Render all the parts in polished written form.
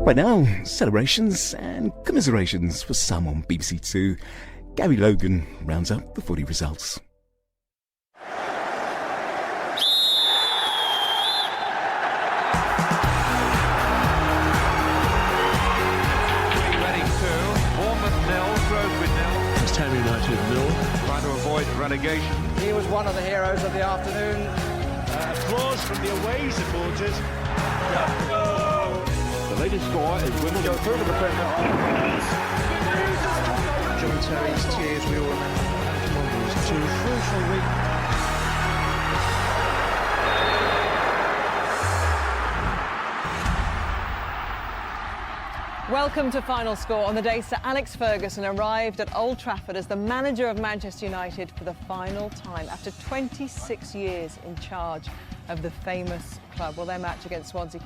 Right now, celebrations and commiserations for some on BBC Two. Gabby Logan rounds up the footy results. Relegation. He was one of the heroes of the afternoon. Applause from the away supporters. The latest score is Wimbledon. Go through to the Premier. John Terry's tears we all remember. Two crucial weeks. Welcome to Final Score. On the day Sir Alex Ferguson arrived at Old Trafford as the manager of Manchester United for the final time after 26 years in charge of the famous club. Well, their match against Swansea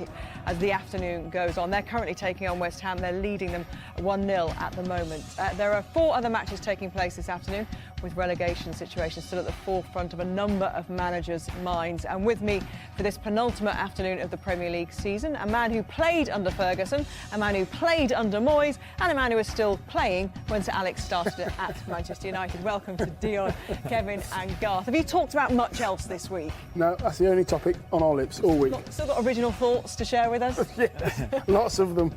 as the afternoon goes on. They're currently taking on West Ham. They're leading them 1-0 at the moment. There are 4 other matches taking place this afternoon, with relegation situations still at the forefront of a number of managers' minds. And with me for this penultimate afternoon of the Premier League season, a man who played under Ferguson, a man who played under Moyes, and a man who is still playing when Sir Alex started it at Manchester United. Welcome to Dion, Kevin and Garth. Have you talked about much else this week? No, that's the only topic on our lips all week. Still got original thoughts to share with us? Yes, lots of them.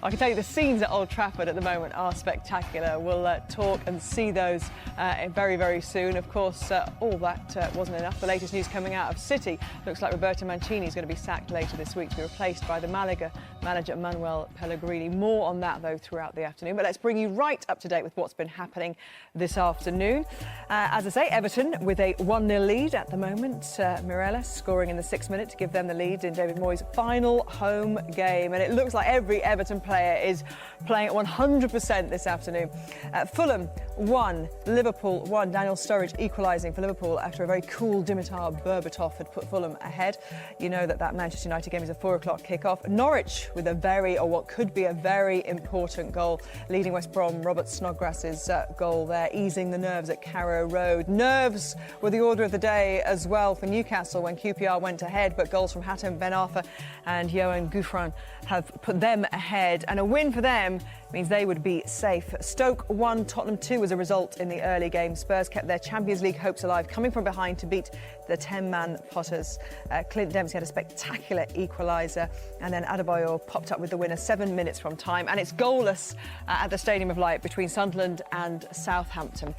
I can tell you the scenes at Old Trafford at the moment are spectacular. We'll talk and see those very, very soon. Of course, all that wasn't enough. The latest news coming out of City looks like Roberto Mancini is going to be sacked later this week to be replaced by the Malaga manager Manuel Pellegrini. More on that, though, throughout the afternoon. But let's bring you right up to date with what's been happening this afternoon. As I say, Everton with a 1-0 lead at the moment. Mireles scoring in the 6th minute to give them the lead in David Moyes' final home game. And it looks like every Everton player is playing at 100% this afternoon. Fulham 1, Liverpool 1. Daniel Sturridge equalising for Liverpool after a very cool Dimitar Berbatov had put Fulham ahead. You know that Manchester United game is a 4 o'clock kickoff. Norwich with what could be a very important goal, leading West Brom. Robert Snodgrass's goal there, easing the nerves at Carrow Road. Nerves were the order of the day as well for Newcastle when QPR went ahead, but goals from Hatem Ben Arfa and Johan Gouffran have put them ahead, and a win for them means they would be safe. Stoke 1, Tottenham 2 as a result in the early game. Spurs kept their Champions League hopes alive, coming from behind to beat the 10-man Potters. Clint Dempsey had a spectacular equaliser, and then Adebayor popped up with the winner 7 minutes from time, and it's goalless at the Stadium of Light between Sunderland and Southampton.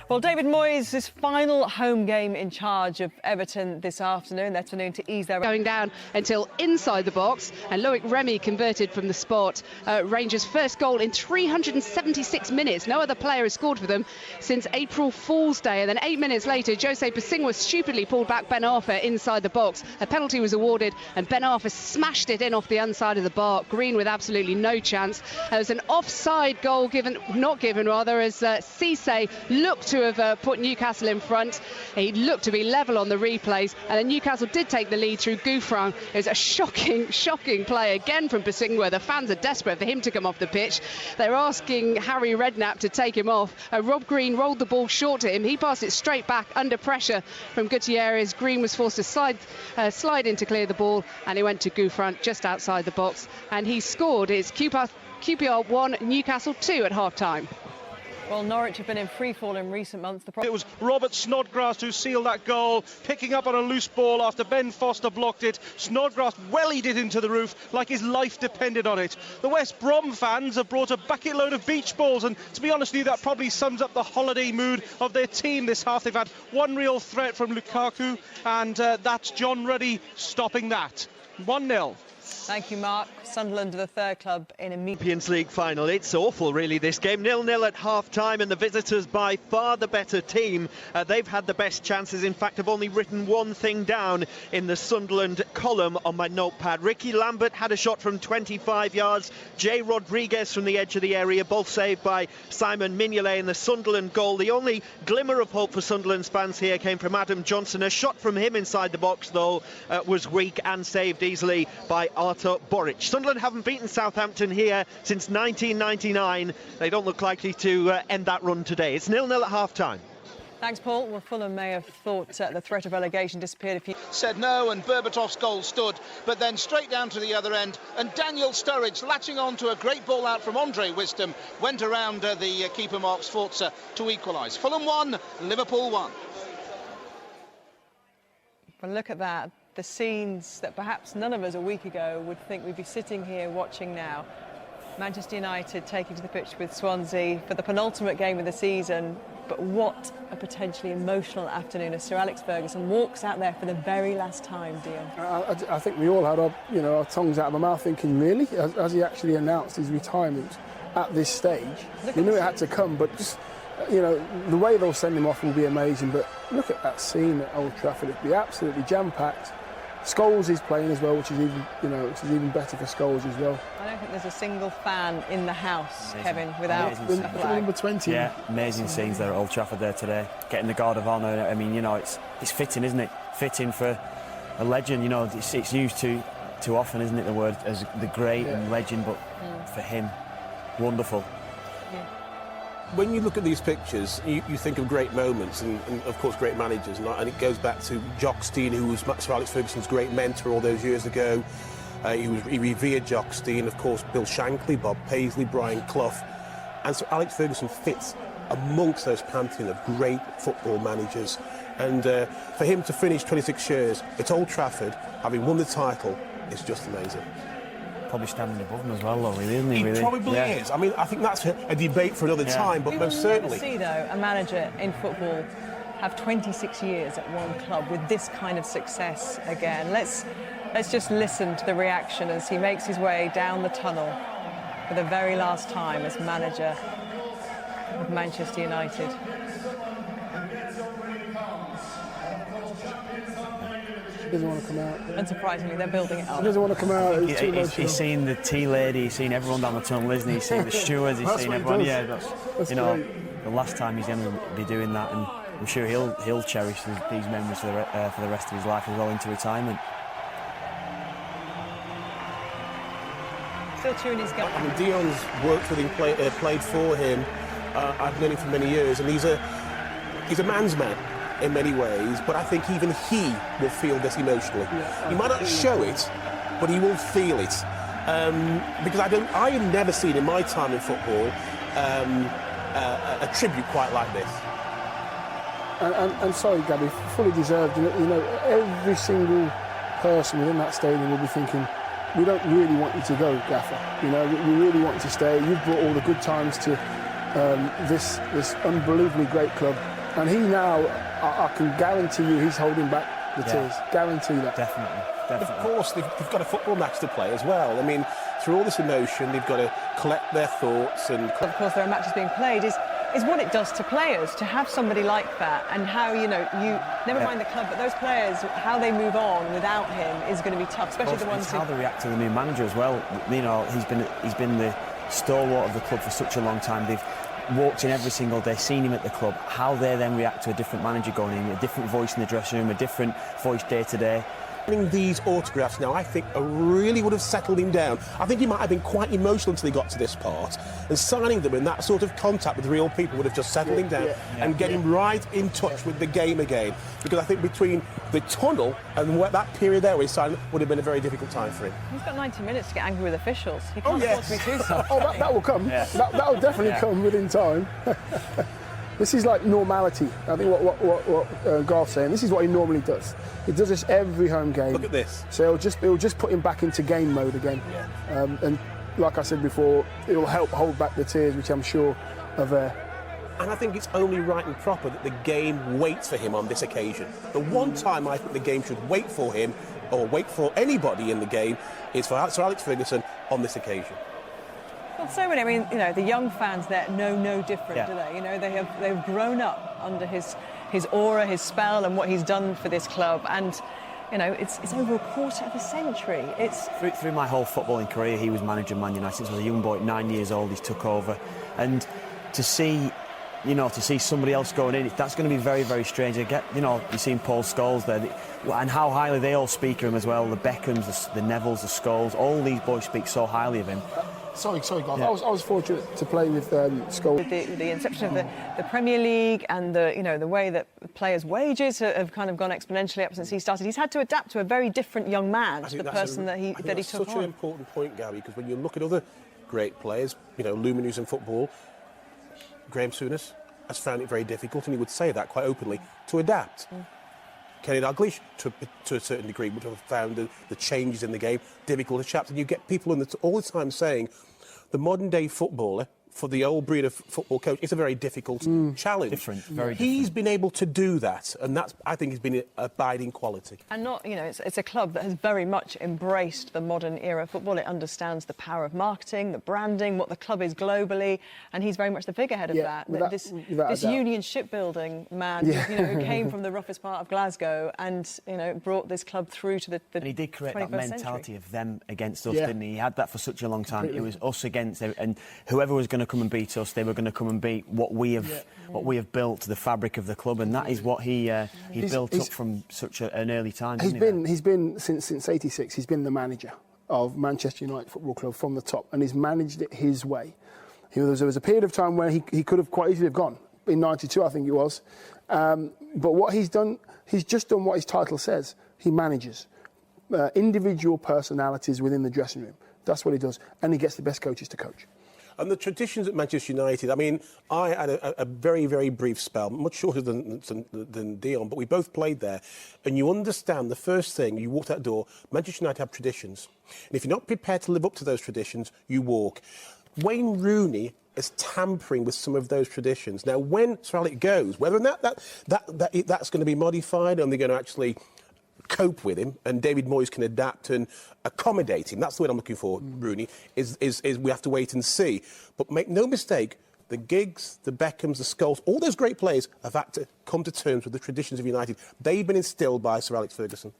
Well, David Moyes' final home game in charge of Everton this afternoon. They're turning to ease their... Going down until inside the box, and Loic Remy converted from the spot. Rangers' first goal in 376 minutes. No other player has scored for them since April Fool's Day. And then 8 minutes later, Jose Pesingwa stupidly pulled back Ben Arfa inside the box. A penalty was awarded, and Ben Arfa smashed it in off the inside of the bar. Green with absolutely no chance. There was an offside goal not given, as Cisse looked to have put Newcastle in front. He looked to be level on the replays, and then Newcastle did take the lead through Gouffran. It was a shocking play again from Pesingwa. The fans are desperate for him to come off the pitch. They're asking Harry Redknapp to take him off. Rob Green rolled the ball short to him. He passed it straight back under pressure from Gutierrez. Green was forced to slide in to clear the ball, and he went to Gouffran just outside the box, and he scored. It's QPR 1, Newcastle 2 at half-time. Well, Norwich have been in free fall in recent months. It was Robert Snodgrass who sealed that goal, picking up on a loose ball after Ben Foster blocked it. Snodgrass wellied it into the roof like his life depended on it. The West Brom fans have brought a bucket load of beach balls, and to be honest with you, that probably sums up the holiday mood of their team this half. They've had one real threat from Lukaku, and that's John Ruddy stopping that. 1-0. Thank you, Mark. Sunderland are the third club in a Champions League final. It's awful, really, this game. 0-0 at half-time, and the visitors by far the better team. They've had the best chances. In fact, I've only written one thing down in the Sunderland column on my notepad. Ricky Lambert had a shot from 25 yards. Jay Rodriguez from the edge of the area, both saved by Simon Mignolet in the Sunderland goal. The only glimmer of hope for Sunderland's fans here came from Adam Johnson. A shot from him inside the box, though, was weak and saved easily by Artur Boric. Sunderland haven't beaten Southampton here since 1999. They don't look likely to end that run today. It's 0-0 at half-time. Thanks, Paul. Well, Fulham may have thought the threat of relegation disappeared a few... Said no, and Berbatov's goal stood, but then straight down to the other end, and Daniel Sturridge, latching on to a great ball out from Andre Wisdom, went around the keeper Mark Sforza to equalise. Fulham 1, Liverpool 1. Well, look at that. The scenes that perhaps none of us a week ago would think we'd be sitting here watching now. Manchester United taking to the pitch with Swansea for the penultimate game of the season. But what a potentially emotional afternoon as Sir Alex Ferguson walks out there for the very last time, Dion. I think we all had our tongues out of our mouth thinking, really? As he actually announced his retirement at this stage, we knew it had to come, but just, the way they'll send him off will be amazing. But look at that scene at Old Trafford. It'll be absolutely jam-packed. Scholes is playing as well, which is even better for Scholes as well. I don't think there's a single fan in the house, Kevin, without a flag. Number 20. Yeah, amazing scenes there at Old Trafford there today. Getting the Guard of Honour. I mean, it's fitting, isn't it? Fitting for a legend. It's used too often, isn't it? The word as the great and legend, but for him, wonderful. When you look at these pictures, you think of great moments and of course, great managers. And it goes back to Jock Stein, who was Sir Alex Ferguson's great mentor all those years ago. He revered Jock Stein, of course, Bill Shankly, Bob Paisley, Brian Clough. And Sir Alex Ferguson fits amongst those pantheon of great football managers. And for him to finish 26 years at Old Trafford, having won the title, is just amazing. Probably standing above him as well, though, really, isn't he? He probably is. I mean, I think that's a debate for another time, but most certainly. We will never see, though, a manager in football have 26 years at one club with this kind of success again. Let's just listen to the reaction as he makes his way down the tunnel for the very last time as manager of Manchester United. He doesn't want to come out. Unsurprisingly, they're building it up. He doesn't want to come out. He's seen the tea lady, he's seen everyone down the tunnel, isn't he? He's seen the stewards, he's seen everyone. Yeah, that's great. The last time he's going to be doing that, and I'm sure he'll cherish these memories for the rest of his life as well into retirement. Still chewing his gum. I mean, Dion's worked with him, played for him. I've known him for many years, and he's a man's man in many ways, but I think even he will feel this emotionally. He might not show it, but he will feel it. Because I have never seen in my time in football a tribute quite like this. And sorry, Gabby, fully deserved. Every single person within that stadium will be thinking, we don't really want you to go, Gaffer. We really want you to stay. You've brought all the good times to this unbelievably great club. And he now, I can guarantee you, he's holding back the tears. Guarantee that. Definitely. Of course, they've got a football match to play as well. I mean, through all this emotion, they've got to collect their thoughts and... Of course, there are matches being played, is what it does to players, to have somebody like that, and how, you never mind the club, but those players, how they move on without him is going to be tough, especially the ones how they react to the new manager as well. He's been the stalwart of the club for such a long time. They've walked in every single day, seen him at the club, how they then react to a different manager going in, a different voice in the dressing room, a different voice day to day. These autographs now, I think, really would have settled him down. I think he might have been quite emotional until he got to this part, and signing them in that sort of contact with real people would have just settled him down and get him right in touch with the game again. Because I think between the tunnel and that period there where he signed would have been a very difficult time for him. He's got 90 minutes to get angry with officials. He can't afford to be too soft. That will come. Yeah. That will definitely come within time. This is like normality. I think what Garth's saying. This is what he normally does. He does this every home game. Look at this. So it'll just put him back into game mode again. Yeah. And like I said before, it'll help hold back the tears, which I'm sure are there. And I think it's only right and proper that the game waits for him on this occasion. The one time I think the game should wait for him, or wait for anybody in the game, is for Sir Alex Ferguson on this occasion. Well, so many. I mean, the young fans there know no different, do they? They've grown up under his aura, his spell, and what he's done for this club. And it's over a quarter of a century. It's through my whole footballing career, he was manager of Man United since I was a young boy, at 9 years old. He took over, and to see somebody else going in, that's going to be very, very strange. You've seen Paul Scholes there, and how highly they all speak of him as well. The Beckhams, the Nevilles, the Scholes, all these boys speak so highly of him. Sorry, Garth. Yeah. I was fortunate to play with Scholes. With the inception of the Premier League and the way that players' wages have kind of gone exponentially up since he started, he's had to adapt to a very different young man to the person that he took on. That's such an important point, Gabby, because when you look at other great players, luminaries in football, Graham Souness has found it very difficult, and he would say that quite openly, to adapt. Kenny Dalglish, to a certain degree, would have found the changes in the game difficult to adapt. And you get people all the time saying the modern-day footballer, for the old breed of football coach, it's a very difficult challenge. Very different. He's been able to do that, and that's, I think, has been an abiding quality. And it's a club that has very much embraced the modern era of football. It understands the power of marketing, the branding, what the club is globally, and he's very much the figurehead of that. This Union shipbuilding man, who came from the roughest part of Glasgow and brought this club through to the And he did create that mentality of them against us, Yeah. didn't he? He had that for such a long time. It was us against them, and whoever was going to come and beat us, they were going to come and beat what we have built, the fabric of the club, and that is what he built up from such an early time. He's been since '86. He's been the manager of Manchester United Football Club from the top, and he's managed it his way. There was a period of time where he could have quite easily have gone in '92, I think it was. But what he's done, he's just done what his title says. He manages individual personalities within the dressing room. That's what he does, and he gets the best coaches to coach. And the traditions at Manchester United, I mean, I had a very, very brief spell, much shorter than Dion, but we both played there. And you understand the first thing, you walk that door, Manchester United have traditions. And if you're not prepared to live up to those traditions, you walk. Wayne Rooney is tampering with some of those traditions. Now, when Sir Alex goes, whether or not that's going to be modified and they're going to actually cope with him, and David Moyes can adapt and accommodate him. That's the word I'm looking for, Rooney, is we have to wait and see. But make no mistake, the Giggs, the Beckhams, the Scholes, all those great players have had to come to terms with the traditions of United. They've been instilled by Sir Alex Ferguson.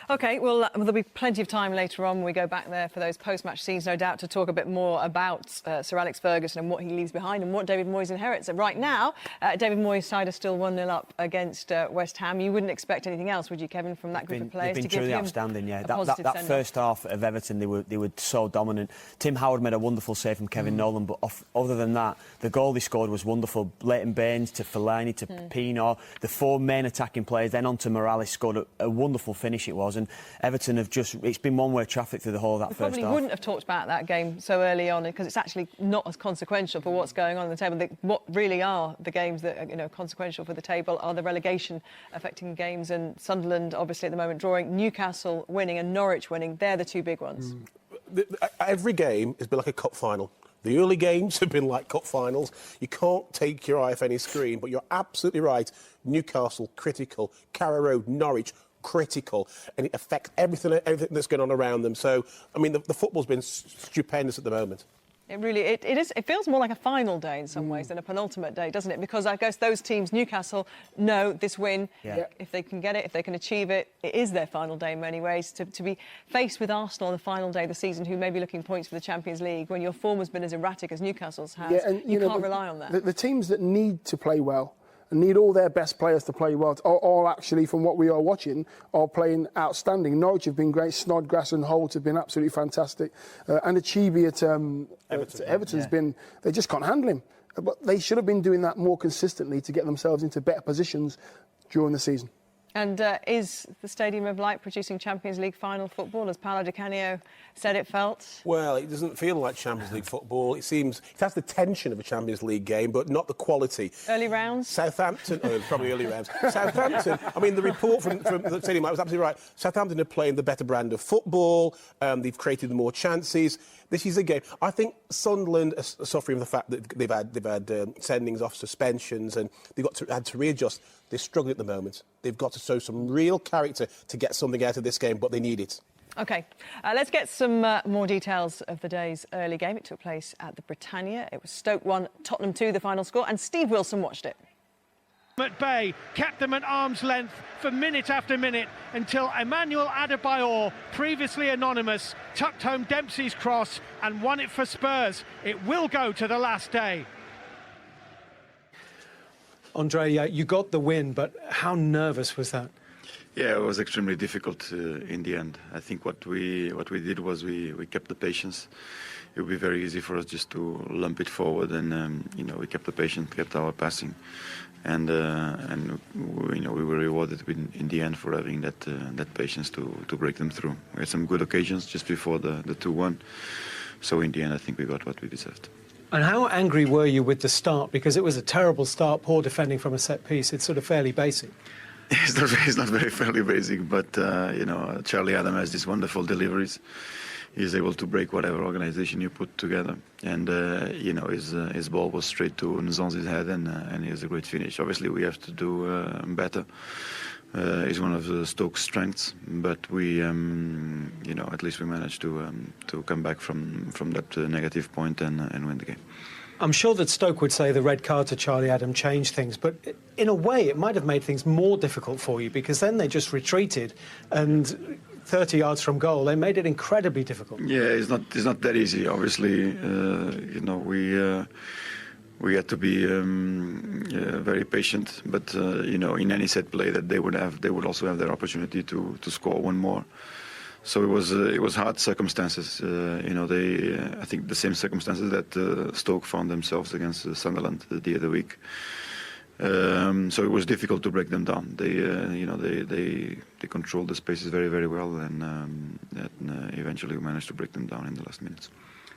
OK, well, there'll be plenty of time later on when we go back there for those post-match scenes, no doubt, to talk a bit more about Sir Alex Ferguson and what he leaves behind and what David Moyes inherits. And right now, David Moyes' side are still 1-0 up against West Ham. You wouldn't expect anything else, would you, Kevin, from that group of players? They've been truly outstanding, yeah. That first half of Everton, they were so dominant. Tim Howard made a wonderful save from Kevin Nolan, but other than that, the goal they scored was wonderful. Leighton Baines to Fellaini to Pino, the four main attacking players, then on to Morales, scored a wonderful finish it was. And Everton have it's been one-way traffic through the whole of that first half. We probably wouldn't have talked about that game so early on because it's actually not as consequential for what's going on in the table. What really are the games that are consequential for the table are the relegation affecting games, and Sunderland obviously at the moment drawing, Newcastle winning and Norwich winning. They're the two big ones. Every game has been like a cup final. The early games have been like cup finals. You can't take your eye off any screen, but you're absolutely right. Newcastle, critical. Carrow Road, Norwich, critical, and it affects everything that's going on around them. So, I mean, the football's been stupendous at the moment. It really is. It feels more like a final day in some ways than a penultimate day, doesn't it? Because I guess those teams, Newcastle, know this win. Yeah. If they can get it, if they can achieve it, it is their final day in many ways. To be faced with Arsenal on the final day of the season, who may be looking points for the Champions League, when your form has been as erratic as Newcastle's has, and, you can't rely on that. The teams that need to play well and need all their best players to play well, all actually, from what we are watching, are playing outstanding. Norwich have been great, Snodgrass and Holt have been absolutely fantastic, and Achibi at Everton's been, they just can't handle him. But they should have been doing that more consistently to get themselves into better positions during the season. And is the Stadium of Light producing Champions League final football, as Paolo Di Canio said it felt? Well, it doesn't feel like Champions League football. It has the tension of a Champions League game, but not the quality. Early rounds? Southampton, probably early rounds. Southampton, I mean, the report from the Stadium of Light was absolutely right. Southampton are playing the better brand of football. They've created more chances. This is a game. I think Sunderland are suffering from the fact that they've had sendings off, suspensions, and they've had to readjust. They're struggling at the moment. They've got to show some real character to get something out of this game, but they need it. OK, let's get some more details of the day's early game. It took place at the Britannia. It was Stoke 1, Tottenham 2, the final score, and Steve Wilson watched it. At bay, kept them at arm's length for minute after minute until Emmanuel Adebayor, previously anonymous, tucked home Dempsey's cross and won it for Spurs. It will go to the last day. Andre, you got the win, but how nervous was that? Yeah, it was extremely difficult in the end. I think what we did was we kept the patience. It would be very easy for us just to lump it forward, and we kept the patience, kept our passing, and we were rewarded in the end for having that patience to break them through. We had some good occasions just before the 2-1, so in the end I think we got what we deserved. And how angry were you with the start? Because it was a terrible start, poor defending from a set piece. It's sort of fairly basic. It's not very fairly basic, but Charlie Adam has these wonderful deliveries. He's able to break whatever organisation you put together, and his ball was straight to Nzonzi's head, and he has a great finish. Obviously, we have to do better. It's one of the Stoke's strengths, but we, at least we managed to come back from that negative point and win the game. I'm sure that Stoke would say the red card to Charlie Adam changed things, but in a way it might have made things more difficult for you, because then they just retreated, and 30 yards from goal, they made it incredibly difficult. Yeah, it's not that easy. Obviously, we had to be very patient, but in any set play that they would also have their opportunity to score one more. So it was hard circumstances. I think the same circumstances that Stoke found themselves against Sunderland the other week. So it was difficult to break them down. They controlled the spaces very, very well, and eventually we managed to break them down in the last minutes.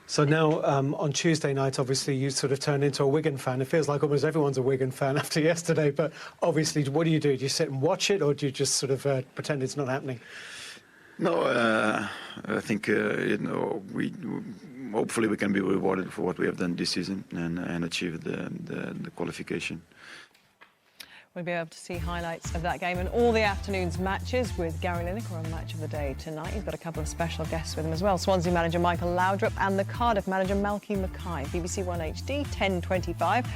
So now, on Tuesday night, obviously, you sort of turned into a Wigan fan. It feels like almost everyone's a Wigan fan after yesterday, but obviously, what do? Do you sit and watch it, or do you just sort of pretend it's not happening? No, I think, hopefully we can be rewarded for what we have done this season and achieve the qualification. We'll be able to see highlights of that game and all the afternoon's matches with Gary Lineker on Match of the Day tonight. He's got a couple of special guests with him as well. Swansea manager Michael Laudrup and the Cardiff manager Malky Mackay. BBC One HD, 10:25.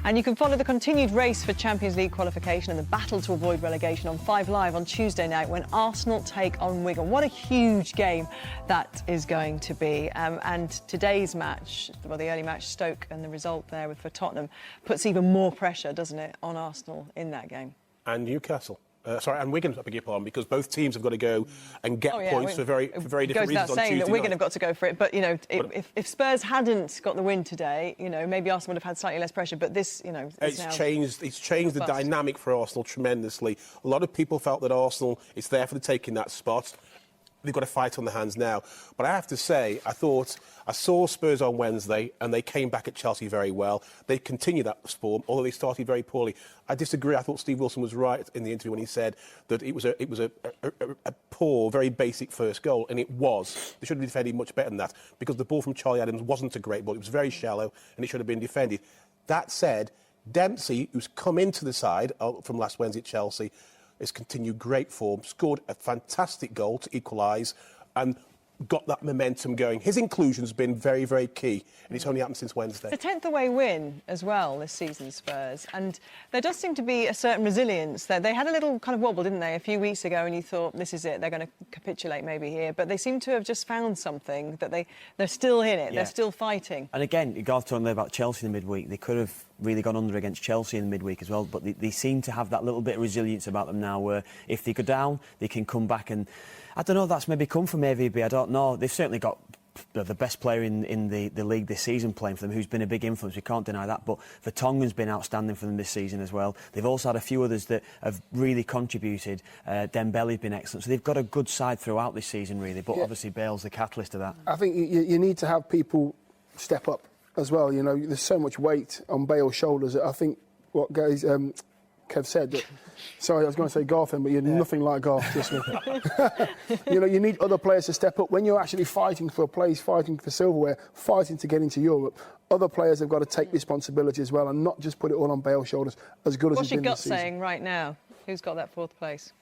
And you can follow the continued race for Champions League qualification and the battle to avoid relegation on 5 Live on Tuesday night when Arsenal take on Wigan. What a huge game that is going to be. And today's match, well, the early match, Stoke, and the result there for Tottenham puts even more pressure, doesn't it, on Arsenal in that game. And Newcastle. And Wigan, I beg your pardon, because both teams have got to go and get points for very different reasons on Tuesday night. Goes without saying that Wigan have got to go for it, but if Spurs hadn't got the win today, maybe Arsenal would have had slightly less pressure. But this, it's changed the dynamic for Arsenal tremendously. A lot of people felt that Arsenal is there for the taking that spot. They've got a fight on their hands now. But I have to say, I saw Spurs on Wednesday and they came back at Chelsea very well. They continued that form, although they started very poorly. I disagree. I thought Steve Wilson was right in the interview when he said that it was a poor, very basic first goal, and it was. They should have defended much better than that, because the ball from Charlie Adams wasn't a great ball. It was very shallow and it should have been defended. That said, Dempsey, who's come into the side from last Wednesday at Chelsea, has continued great form, scored a fantastic goal to equalise and got that momentum going. His inclusion has been very, very key, and it's only happened since Wednesday. It's a 10th away win as well this season, Spurs, and there does seem to be a certain resilience there. They had a little kind of wobble, didn't they, a few weeks ago, and you thought, this is it, they're going to capitulate maybe here, but they seem to have just found something, that they're still in it, they're still fighting. And again, Garth talking there about Chelsea in the midweek, they could have really gone under against Chelsea in the midweek as well, but they seem to have that little bit of resilience about them now, where if they go down, they can come back. And I don't know, that's maybe come from AVB, I don't know. They've certainly got the best player in the league this season playing for them, who's been a big influence, we can't deny that, but Vertonghen's been outstanding for them this season as well. They've also had a few others that have really contributed. Dembele's been excellent, so they've got a good side throughout this season, really, but obviously Bale's the catalyst of that. I think you need to have people step up as well. There's so much weight on Bale's shoulders. I think what guys Kev said that, sorry, I was going to say Garth, but you're nothing like Garth, trust me. You need other players to step up. When you're actually fighting for a place, fighting for silverware, fighting to get into Europe, other players have got to take responsibility as well and not just put it all on Bale's shoulders, as good as he's been this season. What's your gut saying right now? Who's got that 4th place?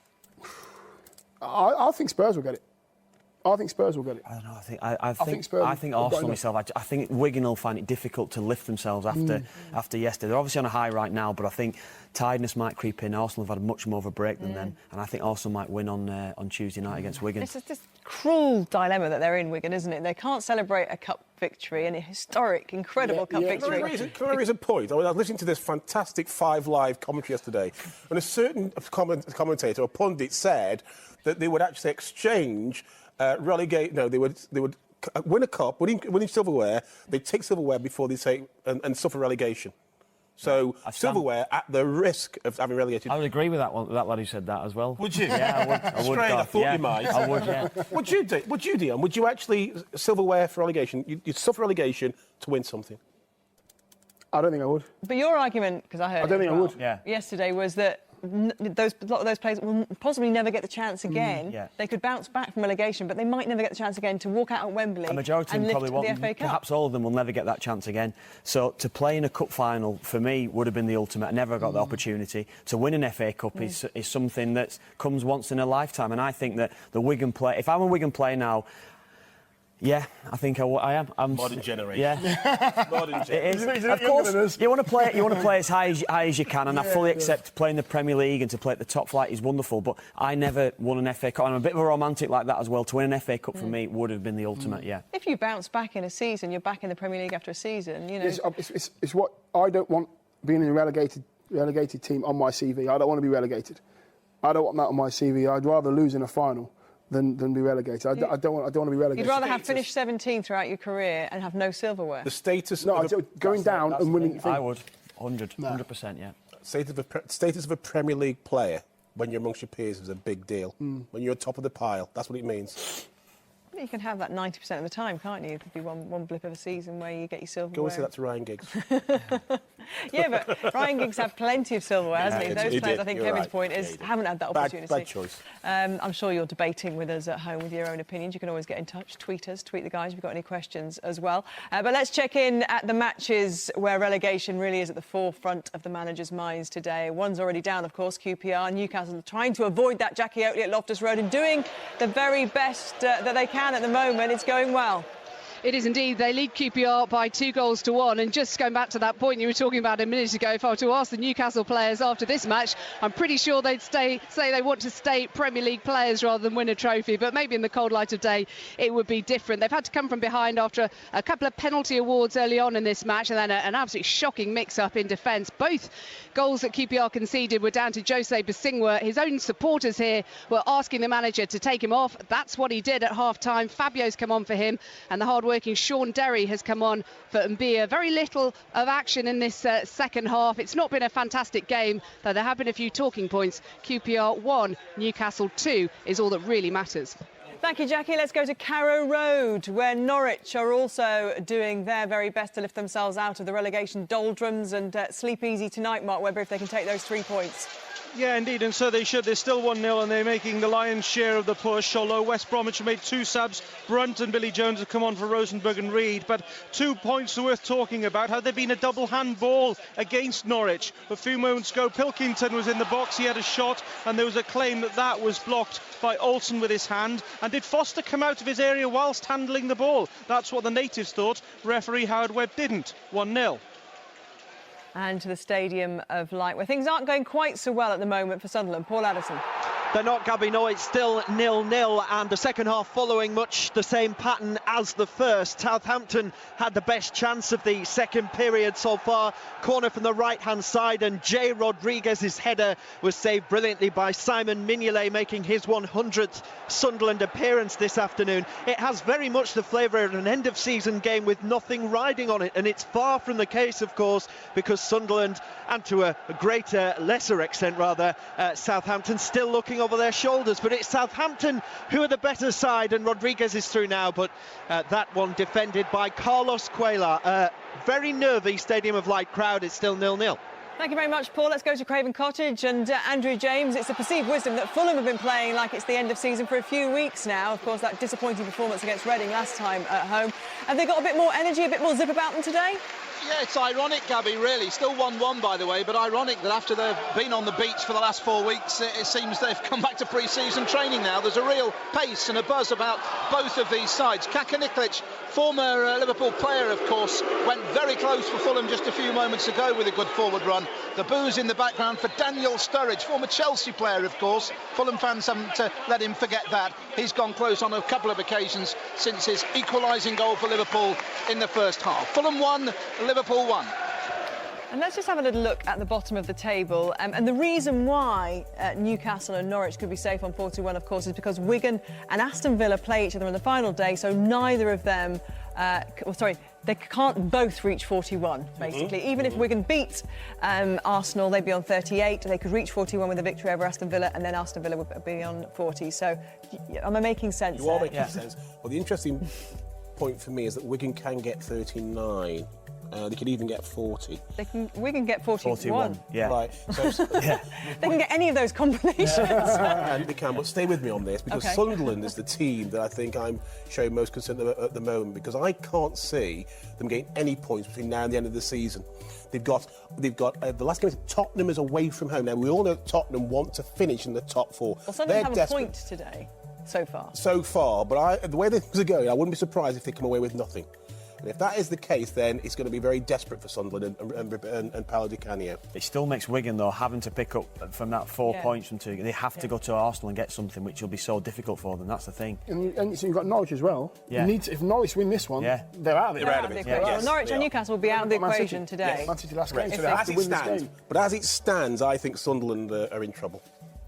I think Spurs will get it. I think Spurs will get it. I don't know. I think Arsenal myself. I think Wigan will find it difficult to lift themselves after yesterday. They're obviously on a high right now, but I think tiredness might creep in. Arsenal have had much more of a break than them, and I think Arsenal might win on Tuesday night against Wigan. It's this cruel dilemma that they're in, Wigan, isn't it? They can't celebrate a cup victory, and a historic, incredible cup victory. Can I raise a point? I was listening to this fantastic 5 Live commentary yesterday, and a certain commentator or pundit said that they would actually exchange relegate. No, they would win a cup, winning silverware. They'd take silverware before they say and suffer relegation. So silverware at the risk of having relegated. I would agree with that lad who said that as well. Would you? Yeah, I would. I thought you might. I would. Yeah. Would you, Dion? Would you actually silverware for relegation? You'd suffer relegation to win something. I don't think I would. But your argument, because I heard, I don't think I would. Yesterday was that a lot of those players will possibly never get the chance again. They could bounce back from relegation, but they might never get the chance again to walk out at Wembley a majority and of them lift probably the FA Cup. Perhaps all of them will never get that chance again. So to play in a cup final, for me, would have been the ultimate. I never got the opportunity. To win an FA Cup is something that comes once in a lifetime, and I think that the Wigan player, if I'm a Wigan player now, yeah, I think I am. Modern generation. Yeah, modern generation. It is. Of course, you want to play as high as you can, and I fully accept playing the Premier League and to play at the top flight is wonderful. But I never won an FA Cup. I'm a bit of a romantic like that as well. To win an FA Cup for me would have been the ultimate. Yeah. If you bounce back in a season, you're back in the Premier League after a season. You know, it's what I don't want being in a relegated team on my CV. I don't want to be relegated. I don't want that on my CV. I'd rather lose in a final than be relegated. I don't want to be relegated. You'd rather have finished 17th throughout your career and have no silverware. The status. Going down and winning. I would 100%. Yeah. Status of a Premier League player when you're amongst your peers is a big deal. When you're top of the pile, that's what it means. You can have that 90% of the time, can't you? It could be one blip of a season where you get your silverware. Go and say that to Ryan Giggs. Yeah, but Ryan Giggs had plenty of silverware, hasn't he? Those players, I think Kevin's point is, haven't had that opportunity. Bad choice. I'm sure you're debating with us at home with your own opinions. You can always get in touch, tweet us, tweet the guys if you've got any questions as well. But let's check in at the matches where relegation really is at the forefront of the managers' minds today. One's already down, of course, QPR. Newcastle trying to avoid that Jackie Oatley at Loftus Road and doing the very best that they can at the moment. It's going well. It is indeed. They lead QPR by 2-1. And just going back to that point you were talking about a minute ago, if I were to ask the Newcastle players after this match, I'm pretty sure they'd say they want to stay Premier League players rather than win a trophy. But maybe in the cold light of day, it would be different. They've had to come from behind after a couple of penalty awards early on in this match, and then an absolutely shocking mix-up in defence. Both goals that QPR conceded were down to Jose Basingwa. His own supporters here were asking the manager to take him off. That's what he did at half-time. Fabio's come on for him, and the hard-working Sean Derry has come on for Mbia. Very little of action in this second half. It's not been a fantastic game, though there have been a few talking points. QPR 1, Newcastle 2 is all that really matters. Thank you, Jackie. Let's go to Carrow Road, where Norwich are also doing their very best to lift themselves out of the relegation doldrums and sleep easy tonight, Mark Webber, if they can take those 3 points. Yeah, indeed, and so they should. They're still 1-0 and they're making the lion's share of the push, although West Bromwich have made 2 subs. Brunt and Billy Jones have come on for Rosenberg and Reed, but 2 points are worth talking about. Had there been a double handball against Norwich a few moments ago? Pilkington was in the box, he had a shot, and there was a claim that was blocked by Olsen with his hand. And did Foster come out of his area whilst handling the ball? That's what the natives thought. Referee Howard Webb didn't. 1-0. And to the Stadium of Light, where things aren't going quite so well at the moment for Sunderland. Paul Addison. They're not, Gabby, no, it's still 0-0, and the second half following much the same pattern as the first. Southampton had the best chance of the second period so far. Corner from the right-hand side, and Jay Rodriguez's header was saved brilliantly by Simon Mignolet, making his 100th Sunderland appearance this afternoon. It has very much the flavour of an end-of-season game with nothing riding on it, and it's far from the case, of course, because Sunderland, and to a lesser extent rather, Southampton still looking over their shoulders, but it's Southampton who are the better side, and Rodriguez is through now, but that one defended by Carlos Cuellar. Very nervy Stadium of Light crowd. It's still 0-0. Thank you very much, Paul. Let's go to Craven Cottage and Andrew James. It's a perceived wisdom that Fulham have been playing like it's the end of season for a few weeks now. Of course, that disappointing performance against Reading last time at home. Have they got a bit more energy, a bit more zip about them today? Yeah, it's ironic, Gabby, really. Still 1-1, by the way, but ironic that after they've been on the beach for the last 4 weeks, it seems they've come back to pre-season training now. There's a real pace and a buzz about both of these sides. Kakaniklic, former Liverpool player, of course, went very close for Fulham just a few moments ago with a good forward run. The boos in the background for Daniel Sturridge, former Chelsea player, of course. Fulham fans haven't let him forget that. He's gone close on a couple of occasions since his equalising goal for Liverpool in the first half. Fulham 1, Liverpool 1. And let's just have a little look at the bottom of the table. And the reason why Newcastle and Norwich could be safe on 41, of course, is because Wigan and Aston Villa play each other on the final day, so neither of them... they can't both reach 41, basically. Even if Wigan beat Arsenal, they'd be on 38. They could reach 41 with a victory over Aston Villa, and then Aston Villa would be on 40. So am I making sense? You are making sense. Well, the interesting point for me is that Wigan can get 39. They could even get 40. Wigan get 41. Yeah. Right. So, They can get any of those combinations. And they can, but stay with me on this, because Okay. Sunderland is the team that I think I'm showing most concern at the moment, because I can't see them getting any points between now and the end of the season. They've got the last game. Tottenham is away from home. Now we all know Tottenham want to finish in the top 4. Well, Sunderland have a point today, so far. But the way things are going, I wouldn't be surprised if they come away with nothing. And if that is the case, then it's going to be very desperate for Sunderland and Paolo Di Canio. It still makes Wigan, though, having to pick up from that 4 points from 2. They have to go to Arsenal and get something, which will be so difficult for them. That's the thing. And so you've got Norwich as well. Yeah. If Norwich win this one, they're out of it. They're out of the equation. Well, Norwich and Newcastle will be out of the equation today. Man City last game, Right. so they have to win this game. But as it stands, I think Sunderland are in trouble.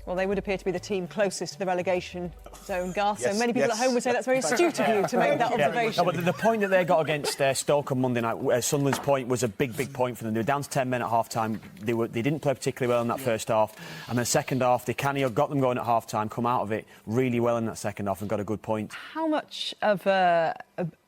Well, they would appear to be the team closest to the relegation zone, Garth. Yes, so many people at home would say that's very astute of you to make that observation. No, but the point that they got against Stoke on Monday night, Sunderland's point, was a big point for them. They were down to 10 men at half-time. They didn't play particularly well in that first half. And then second half, Di Canio got them going at half-time, come out of it really well in that second half and got a good point. How much of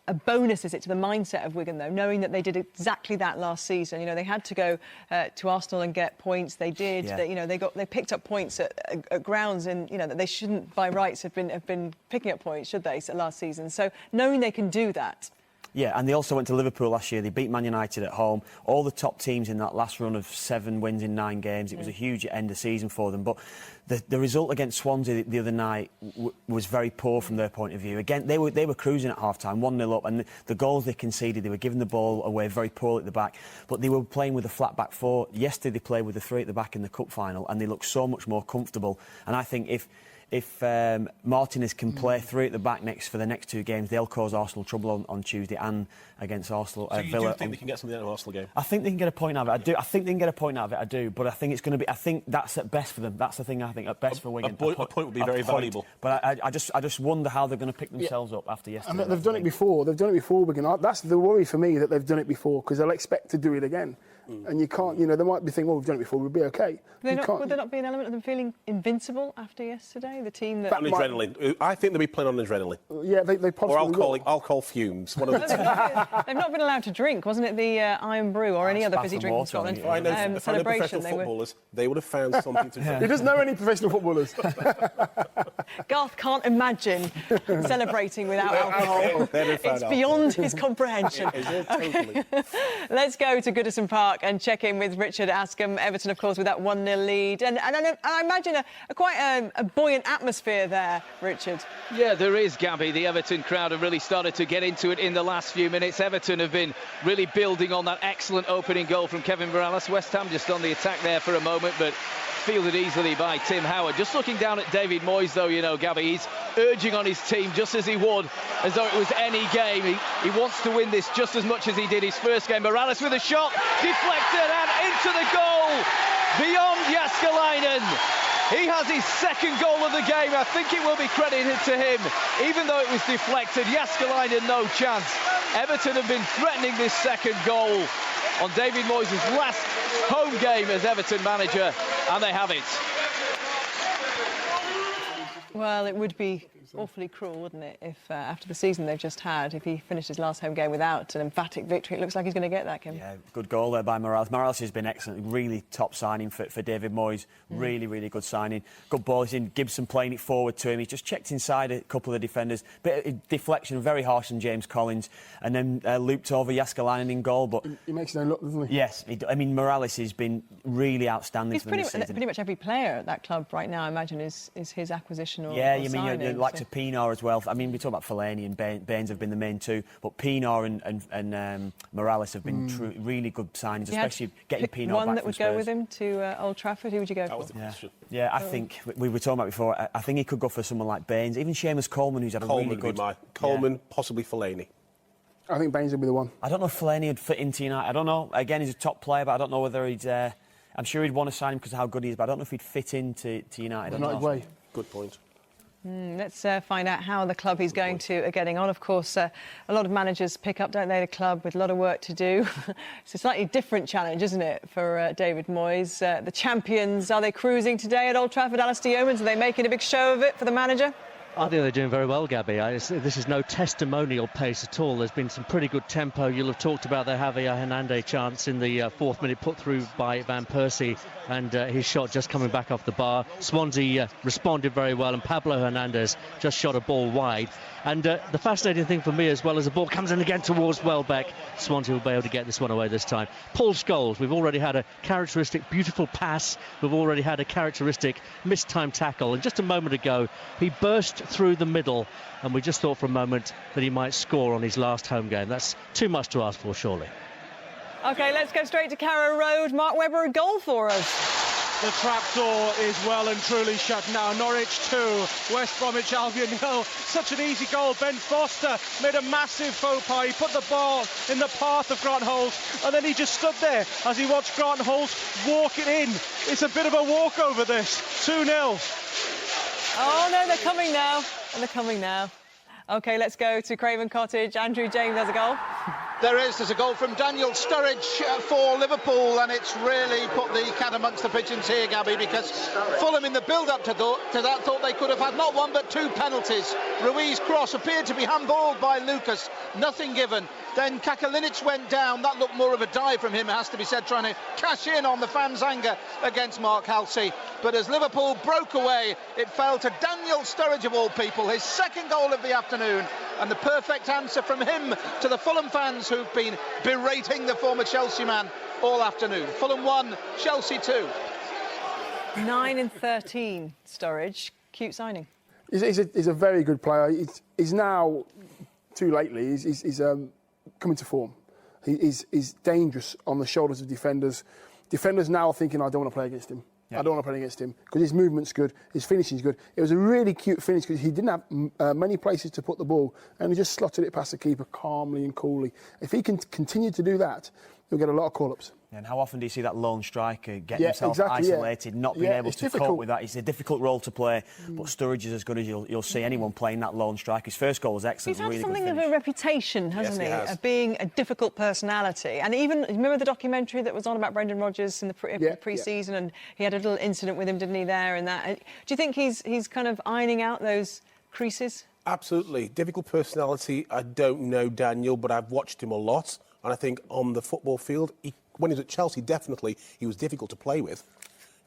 a bonus is it to the mindset of Wigan, though, knowing that they did exactly that last season? You know, they had to go to Arsenal and get points. They did. Yeah. They picked up points at grounds, and that they shouldn't by rights have been picking up points, should they? Last season. So knowing they can do that. Yeah, and they also went to Liverpool last year. They beat Man United at home. All the top teams in that last run of 7 wins in 9 games. It was a huge end of season for them. But the result against Swansea the other night was very poor from their point of view. Again, they were cruising at half-time, 1-0 up, and the goals they conceded, they were giving the ball away very poorly at the back. But they were playing with a flat back 4. Yesterday they played with a 3 at the back in the cup final, and they looked so much more comfortable. And I think if Martinez can play 3 at the back for the next 2 games, they'll cause Arsenal trouble on Tuesday and against Arsenal. So you Villa. do think they can get something out of the Arsenal game? I think they can get a point out of it. I think they can get a point out of it. I do. But I think it's going to be. I think that's at best for them. That's the thing. I think at best for Wigan. A point would be very valuable. But I just wonder how they're going to pick themselves up after yesterday. And they've done it before. They've done it before, Wigan. That's the worry for me, that they've done it before, because they'll expect to do it again. And you can't, they might be thinking, well, we've done it before, we'll be okay. Would there not be an element of them feeling invincible after yesterday? The team that... On adrenaline. I think they'll be playing on adrenaline. Yeah, they possibly Or alcohol fumes. One of the two. They've not been allowed to drink, wasn't it? The Iron Brew or any other fizzy drink in Scotland. If I know professional footballers, they would have found something to drink. He doesn't know any professional footballers. Garth can't imagine celebrating without alcohol. It's beyond his comprehension. Totally. Let's go to Goodison Park and check in with Richard Askham. Everton, of course, with that 1-0 lead. And I imagine quite a buoyant atmosphere there, Richard. Yeah, there is, Gabby. The Everton crowd have really started to get into it in the last few minutes. Everton have been really building on that excellent opening goal from Kevin Morales. West Ham just on the attack there for a moment, but fielded easily by Tim Howard. Just looking down at David Moyes, though, Gabby, he's urging on his team just as he would, as though it was any game. He wants to win this just as much as he did his first game. Morales with a shot, deflected and into the goal, beyond Jääskeläinen. He has his second goal of the game. I think it will be credited to him, even though it was deflected. Jääskeläinen, no chance. Everton have been threatening this second goal on David Moyes' last home game as Everton manager, and they have it. Well, it would be awfully cruel, wouldn't it, if after the season they've just had, if he finished his last home game without an emphatic victory. It looks like he's going to get that, Kim. Yeah, good goal there by Morales. Morales has been excellent, really top signing for David Moyes. Really, really good signing. Good ball in. Gibson playing it forward to him. He just checked inside a couple of the defenders. Bit of deflection, very harsh on James Collins, and then looped over Jaskalainen in goal. But he makes no look, doesn't he? Yes, I mean Morales has been really outstanding. He's for them this season. pretty much every player at that club right now, I imagine, is his acquisition or yeah, or you signing, mean like to Pienaar as well. I mean, we talk about Fellaini and Baines have been the main two, but Pienaar and Morales have been really good signings, especially getting Pienaar back one that from would Spurs. go with him to Old Trafford. Who would you go for? Yeah, I think we were talking about before. I think he could go for someone like Baines, even Seamus Coleman, who's had a really good. Coleman, possibly Fellaini. I think Baines would be the one. I don't know if Fellaini would fit into United. I don't know. Again, he's a top player, but I don't know whether he'd. I'm sure he'd want to sign him because of how good he is, but I don't know if he'd fit into United. United way. Good point. Let's find out how the club he's going to are getting on. Of course, a lot of managers pick up, don't they, the club with a lot of work to do. It's a slightly different challenge, isn't it, for David Moyes? The champions, are they cruising today at Old Trafford? Alistair Yeomans, are they making a big show of it for the manager? I think they're doing very well, Gabby. This is no testimonial pace at all. There's been some pretty good tempo. You'll have talked about the Javier Hernandez chance in the 4th minute put through by Van Persie, and his shot just coming back off the bar. Swansea responded very well, and Pablo Hernandez just shot a ball wide. And the fascinating thing for me as well is the ball comes in again towards Welbeck. Swansea will be able to get this one away this time. Paul Scholes, we've already had a characteristic beautiful pass. We've already had a characteristic mistimed tackle. And just a moment ago, he burst through the middle, and we just thought for a moment that he might score on his last home game. That's too much to ask for, surely. OK, let's go straight to Carrow Road. Mark Webber, a goal for us. The trapdoor is well and truly shut now. Norwich 2, West Bromwich Albion 0. Such an easy goal. Ben Foster made a massive faux pas. He put the ball in the path of Grant Holt, and then he just stood there as he watched Grant Holt walk it in. It's a bit of a walkover, this. 2-0. Oh, no, they're coming now. They're coming now. OK, let's go to Craven Cottage. Andrew James has a goal. There's a goal from Daniel Sturridge for Liverpool, and it's really put the cat amongst the pigeons here, Gabby, because Fulham in the build-up to that thought they could have had not one but 2 penalties. Ruiz cross appeared to be handballed by Lucas, nothing given. Then Kakalinic went down. That looked more of a dive from him, it has to be said, trying to cash in on the fans' anger against Mark Halsey. But as Liverpool broke away, it fell to Daniel Sturridge, of all people, his 2nd goal of the afternoon, and the perfect answer from him to the Fulham fans who've been berating the former Chelsea man all afternoon. Fulham 1, Chelsea 2. 9 and 13, Sturridge. Cute signing. He's a very good player. He's now, too lately, he's coming to form. He's dangerous on the shoulders of defenders. Defenders now are thinking, I don't want to play against him. I don't want to play against him because his movement's good, his finishing's good. It was a really cute finish because he didn't have many places to put the ball, and he just slotted it past the keeper calmly and coolly. If he can continue to do that, he'll get a lot of call-ups. And how often do you see that lone striker get himself isolated, not being able to cope with that? It's a difficult role to play, but Sturridge is as good as you'll see anyone playing that lone striker. His first goal was excellent. He's had really something of a reputation, hasn't he, of being a difficult personality. And even, remember the documentary that was on about Brendan Rodgers in the pre-season, and he had a little incident with him, didn't he, there and that. Do you think he's kind of ironing out those creases? Absolutely. Difficult personality. I don't know Daniel, but I've watched him a lot. And I think on the football field, when he was at Chelsea, definitely, he was difficult to play with.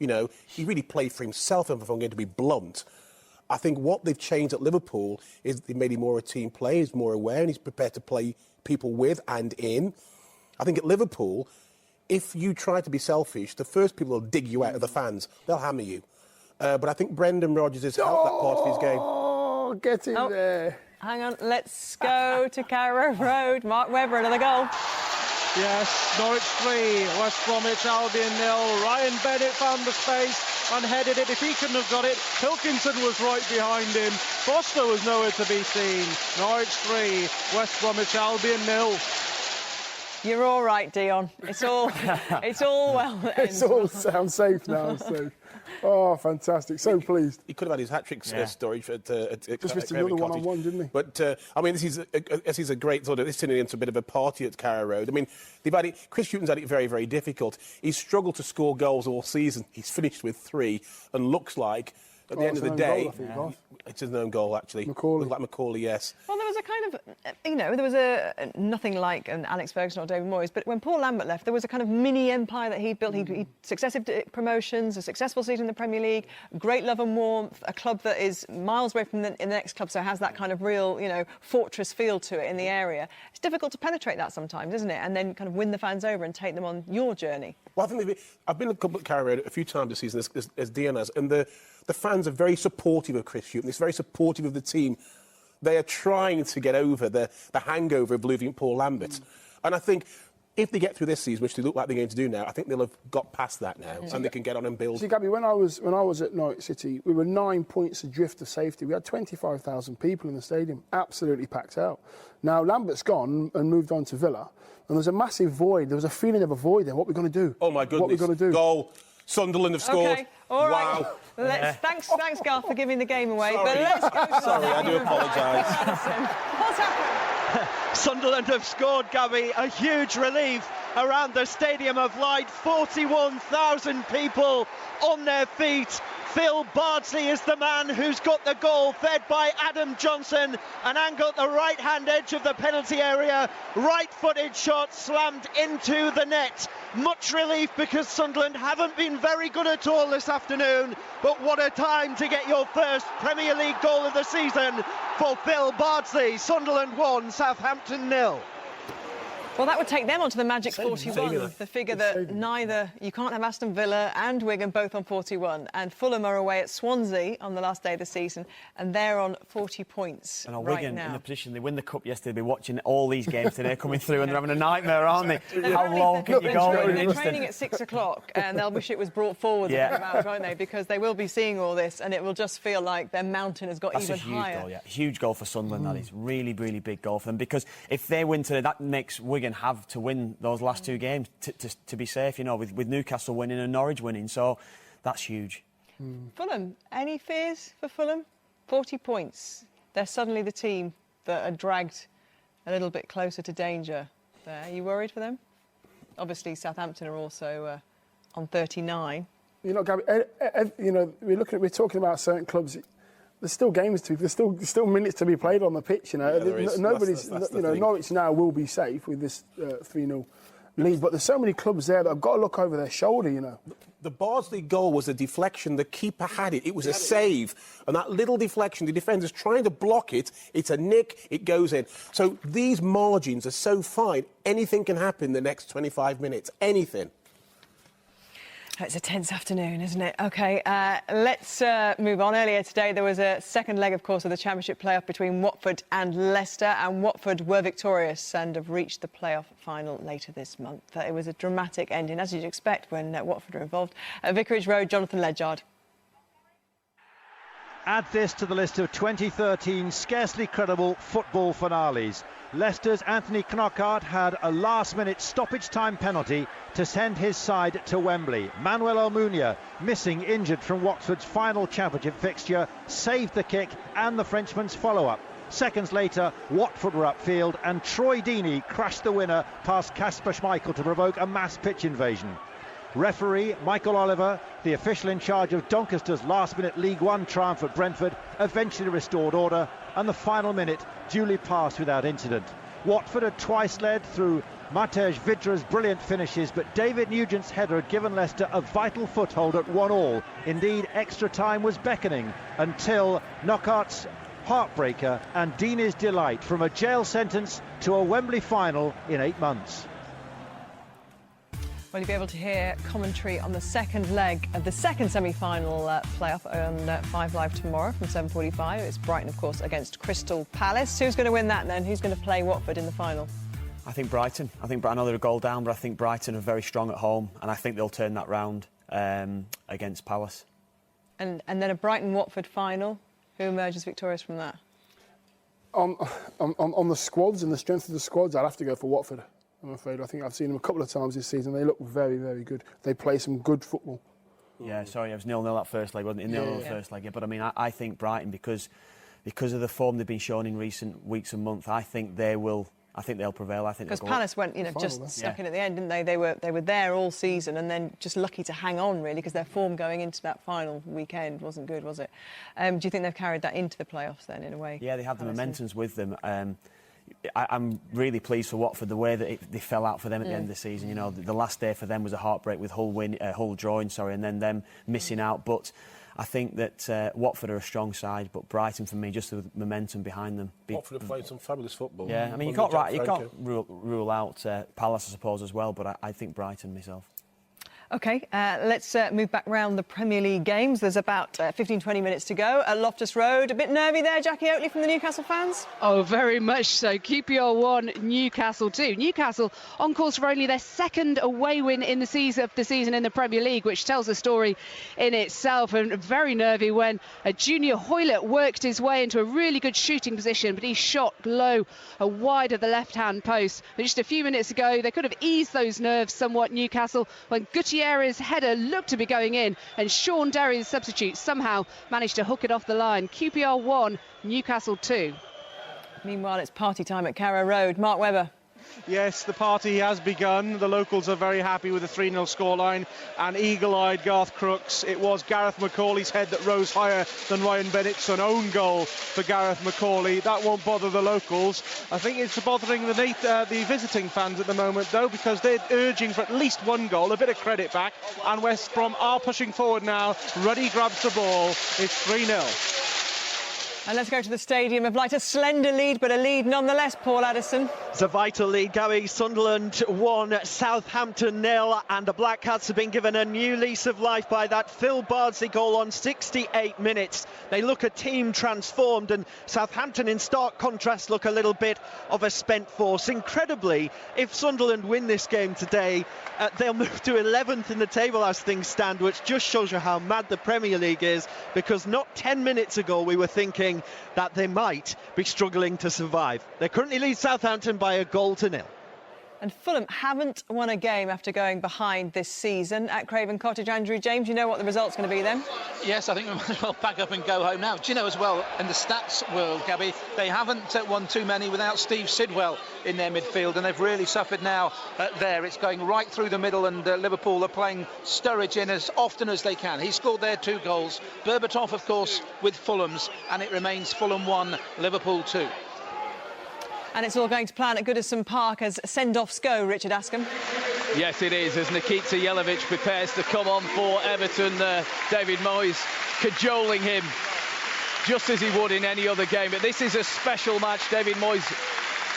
You know, he really played for himself, if I'm going to be blunt. I think what they've changed at Liverpool is they made him more a team player, he's more aware, and he's prepared to play people with and in. I think at Liverpool, if you try to be selfish, the first people will dig you out of the fans. They'll hammer you. But I think Brendan Rodgers has helped that part of his game. Oh, get in there. Hang on, let's go to Carrow Road. Mark Webber, another goal. Yes, Norwich 3, West Bromwich Albion 0. Ryan Bennett found the space and headed it. If he couldn't have got it, Pilkinson was right behind him. Foster was nowhere to be seen. Norwich 3, West Bromwich Albion 0. You're all right, Dion. It's all well. It all sounds safe now. So, oh, fantastic! So pleased. He could have had his hat-trick story at just missed another one-on-one, didn't he? But I mean, this is a great sort of. This turning into a bit of a party at Carrow Road. I mean, they've had it. Chris Hughton's had it very, very difficult. He's struggled to score goals all season. He's finished with 3, and looks like At the end of the day, goal, it's his own goal, actually. Macaulay. Looked like Macaulay, yes. Well, there was a kind of, there was a nothing like an Alex Ferguson or David Moyes, but when Paul Lambert left, there was a kind of mini empire that he'd built. He'd successive promotions, a successful season in the Premier League, great love and warmth, a club that is miles away from the next club, so has that kind of real, fortress feel to it in the area. It's difficult to penetrate that sometimes, isn't it? And then kind of win the fans over and take them on your journey. Well, I think I've been a couple of carrier a few times this season, as Dion has, and the fans are very supportive of Chris Hughton. It's very supportive of the team. They are trying to get over the hangover of losing Paul Lambert. And I think if they get through this season, which they look like they're going to do now, I think they'll have got past that now, and they can get on and build. See, Gabby, when I was at Norwich City, we were 9 points adrift of safety. We had 25,000 people in the stadium, absolutely packed out. Now, Lambert's gone and moved on to Villa, and there's a massive void. There was a feeling of a void there. What are we going to do? Oh, my goodness. What are we going to do? Goal. Sunderland have scored. Okay, all right. Wow. Thanks, Garth, for giving the game away. Sorry. But let's go. Sorry, I do apologise. What's happened? Sunderland have scored, Gabby. A huge relief around the Stadium of Light. 41,000 people on their feet. Phil Bardsley is the man who's got the goal, fed by Adam Johnson. An angle at the right-hand edge of the penalty area. Right-footed shot slammed into the net. Much relief because Sunderland haven't been very good at all this afternoon. But what a time to get your first Premier League goal of the season for Phil Bardsley. Sunderland 1, Southampton 0. Well, that would take them onto the magic 41, the figure that you can't have Aston Villa and Wigan both on 41. And Fulham are away at Swansea on the last day of the season, and they're on 40 points and right Wigan now. in the position, they win the Cup yesterday, they'll be watching all these games today coming through, and they're having a nightmare, aren't they? How low can you go? They're training at 6 o'clock, and they'll wish it was brought forward a few hours, won't they? Because they will be seeing all this, and it will just feel like their mountain has got even higher. Goal, huge goal for Sunderland, that is. Really, really big goal for them, because if they win today, that makes Wigan have to win those last two games to be safe, with Newcastle winning and Norwich winning, so that's huge. Fulham, any fears for Fulham? 40 points. They're suddenly the team that are dragged a little bit closer to danger there. Are you worried for them? Obviously, Southampton are also on 39. Gabby, we're talking about certain clubs. There's still games there's still minutes to be played on the pitch. Nobody's. Norwich now will be safe with this 3-0 lead, but there's so many clubs there that have got to look over their shoulder. The Bardsley goal was a deflection. The keeper had it. It was a save, and that little deflection, the defender's trying to block it. It's a nick. It goes in. So these margins are so fine. Anything can happen in the next 25 minutes. Anything. It's a tense afternoon, isn't it? OK, let's move on. Earlier today, there was a second leg, of course, of the Championship playoff between Watford and Leicester, and Watford were victorious and have reached the playoff final later this month. It was a dramatic ending, as you'd expect when Watford are involved. At Vicarage Road, Jonathan Ledyard. Add this to the list of 2013 scarcely credible football finales. Leicester's Anthony Knockaert had a last-minute stoppage-time penalty to send his side to Wembley. Manuel Almunia, missing injured from Watford's final Championship fixture, saved the kick and the Frenchman's follow-up. Seconds later, Watford were upfield and Troy Deeney crashed the winner past Kasper Schmeichel to provoke a mass pitch invasion. Referee Michael Oliver, the official in charge of Doncaster's last-minute League One triumph at Brentford, eventually restored order, and the final minute duly passed without incident. Watford had twice led through Matej Vidra's brilliant finishes, but David Nugent's header had given Leicester a vital foothold at 1-1. Indeed, extra time was beckoning until Knockaert's heartbreaker and Deeney's delight, from a jail sentence to a Wembley final in 8 months. Well, you'll be able to hear commentary on the second leg of the second semi-final playoff on 5 Live tomorrow from 7:45. It's Brighton, of course, against Crystal Palace. Who's going to win that then? Who's going to play Watford in the final? I think Brighton. I know they're a goal down, but I think Brighton are very strong at home, and I think they'll turn that round against Palace. And then a Brighton-Watford final. Who emerges victorious from that? On the squads and the strength of the squads, I'd have to go for Watford. I'm afraid. I think I've seen them a couple of times this season. They look very, very good. They play some good football. Yeah, sorry, it was 0-0 that first leg, wasn't it? 0-0 first leg, yeah. But I mean, I think Brighton, because of the form they've been showing in recent weeks and months, I think they will I think they'll prevail. I think because Palace went, just stuck in at the end, didn't they? They were there all season, and then just lucky to hang on really, because their form going into that final weekend wasn't good, was it? Do you think they've carried that into the playoffs then, in a way? Yeah, they have the momentums with them. I'm really pleased for Watford the way that they fell out for them at the end of the season. The last day for them was a heartbreak with Hull drawing, and then them missing out. But I think that Watford are a strong side, but Brighton, for me, just the momentum behind them. Watford have played some fabulous football. Yeah, I mean, you can't rule out Palace, I suppose, as well, but I think Brighton myself. OK, let's move back round the Premier League games. There's about 15-20 minutes to go at Loftus Road. A bit nervy there, Jackie Oatley, from the Newcastle fans? Oh, very much so. QPR 1, Newcastle 2. Newcastle on course for only their second away win in the season in the Premier League, which tells a story in itself. And very nervy when Junior Hoylett worked his way into a really good shooting position, but he shot low, wide of the left-hand post. But just a few minutes ago, they could have eased those nerves somewhat, Newcastle, when Gutierrez's header looked to be going in, and Sean Derry's substitute somehow managed to hook it off the line. QPR 1, Newcastle 2. Meanwhile, it's party time at Carrow Road. Mark Webber. Yes, the party has begun. The locals are very happy with the 3-0 scoreline, and eagle-eyed Garth Crooks. It was Gareth McCauley's head that rose higher than Ryan Bennett's, an own goal for Gareth McCauley. That won't bother the locals. I think it's bothering the visiting fans at the moment, though, because they're urging for at least one goal, a bit of credit back, and West Brom are pushing forward now. Ruddy grabs the ball. It's 3-0. And let's go to the Stadium of Light. A slender lead, but a lead nonetheless, Paul Addison. It's a vital lead, Gabby. Sunderland 1, Southampton 0, and the Black Cats have been given a new lease of life by that Phil Bardsley goal on 68 minutes. They look a team transformed, and Southampton, in stark contrast, look a little bit of a spent force. Incredibly, if Sunderland win this game today, they'll move to 11th in the table as things stand, which just shows you how mad the Premier League is, because not 10 minutes ago we were thinking that they might be struggling to survive. They currently lead Southampton by 1-0. And Fulham haven't won a game after going behind this season at Craven Cottage. Andrew James, you know what the result's going to be then? Yes, I think we might as well pack up and go home now. Do you know as well, in the stats world, Gabby, they haven't won too many without Steve Sidwell in their midfield, and they've really suffered now there. It's going right through the middle, and Liverpool are playing Sturridge in as often as they can. He scored their 2 goals. Berbatov, of course, with Fulham's, and it remains Fulham 1, Liverpool 2. And it's all going to plan at Goodison Park as send-offs go, Richard Askham. Yes, it is, as Nikita Jelavic prepares to come on for Everton. David Moyes cajoling him just as he would in any other game. But this is a special match. David Moyes,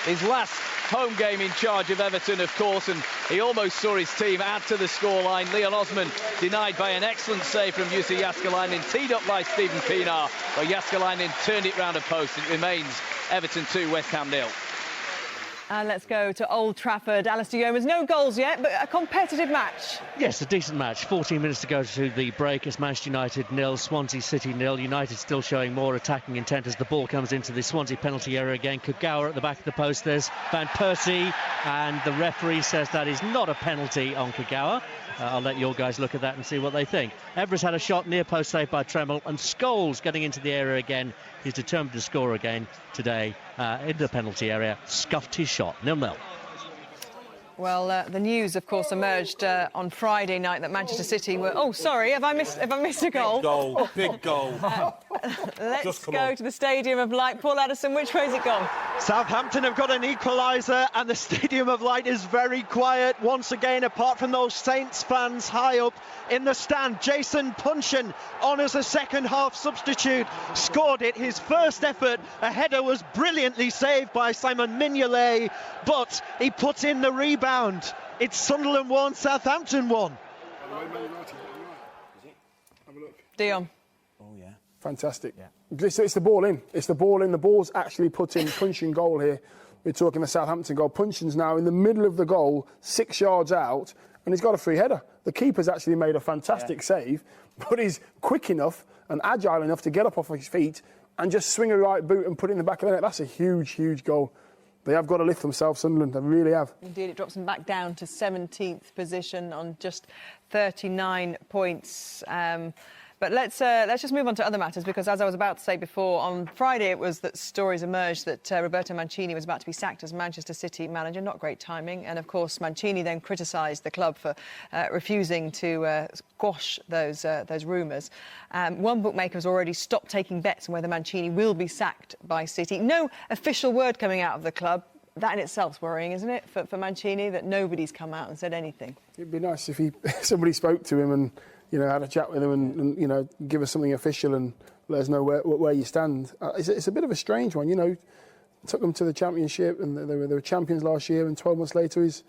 his last home game in charge of Everton, of course, and he almost saw his team add to the scoreline. Leon Osman denied by an excellent save from Jussi Jääskeläinen, teed up by Stephen Pienaar, but Jääskeläinen turned it round a post. It remains Everton 2, West Ham 0. And let's go to Old Trafford. Alistair Yeomans, no goals yet, but a competitive match. Yes, a decent match. 14 minutes to go to the break. It's Manchester United 0, Swansea City 0. United still showing more attacking intent as the ball comes into the Swansea penalty area again. Kagawa at the back of the post. There's Van Persie, and the referee says that is not a penalty on Kagawa. I'll let your guys look at that and see what they think. Evra's had a shot near post saved by Tremmel, and Scholes getting into the area again. He's determined to score again today in the penalty area. Scuffed his shot, 0-0. Well, the news, of course, emerged on Friday night that Manchester City were... Oh, sorry, have I missed a goal? Big goal. Let's go to the Stadium of Light. Paul Addison, which way's it gone? Southampton have got an equaliser, and the Stadium of Light is very quiet once again, apart from those Saints fans high up in the stand. Jason Puncheon on as a second-half substitute, scored it. His first effort, a header, was brilliantly saved by Simon Mignolet, but he put in the rebound. It's Sunderland 1, Southampton 1. Dion. Oh, yeah. Fantastic. Yeah. It's the ball in. It's the ball in. The ball's actually put in. Puncheon goal here. We're talking the Southampton goal. Puncheon's now in the middle of the goal, 6 yards out, and he's got a free header. The keeper's actually made a fantastic save, but he's quick enough and agile enough to get up off his feet and just swing a right boot and put it in the back of the net. That's a huge, huge goal. They have got to lift themselves, Sunderland. They really have. Indeed, it drops them back down to 17th position on just 39 points. But let's just move on to other matters, because as I was about to say before, on Friday it was that stories emerged that Roberto Mancini was about to be sacked as Manchester City manager. Not great timing. And of course, Mancini then criticised the club for refusing to squash those rumours. One bookmaker has already stopped taking bets on whether Mancini will be sacked by City. No official word coming out of the club. That in itself is worrying, isn't it, for Mancini, that nobody's come out and said anything? It'd be nice if somebody spoke to him and, you know, had a chat with him and you know, give us something official and let us know where you stand. It's a bit of a strange one, you know. Took them to the Championship and they were champions last year, and 12 months later he's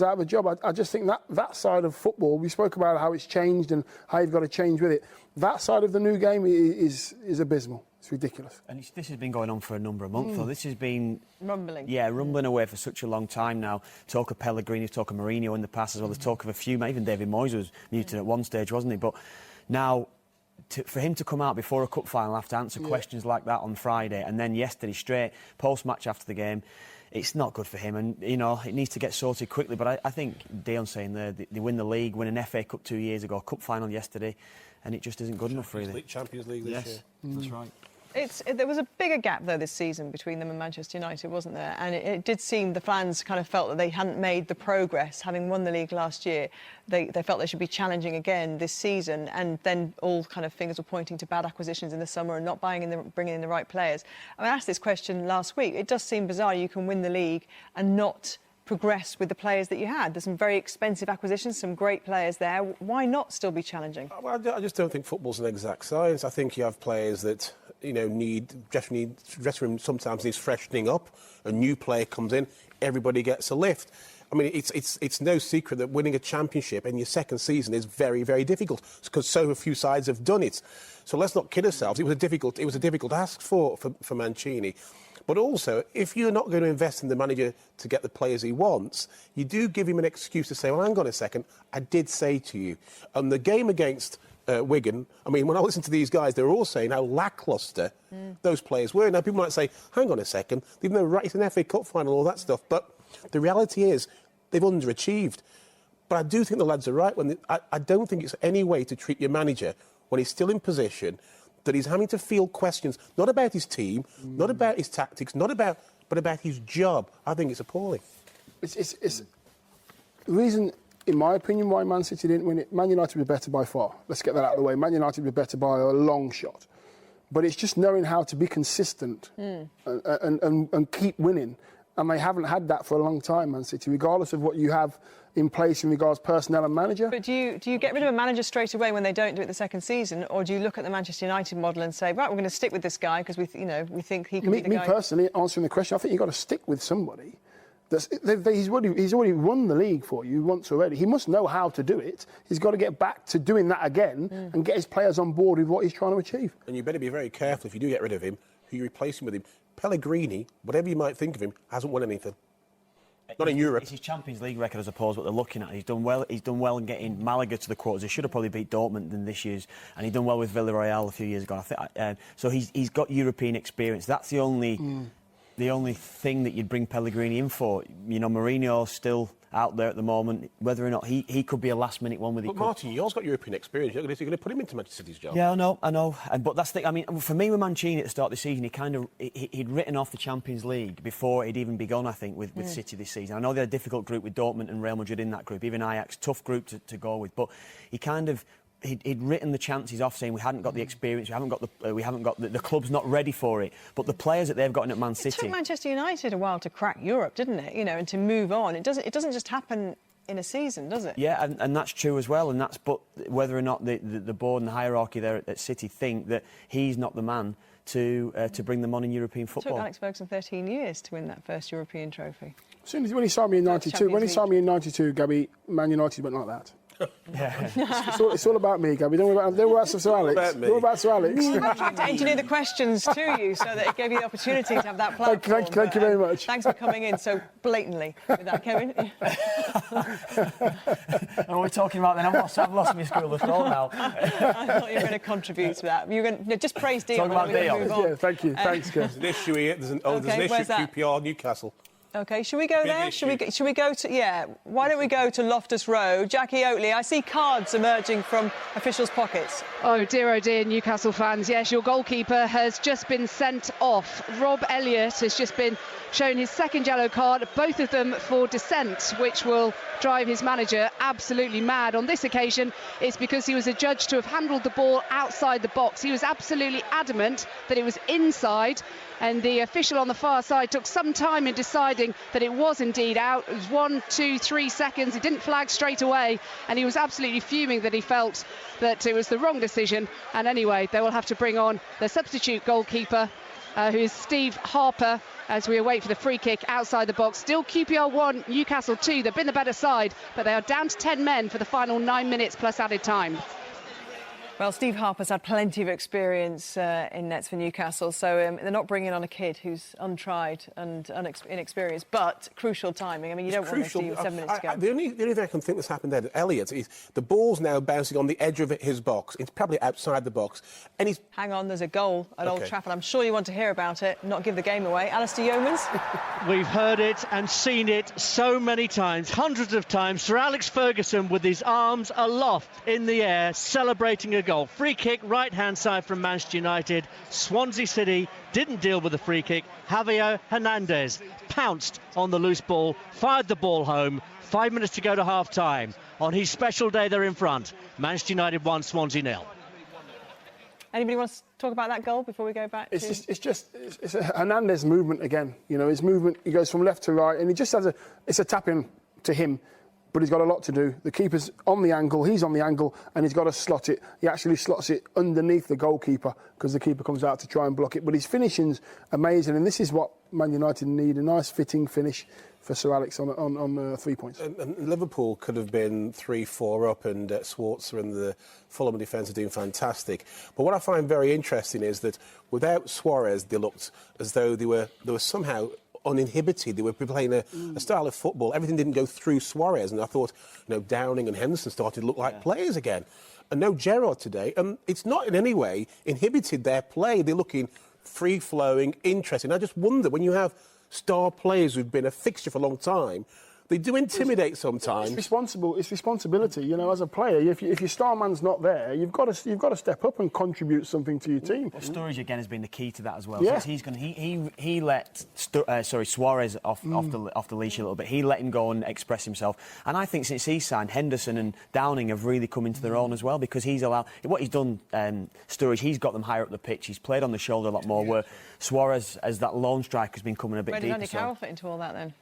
out of a job. I just think that side of football, we spoke about how it's changed and how you've got to change with it. That side of the new game is abysmal. It's ridiculous. And this has been going on for a number of months, though. This has been... rumbling. Yeah, rumbling away for such a long time now. Talk of Pellegrini, talk of Mourinho in the past as well. The talk of a few, even David Moyes was muted at one stage, wasn't he? But now, for him to come out before a cup final, have to answer questions like that on Friday, and then yesterday straight, post-match after the game, it's not good for him, and, you know, it needs to get sorted quickly. But I think Dion's saying there, they win the league, win an FA Cup 2 years ago, cup final yesterday, and it just isn't good enough, really. Champions League this year. That's right. There was a bigger gap, though, this season between them and Manchester United, wasn't there? And it did seem the fans kind of felt that they hadn't made the progress, having won the league last year. They felt they should be challenging again this season, and then all kind of fingers were pointing to bad acquisitions in the summer and not bringing in the right players. I asked this question last week. It does seem bizarre you can win the league and not progress with the players that you had. There's some very expensive acquisitions, some great players there. Why not still be challenging? Well, I just don't think football's an exact science. I think you have players that, you know, dressing room sometimes needs freshening up. A new player comes in, everybody gets a lift. I mean, it's no secret that winning a championship in your second season is very, very difficult, because so few sides have done it. So let's not kid ourselves. It was a difficult ask for Mancini. But also, if you're not going to invest in the manager to get the players he wants, you do give him an excuse to say, well, hang on a second, I did say to you. And the game against Wigan, I mean, when I listen to these guys, they're all saying how lacklustre those players were. Now, people might say, hang on a second, they've no right, it's an FA Cup final, all that stuff. But the reality is, they've underachieved. But I do think the lads are right. I don't think it's any way to treat your manager when he's still in position, that he's having to field questions, not about his team, not about his tactics, but about his job. I think it's appalling. It's the reason, in my opinion, why Man City didn't win it. Man United were better by far. Let's get that out of the way. Man United were better by a long shot. But it's just knowing how to be consistent and keep winning. And they haven't had that for a long time, Man City, regardless of what you have in place in regards personnel and manager. But do you get rid of a manager straight away when they don't do it the second season, or do you look at the Manchester United model and say, right, we're going to stick with this guy because we think he can be the guy? Me personally, answering the question, I think you've got to stick with somebody. He's already won the league for you once already. He must know how to do it. He's got to get back to doing that again and get his players on board with what he's trying to achieve. And you better be very careful if you do get rid of him, who you replace him with him. Pellegrini, whatever you might think of him, hasn't won anything. Not in Europe. It's his Champions League record, I suppose, what they're looking at. He's done well in getting Malaga to the quarters. He should have probably beat Dortmund in this year's, and he's done well with Villarreal a few years ago. So he's got European experience. That's the only thing that you'd bring Pellegrini in for. You know, Mourinho's still out there at the moment. Whether or not he could be a last-minute one with it. But Martin, you've got European experience. You're going to put him into Manchester City's job. Yeah, I know. But that's the thing. I mean, for me, with Mancini at the start of the season, he'd written off the Champions League before he'd even begun, I think, with City this season. I know they had a difficult group with Dortmund and Real Madrid in that group, even Ajax, tough group to go with. But he'd written the chances off, saying we hadn't got the experience, we haven't got the club's not ready for it. But the players that they've gotten at Man City. It took Manchester United a while to crack Europe, didn't it? You know, and to move on. It doesn't just happen in a season, does it? Yeah, and that's true as well. But whether or not the board and the hierarchy there at City think that he's not the man to bring them on in European football. It took Alex Ferguson 13 years to win that first European trophy. As soon as when he signed me in '92, Gabby, Man United went like that. Yeah. It's all about me, Gabby. Don't worry about Sir Alex. Don't worry about Sir Alex. I tried to engineer the questions to you so that it gave you the opportunity to have that platform. Thank you very much. Thanks for coming in so blatantly with that, Kevin. And we're talking about then. I've lost my school of thought now. I thought you were going to contribute to that. You're going to just praise Dion. Talk about Dion. Yeah, thank you. Thanks, Kev. There's an issue here. There's an issue at QPR Newcastle. OK, should we go there? Should we go to... Yeah, why don't we go to Loftus Road? Jackie Oatley, I see cards emerging from officials' pockets. Oh dear, Newcastle fans. Yes, your goalkeeper has just been sent off. Rob Elliott has just been shown his second yellow card, both of them for dissent, which will drive his manager absolutely mad. On this occasion, it's because he was adjudged to have handled the ball outside the box. He was absolutely adamant that it was inside, and the official on the far side took some time in deciding that it was indeed out. It was 1, 2, 3 seconds. He didn't flag straight away, and he was absolutely fuming that he felt that it was the wrong decision. And anyway, they will have to bring on the substitute goalkeeper, who is Steve Harper, as we await for the free kick outside the box. Still QPR 1, Newcastle 2. They've been the better side, but they are down to 10 men for the final 9 minutes plus added time. Well, Steve Harper's had plenty of experience in nets for Newcastle, so they're not bringing on a kid who's untried and inexperienced, but crucial timing. I mean, you don't want this to 7 minutes to go. The only thing I can think that's happened there to Elliott is the ball's now bouncing on the edge of his box. It's probably outside the box. And he's... Hang on, there's a goal at Old Trafford. I'm sure you want to hear about it, not give the game away. Alistair Yeomans? We've heard it and seen it so many times, hundreds of times. Sir Alex Ferguson with his arms aloft in the air, celebrating a goal. Free kick, right-hand side from Manchester United. Swansea City didn't deal with the free kick. Javier Hernandez pounced on the loose ball, fired the ball home. 5 minutes to go to half-time. On his special day, they're in front. Manchester United 1, Swansea 0. Anybody want to talk about that goal before we go back? It's a Hernandez movement again. You know, his movement, he goes from left to right, and he just has it's a tap in to him. But he's got a lot to do. The keeper's on the angle, he's on the angle, and he's got to slot it. He actually slots it underneath the goalkeeper because the keeper comes out to try and block it. But his finishing's amazing, and this is what Man United need, a nice fitting finish for Sir Alex on 3 points. And Liverpool could have been 3-4 up, and Schwarzer and the Fulham defence are doing fantastic. But what I find very interesting is that without Suarez, they looked as though they were somehow uninhibited. They were playing a style of football. Everything didn't go through Suarez, and I thought, Downing and Henderson started to look like players again. And no Gerrard today, and it's not in any way inhibited their play. They're looking free-flowing, interesting. I just wonder, when you have star players who've been a fixture for a long time, they do intimidate sometimes. It's responsibility, as a player. If your star man's not there, you've got to step up and contribute something to your team. Well, Sturridge again has been the key to that as well. Yeah. He let Suarez off the leash a little bit. He let him go and express himself. And I think since he signed, Henderson and Downing have really come into their own as well, because he's allowed what he's done. Sturridge, he's got them higher up the pitch. He's played on the shoulder a lot more. Where Suarez, as that lone striker, has been coming a bit deeper. Where did Andy Carroll fit into all that then?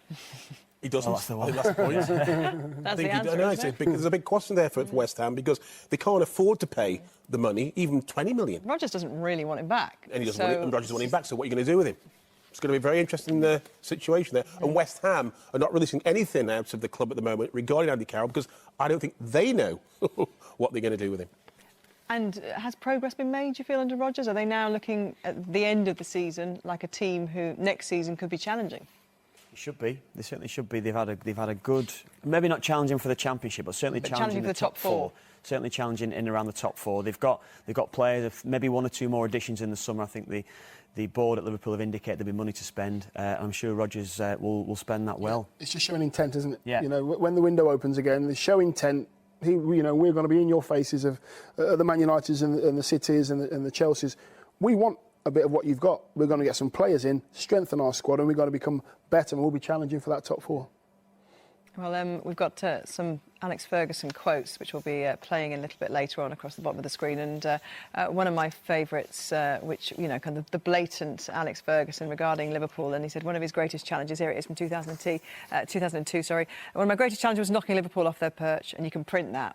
He doesn't. That's the one. That's the point. That's the answer, there's a big question there for West Ham, because they can't afford to pay the money, even 20 million. Rodgers doesn't really want him back. And he doesn't want him, and Rodgers doesn't want him back, so what are you going to do with him? It's going to be a very interesting situation there. And West Ham are not releasing anything out of the club at the moment regarding Andy Carroll, because I don't think they know what they're going to do with him. And has progress been made, do you feel, under Rodgers? Are they now looking at the end of the season like a team who next season could be challenging? Should be. They certainly should be. They've had a good, maybe not challenging for the Championship, but certainly challenging for the top four. Certainly challenging in around the top four. They've got players, maybe 1 or 2 more additions in the summer. I think the board at Liverpool have indicated there'll be money to spend. I'm sure Rodgers will spend that well. It's just showing intent, isn't it? Yeah. When the window opens again, they show intent. We're going to be in your faces of the Man Uniteds and the Cities and the Chelseas. We want a bit of what you've got. We're going to get some players in, strengthen our squad, and we've got to become better, and we'll be challenging for that top 4. Well, we've got some Alex Ferguson quotes, which we'll be playing a little bit later on across the bottom of the screen. And one of my favourites, which, kind of the blatant Alex Ferguson regarding Liverpool. And he said one of his greatest challenges, here it is from 2002, one of my greatest challenges was knocking Liverpool off their perch, and you can print that.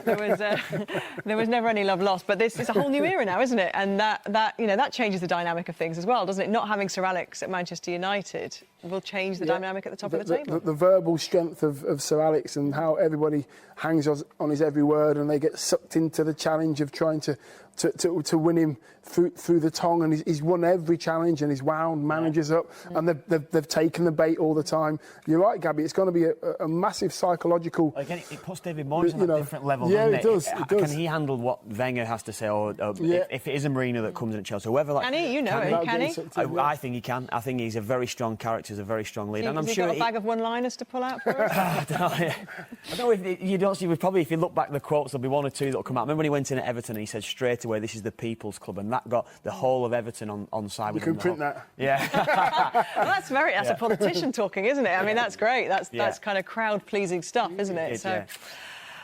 There was never any love lost, but this is a whole new era now, isn't it? And that changes the dynamic of things as well, doesn't it? Not having Sir Alex at Manchester United will change the dynamic at the top of the table. The verbal strength of Sir Alex, and how everybody hangs on his every word, and they get sucked into the challenge of trying to to win him through the tongue, and he's won every challenge and he's wound managers up, and they've taken the bait all the time. You're right, Gabby, it's going to be a massive psychological... Again, it puts David Moyes on a different level, yeah, doesn't it? It does. Can he handle what Wenger has to say, or if it is a Mourinho that comes in at Chelsea, whoever... Can he? You know it, can he? I think he can. I think he's a very strong character, he's a very strong leader. And I'm sure got a bag of one-liners to pull out for us? I don't know if you don't see, probably if you look back at the quotes, there'll be one or two that'll come out. Remember when he went in at Everton and he said straight away, this is the people's club, and that got the whole of Everton on side with him. You can print that. Yeah. Well, that's a politician talking, isn't it? I mean, that's great. That's kind of crowd-pleasing stuff, isn't it?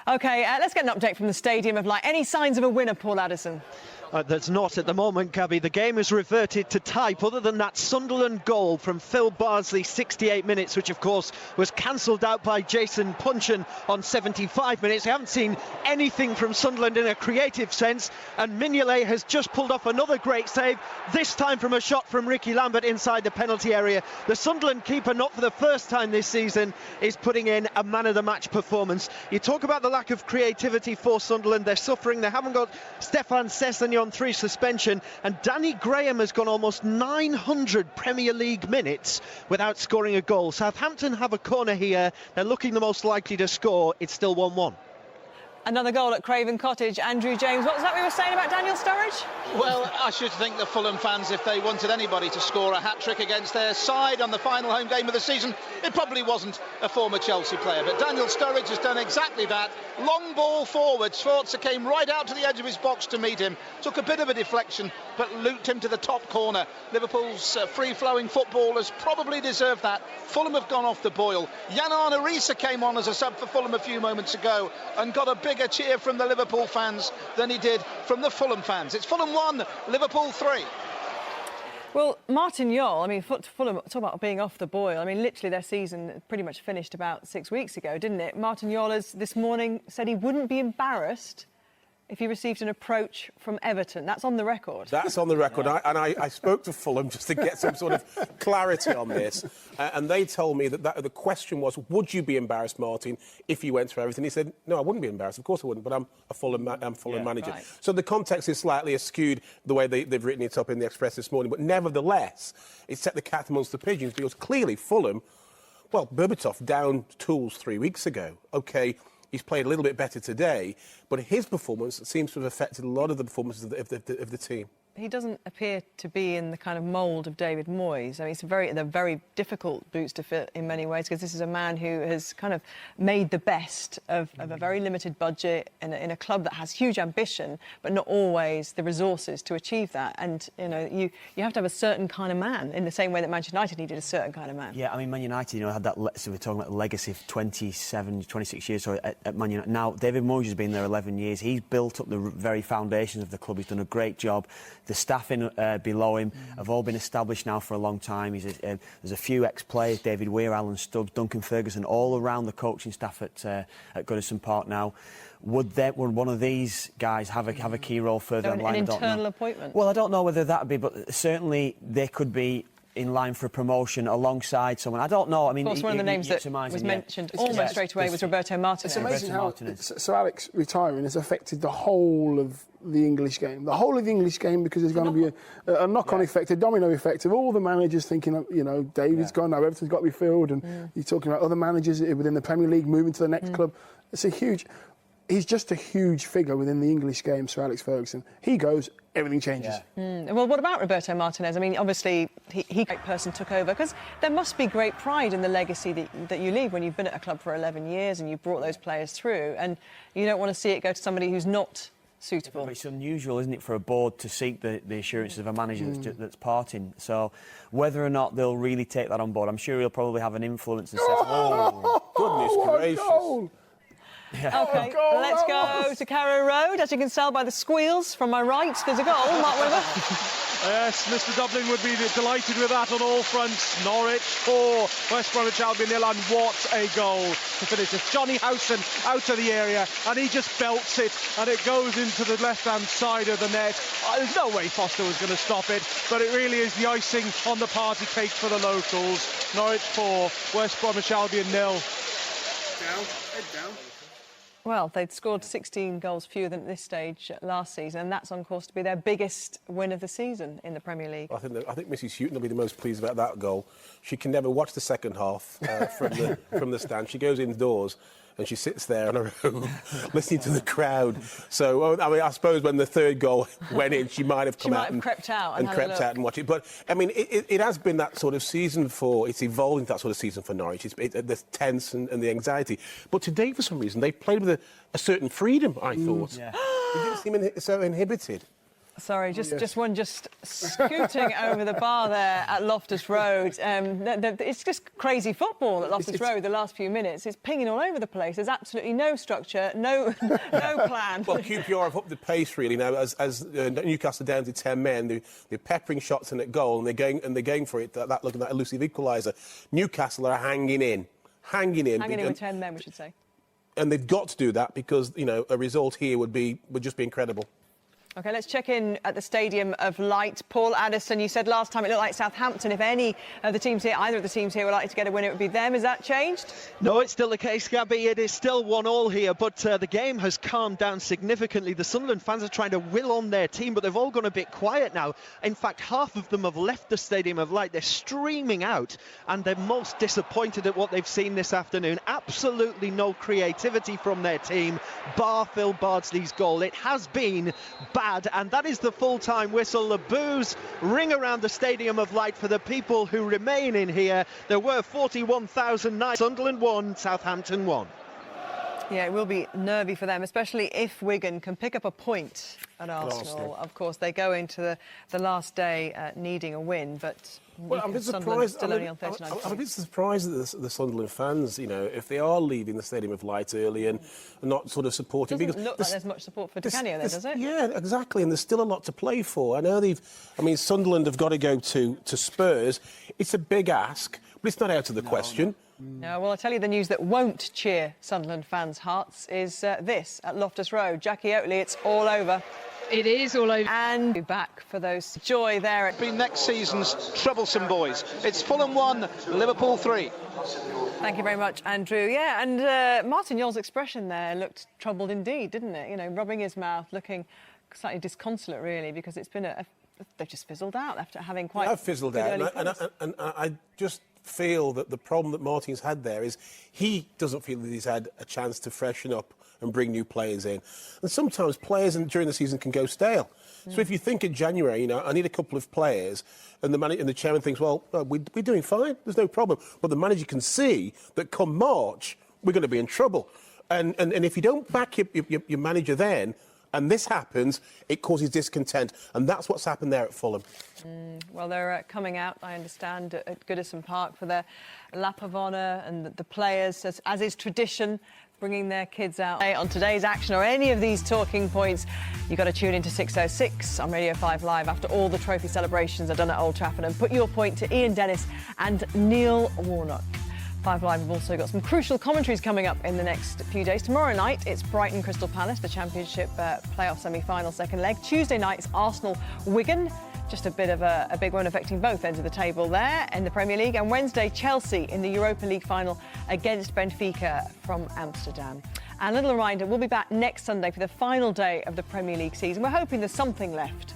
OK, let's get an update from the Stadium of Light. Any signs of a winner, Paul Addison? There's not at the moment, Gabby. The game has reverted to type, other than that Sunderland goal from Phil Bardsley, 68 minutes, which, of course, was cancelled out by Jason Puncheon on 75 minutes. We haven't seen anything from Sunderland in a creative sense, and Mignolet has just pulled off another great save, this time from a shot from Ricky Lambert inside the penalty area. The Sunderland keeper, not for the first time this season, is putting in a man-of-the-match performance. You talk about the lack of creativity for Sunderland. They're suffering. They haven't got Stefan Sessegnon on 3 suspension, and Danny Graham has gone almost 900 Premier League minutes without scoring a goal. Southampton have a corner here. They're looking the most likely to score. It's still 1-1. Another goal at Craven Cottage. Andrew James, what was that we were saying about Daniel Sturridge? Well, I should think the Fulham fans, if they wanted anybody to score a hat-trick against their side on the final home game of the season, it probably wasn't a former Chelsea player. But Daniel Sturridge has done exactly that. Long ball forward. Schwarzer came right out to the edge of his box to meet him. Took a bit of a deflection, but looped him to the top corner. Liverpool's free-flowing footballers probably deserve that. Fulham have gone off the boil. Jan Arne Riise came on as a sub for Fulham a few moments ago and got a bigger cheer from the Liverpool fans than he did from the Fulham fans. It's Fulham 1, Liverpool 3. Well, Martin Jol, I mean, Fulham, talk about being off the boil. I mean, literally their season pretty much finished about 6 weeks ago, didn't it? Martin Jol has this morning said he wouldn't be embarrassed if he received an approach from Everton. That's on the record. That's on the record. I spoke to Fulham just to get some sort of clarity on this. And they told me that the question was, would you be embarrassed, Martin, if you went to Everton? He said, no, I wouldn't be embarrassed. Of course I wouldn't, but I'm a Fulham manager. Right. So the context is slightly askewed the way they've written it up in the Express this morning. But nevertheless, it set the cat amongst the pigeons, because clearly Fulham, well, Berbatov down tools 3 weeks ago. OK, he's played a little bit better today, but his performance seems to have affected a lot of the performances of the team. He doesn't appear to be in the kind of mould of David Moyes. I mean, they're very difficult boots to fit in many ways, because this is a man who has kind of made the best of a very limited budget in a club that has huge ambition, but not always the resources to achieve that. And, you know, you have to have a certain kind of man, in the same way that Manchester United needed a certain kind of man. Yeah, I mean, Man United, had that, so we're talking about the legacy of 26 years at Man United. Now, David Moyes has been there 11 years. He's built up the very foundations of the club. He's done a great job. The staff below him have all been established now for a long time. There's a few ex-players, David Weir, Alan Stubbs, Duncan Ferguson, all around the coaching staff at Goodison Park now. Would one of these guys have a key role further down the line? An internal appointment? Well, I don't know whether that would be, but certainly they could be in line for a promotion alongside someone. I don't know. I mean, of course, one of the names that was mentioned almost straight away was Roberto Martinez. It's amazing how Sir Alex retiring has affected the whole of the English game. The whole of the English game, because there's going to be a knock-on effect, a domino effect of all the managers thinking, David's gone, now Everton's got to be filled, and you're talking about other managers within the Premier League moving to the next club. He's just a huge figure within the English game, Sir Alex Ferguson. He goes, everything changes. Well, what about Roberto Martinez? I mean, obviously, he great person took over, because there must be great pride in the legacy that you leave when you've been at a club for 11 years and you've brought those players through, and you don't want to see it go to somebody who's not suitable. But it's unusual, isn't it, for a board to seek the assurances of a manager that's parting. So whether or not they'll really take that on board, I'm sure he'll probably have an influence and say, goodness gracious. Yeah. OK, let's go to Carrow Road. As you can tell by the squeals from my right, there's a goal. Mark Webber. Yes, Mr Dublin would be delighted with that on all fronts. Norwich 4, West Bromwich Albion 0, and what a goal to finish. It's Johnny Howson out of the area, and he just belts it, and it goes into the left-hand side of the net. There's no way Foster was going to stop it, but it really is the icing on the party cake for the locals. Norwich 4, West Bromwich Albion 0. Down, head down. Well, they'd scored 16 goals fewer than at this stage last season, and that's on course to be their biggest win of the season in the Premier League. I think Mrs. Houghton will be the most pleased about that goal. She can never watch the second half from the stand. She goes indoors and she sits there on her own, listening to the crowd. So, I mean, I suppose when the third goal went in, she might have crept out and watched it. But, I mean, it has been that sort of season it's evolved into that sort of season for Norwich. The tense and the anxiety. But today, for some reason, they played with a certain freedom, I thought. Yeah. They didn't seem so inhibited. Sorry, just scooting over the bar there at Loftus Road. It's just crazy football at Loftus Road the last few minutes. It's pinging all over the place. There's absolutely no structure, no plan. Well, QPR have upped the pace really now as Newcastle are down to 10 men. They're peppering shots in at goal and they're going for it. That looking at that elusive equaliser. Newcastle are hanging in with 10 men, we should say. And they've got to do that because a result here would just be incredible. OK, let's check in at the Stadium of Light. Paul Addison, you said last time it looked like Southampton. If any of the teams here, either of the teams here were likely to get a win, it would be them. Has that changed? No, it's still the case, Gabby. It is still 1-1 here, but the game has calmed down significantly. The Sunderland fans are trying to will on their team, but they've all gone a bit quiet now. In fact, half of them have left the Stadium of Light. They're streaming out, and they're most disappointed at what they've seen this afternoon. Absolutely no creativity from their team, bar Phil Bardsley's goal. It has been bad. And that is the full-time whistle. The boos ring around the Stadium of Light for the people who remain in here. There were 41,000. Sunderland 1, Southampton 1. Yeah, it will be nervy for them, especially if Wigan can pick up a point at Arsenal. Of course, they go into the last day needing a win, but I'm a bit surprised. Still only on 39 I'm a bit surprised that the Sunderland fans, if they are leaving the Stadium of Light early and not sort of supporting. Doesn't look like there's much support for Di Canio then, does it? Yeah, exactly, and there's still a lot to play for. I know Sunderland have got to go to Spurs. It's a big ask, but it's not out of the question. No, well, I'll tell you the news that won't cheer Sunderland fans' hearts is this at Loftus Road. Jackie Oatley, it's all over. It is all over. And be back for those joy there. Be next season's troublesome boys. It's Fulham 1, Liverpool 3. Thank you very much, Andrew. Yeah, and Martin Yole's expression there looked troubled indeed, didn't it? Rubbing his mouth, looking slightly disconsolate, really, because it's been they've just fizzled out after having quite. They've fizzled out, and I just feel that the problem that Martin's had there is he doesn't feel that he's had a chance to freshen up and bring new players in. And sometimes players during the season can go stale. So if you think in January, I need a couple of players, and the chairman thinks, well, we're doing fine, there's no problem. But the manager can see that come March, we're going to be in trouble. And if you don't back your manager then, and this happens, it causes discontent. And that's what's happened there at Fulham. Well, they're coming out, I understand, at Goodison Park for their lap of honour, and the players, as is tradition, bringing their kids out. On today's action or any of these talking points, you've got to tune into 6:06 on Radio 5 Live after all the trophy celebrations are done at Old Trafford, and put your point to Ian Dennis and Neil Warnock. 5 Live have also got some crucial commentaries coming up in the next few days. Tomorrow night, it's Brighton Crystal Palace, the Championship playoff semi-final second leg. Tuesday night, it's Arsenal Wigan. Just a bit of a big one affecting both ends of the table there in the Premier League. And Wednesday, Chelsea in the Europa League final against Benfica from Amsterdam. And a little reminder, we'll be back next Sunday for the final day of the Premier League season. We're hoping there's something left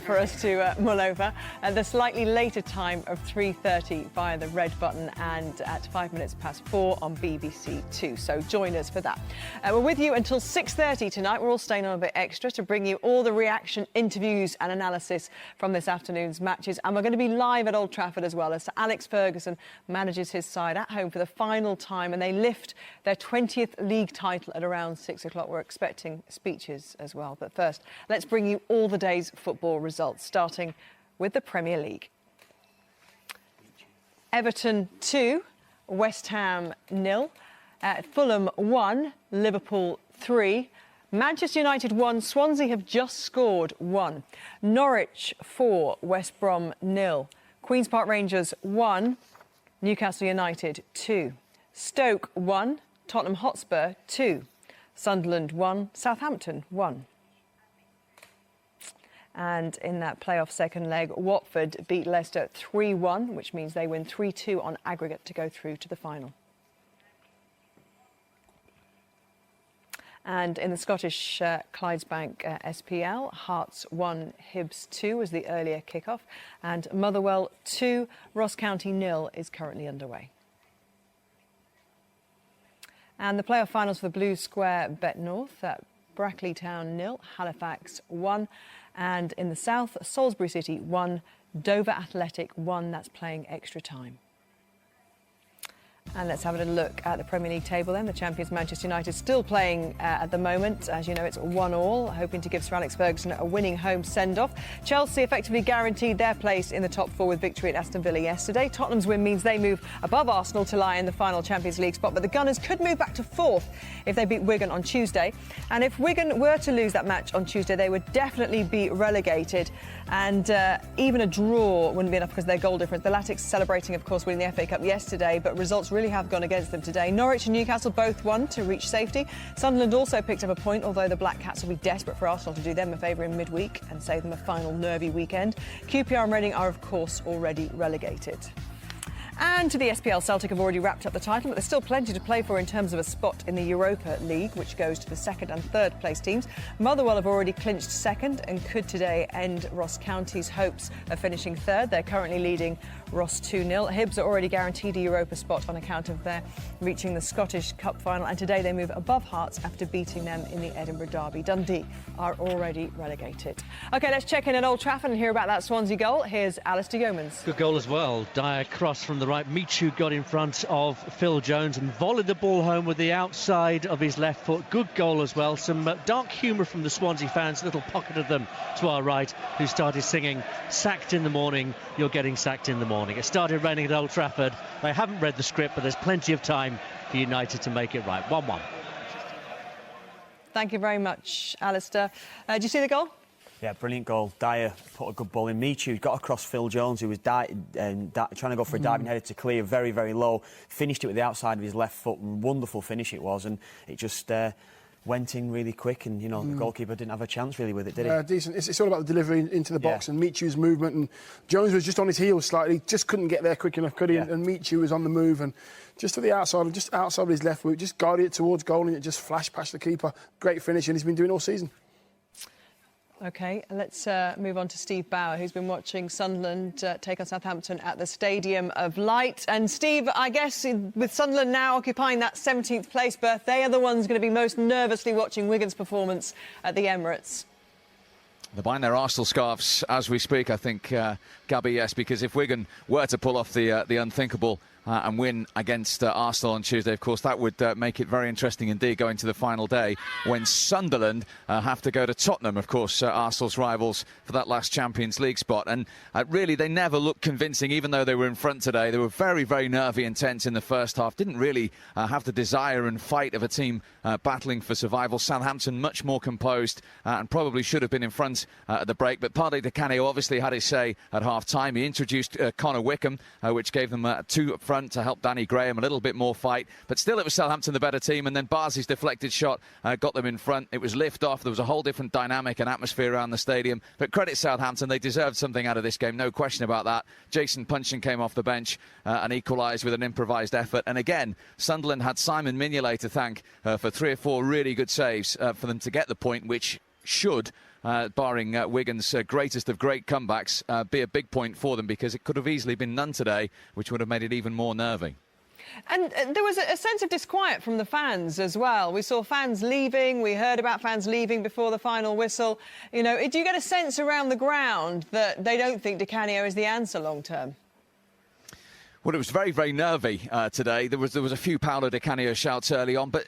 for us to mull over at the slightly later time of 3:30 via the red button, and at 4 on BBC Two. So join us for that. We're with you until 6:30 tonight. We're all staying on a bit extra to bring you all the reaction, interviews and analysis from this afternoon's matches. And we're going to be live at Old Trafford as well, as Sir Alex Ferguson manages his side at home for the final time, and they lift their 20th league title at around 6 o'clock. We're expecting speeches as well. But first, let's bring you all the day's football results, starting with the Premier League. Everton 2, West Ham 0, Fulham 1, Liverpool 3, Manchester United 1, Swansea have just scored 1, Norwich 4, West Brom 0, Queen's Park Rangers 1, Newcastle United 2, Stoke 1, Tottenham Hotspur 2, Sunderland 1, Southampton 1. And in that playoff second leg, Watford beat Leicester 3-1, which means they win 3-2 on aggregate to go through to the final. And in the Scottish Clydesbank SPL, Hearts 1, Hibs 2 was the earlier kick-off, and Motherwell 2, Ross County 0 is currently underway. And the playoff finals for the Blue Square Bet North, Brackley Town 0, Halifax 1, and in the south, Salisbury City 1, Dover Athletic 1, that's playing extra time. And let's have a little look at the Premier League table then. The champions Manchester United still playing at the moment. As you know, it's 1-1, hoping to give Sir Alex Ferguson a winning home send-off. Chelsea effectively guaranteed their place in the top 4 with victory at Aston Villa yesterday. Tottenham's win means they move above Arsenal to lie in the final Champions League spot, but the Gunners could move back to 4th if they beat Wigan on Tuesday. And if Wigan were to lose that match on Tuesday, they would definitely be relegated. And even a draw wouldn't be enough because of their goal difference. The Latics celebrating, of course, winning the FA Cup yesterday, but results really have gone against them today. Norwich and Newcastle both won to reach safety. Sunderland also picked up a point, although the Black Cats will be desperate for Arsenal to do them a favour in midweek and save them a final nervy weekend. QPR and Reading are, of course, already relegated. And to the SPL, Celtic have already wrapped up the title, but there's still plenty to play for in terms of a spot in the Europa League, which goes to the 2nd and 3rd place teams. Motherwell have already clinched 2nd and could today end Ross County's hopes of finishing 3rd. They're currently leading Ross 2-0. Hibs are already guaranteed a Europa spot on account of their reaching the Scottish Cup final, and today they move above Hearts after beating them in the Edinburgh Derby. Dundee are already relegated. OK, let's check in at Old Trafford and hear about that Swansea goal. Here's Alistair Yeomans. Good goal as well. Dyer cross from the right. Michu got in front of Phil Jones and volleyed the ball home with the outside of his left foot. Good goal as well. Some dark humour from the Swansea fans, little pocket of them to our right, who started singing "Sacked in the morning, you're getting sacked in the morning." It started raining at Old Trafford. They haven't read the script, but there's plenty of time for United to make it right. 1-1. Thank you very much, Alistair. Did you see the goal? Yeah, brilliant goal. Dyer put a good ball in. Michu got across Phil Jones, who was trying to go for a diving header to clear very, very low. Finished it with the outside of his left foot. Wonderful finish it was, and it just went in really quick. And you know, the goalkeeper didn't have a chance really with it, did he? Decent. It's all about the delivery into the box and Michu's movement. And Jones was just on his heels slightly, just couldn't get there quick enough, could he? Yeah. And Michu was on the move and just to the outside, just outside of his left foot, just guided it towards goal, and it just flashed past the keeper. Great finish, and he's been doing all season. OK, let's move on to Steve Bauer, who's been watching Sunderland take on Southampton at the Stadium of Light. And Steve, I guess with Sunderland now occupying that 17th place berth, they are the ones going to be most nervously watching Wigan's performance at the Emirates. They're buying their Arsenal scarves as we speak, I think, Gabby, yes, because if Wigan were to pull off the unthinkable and win against Arsenal on Tuesday, of course, that would make it very interesting indeed going to the final day when Sunderland have to go to Tottenham, of course, Arsenal's rivals for that last Champions League spot. And really, they never looked convincing, even though they were in front today. They were very, very nervy and tense in the first half. Didn't really have the desire and fight of a team battling for survival. Southampton much more composed and probably should have been in front at the break. But Pardew obviously had his say at half-time. He introduced Connor Wickham, which gave them 2 up front to help Danny Graham a little bit more fight, but still it was Southampton the better team. And then Barsi's deflected shot got them in front. It was lift off. There was a whole different dynamic and atmosphere around the stadium, but credit Southampton, they deserved something out of this game, no question about that. Jason Punchin came off the bench and equalised with an improvised effort, and again Sunderland had Simon Mignolet to thank for 3 or 4 really good saves for them to get the point, which should barring Wigan's greatest of great comebacks, be a big point for them, because it could have easily been none today, which would have made it even more nervy. And there was a sense of disquiet from the fans as well. We saw fans leaving. We heard about fans leaving before the final whistle. You know, do you get a sense around the ground that they don't think Di Canio is the answer long term? Well, it was very, very nervy today. There was a few Paolo Di Canio shouts early on, but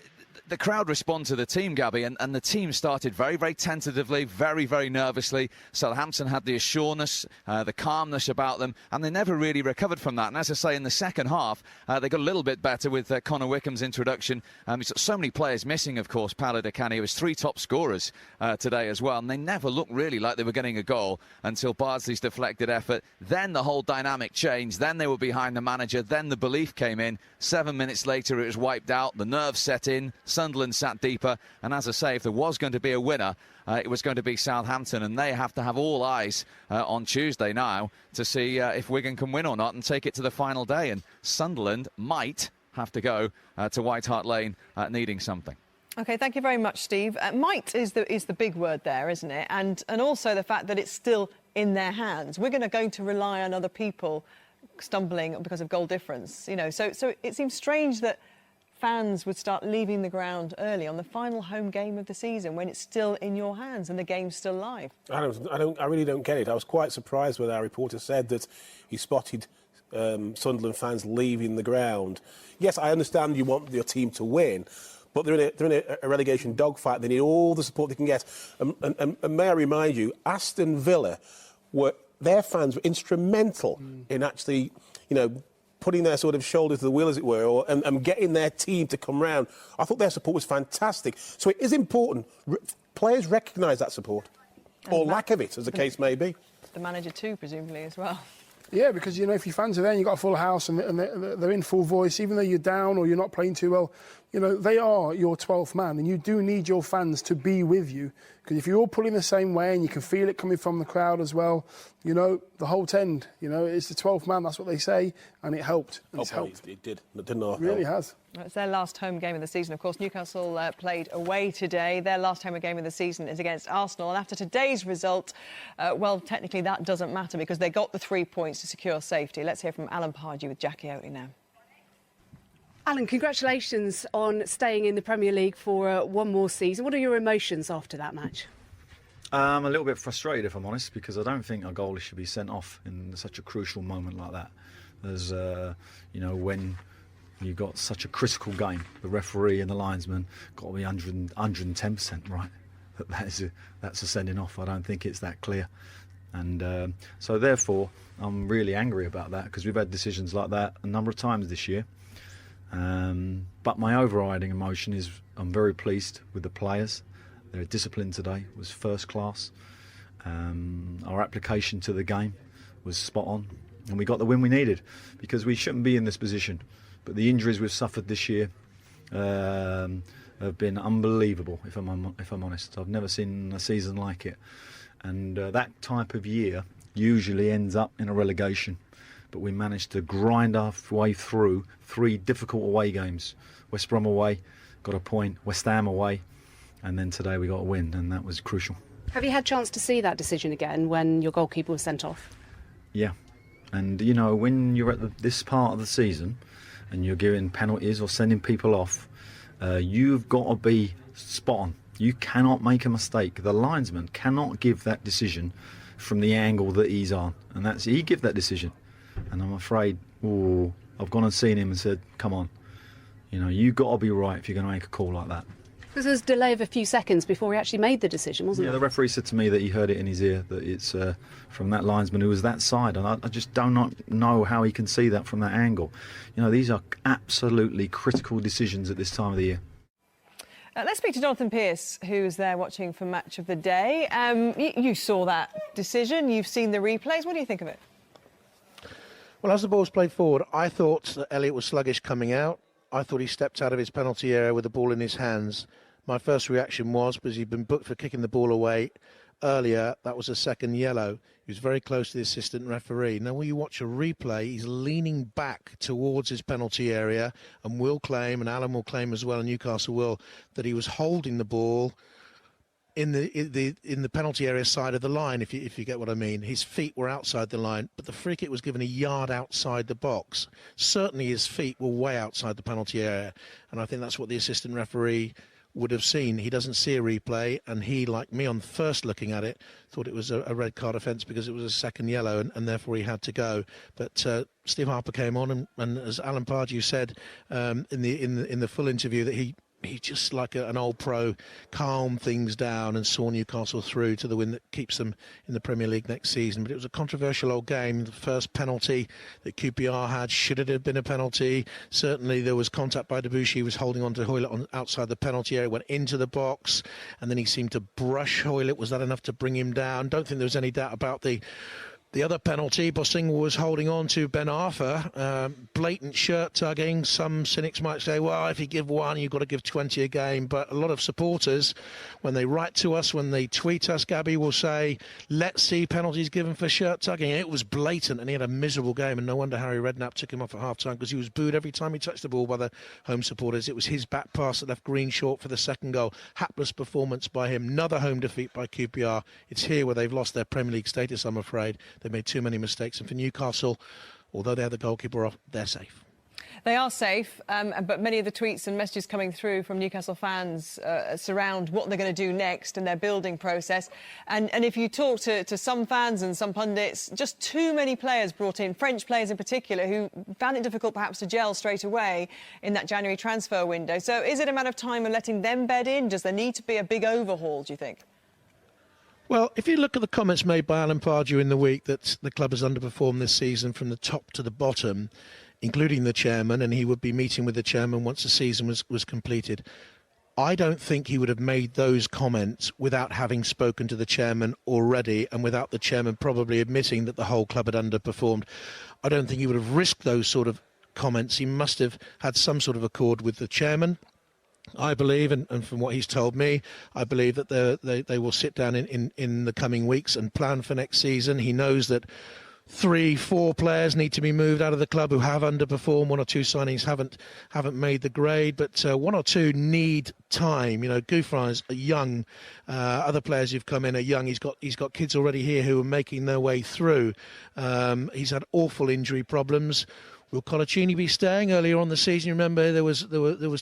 the crowd respond to the team, Gabby, and the team started very, very tentatively, very, very nervously. Southampton had the assuredness, the calmness about them, and they never really recovered from that. And as I say, in the second half, they got a little bit better with Connor Wickham's introduction. He's got so many players missing, of course. Paolo Di Canio was 3 top scorers today as well, and they never looked really like they were getting a goal until Bardsley's deflected effort. Then the whole dynamic changed. Then they were behind the manager. Then the belief came in. 7 minutes later, it was wiped out. The nerves set in. Sunderland sat deeper, and as I say, if there was going to be a winner, it was going to be Southampton, and they have to have all eyes on Tuesday now to see if Wigan can win or not and take it to the final day. And Sunderland might have to go to White Hart Lane needing something. OK, thank you very much, Steve. Might is the big word there, isn't it? And also the fact that it's still in their hands. We're going to rely on other people stumbling because of goal difference, you know. So it seems strange that fans would start leaving the ground early on the final home game of the season when it's still in your hands and the game's still live. I really don't get it. I was quite surprised when our reporter said that he spotted Sunderland fans leaving the ground. Yes, I understand you want your team to win, but they're in a relegation dogfight. They need all the support they can get. And may I remind you, Aston Villa, their fans were instrumental in actually, you know, putting their sort of shoulder to the wheel, as it were, and getting their team to come round. I thought their support was fantastic. So it is important. Players recognise that support, or lack of it, as the case may be. The manager too, presumably, as well. Yeah, because, you know, if your fans are there and you've got a full house and they're in full voice, even though you're down or you're not playing too well, you know, they are your 12th man, and you do need your fans to be with you. Because if you're all pulling the same way and you can feel it coming from the crowd as well, you know, the whole tend, you know, it's the 12th man, that's what they say, and it helped. And it's helped. It did. It did not. It really has. Well, it's their last home game of the season. Of course, Newcastle played away today. Their last home game of the season is against Arsenal. And after today's result, well, technically that doesn't matter because they got the 3 points to secure safety. Let's hear from Alan Pardew with Jackie Oatley now. Alan, congratulations on staying in the Premier League for one more season. What are your emotions after that match? I'm a little bit frustrated, if I'm honest, because I don't think a goalie should be sent off in such a crucial moment like that. There's, you know, when you've got such a critical game, the referee and the linesman got to be 110% right. That's a sending off. I don't think it's that clear. And so, therefore, I'm really angry about that because we've had decisions like that a number of times this year. But my overriding emotion is I'm very pleased with the players. Their discipline today was first class. Our application to the game was spot on, and we got the win we needed because we shouldn't be in this position. But the injuries we've suffered this year have been unbelievable, if I'm honest. I've never seen a season like it. And that type of year usually ends up in a relegation. But we managed to grind our way through 3 difficult away games. West Brom away, got a point. West Ham away. And then today we got a win, and that was crucial. Have you had a chance to see that decision again when your goalkeeper was sent off? Yeah. And, you know, when you're at this part of the season and you're giving penalties or sending people off, you've got to be spot on. You cannot make a mistake. The linesman cannot give that decision from the angle that he's on. And he give that decision. And I'm afraid, I've gone and seen him and said, come on, you know, you've got to be right if you're going to make a call like that. Because there was a delay of a few seconds before he actually made the decision, wasn't Yeah, there? the referee said to me that he heard it in his ear, that it's from that linesman who was that side. And I just do not know how he can see that from that angle. You know, these are absolutely critical decisions at this time of the year. Let's speak to Jonathan Pearce, who's there watching for Match of the Day. You saw that decision, you've seen the replays. What do you think of it? Well, as the ball's played forward, I thought that Elliott was sluggish coming out. I thought he stepped out of his penalty area with the ball in his hands. My first reaction was, because he'd been booked for kicking the ball away earlier, that was a second yellow. He was very close to the assistant referee. Now, when you watch a replay, he's leaning back towards his penalty area and will claim, and Alan will claim as well, and Newcastle will, that he was holding the ball in the penalty area side of the line, if you get what I mean. His feet were outside the line, but the free kick was given a yard outside the box. Certainly his feet were way outside the penalty area, and I think that's what the assistant referee would have seen. He doesn't see a replay, and he, like me on first looking at it, thought it was a red card offence because it was a second yellow, and therefore he had to go. But Steve Harper came on, and as Alan Pardew said in the full interview, that he just, like an old pro, calmed things down and saw Newcastle through to the win that keeps them in the Premier League next season. But it was a controversial old game. The first penalty that QPR had, should it have been a penalty? Certainly there was contact by Debussy. He was holding on to Hoylett outside the penalty area, went into the box, and then he seemed to brush Hoylett. Was that enough to bring him down? Don't think there was any doubt about the The other penalty, Bossing was holding on to Ben Arthur. Blatant shirt tugging. Some cynics might say, well, if you give one, you've got to give 20 a game. But a lot of supporters, when they write to us, when they tweet us, Gabby, will say, let's see penalties given for shirt tugging. It was blatant, and he had a miserable game. And no wonder Harry Redknapp took him off at half-time, because he was booed every time he touched the ball by the home supporters. It was his back pass that left Green short for the second goal. Hapless performance by him. Another home defeat by QPR. It's here where they've lost their Premier League status, I'm afraid. They made too many mistakes, and for Newcastle, although they have the goalkeeper off, they're safe. They are safe, but many of the tweets and messages coming through from Newcastle fans surround what they're going to do next and their building process. And if you talk to some fans and some pundits, just too many players brought in, French players in particular, who found it difficult perhaps to gel straight away in that January transfer window. So is it a matter of time of letting them bed in? Does there need to be a big overhaul, do you think? Well, if you look at the comments made by Alan Pardew in the week that the club has underperformed this season from the top to the bottom, including the chairman, and he would be meeting with the chairman once the season was completed, I don't think he would have made those comments without having spoken to the chairman already, and without the chairman probably admitting that the whole club had underperformed. I don't think he would have risked those sort of comments. He must have had some sort of accord with the chairman, I believe, and from what he's told me, I believe that they will sit down in the coming weeks and plan for next season. He knows that 3-4 players need to be moved out of the club who have underperformed. 1 or 2 signings haven't made the grade, but 1 or 2 need time. You know, Gouffrin's are young. Other players who've come in are young. He's got kids already here who are making their way through. He's had awful injury problems. Will Colaccini be staying? Earlier on the season, remember, there was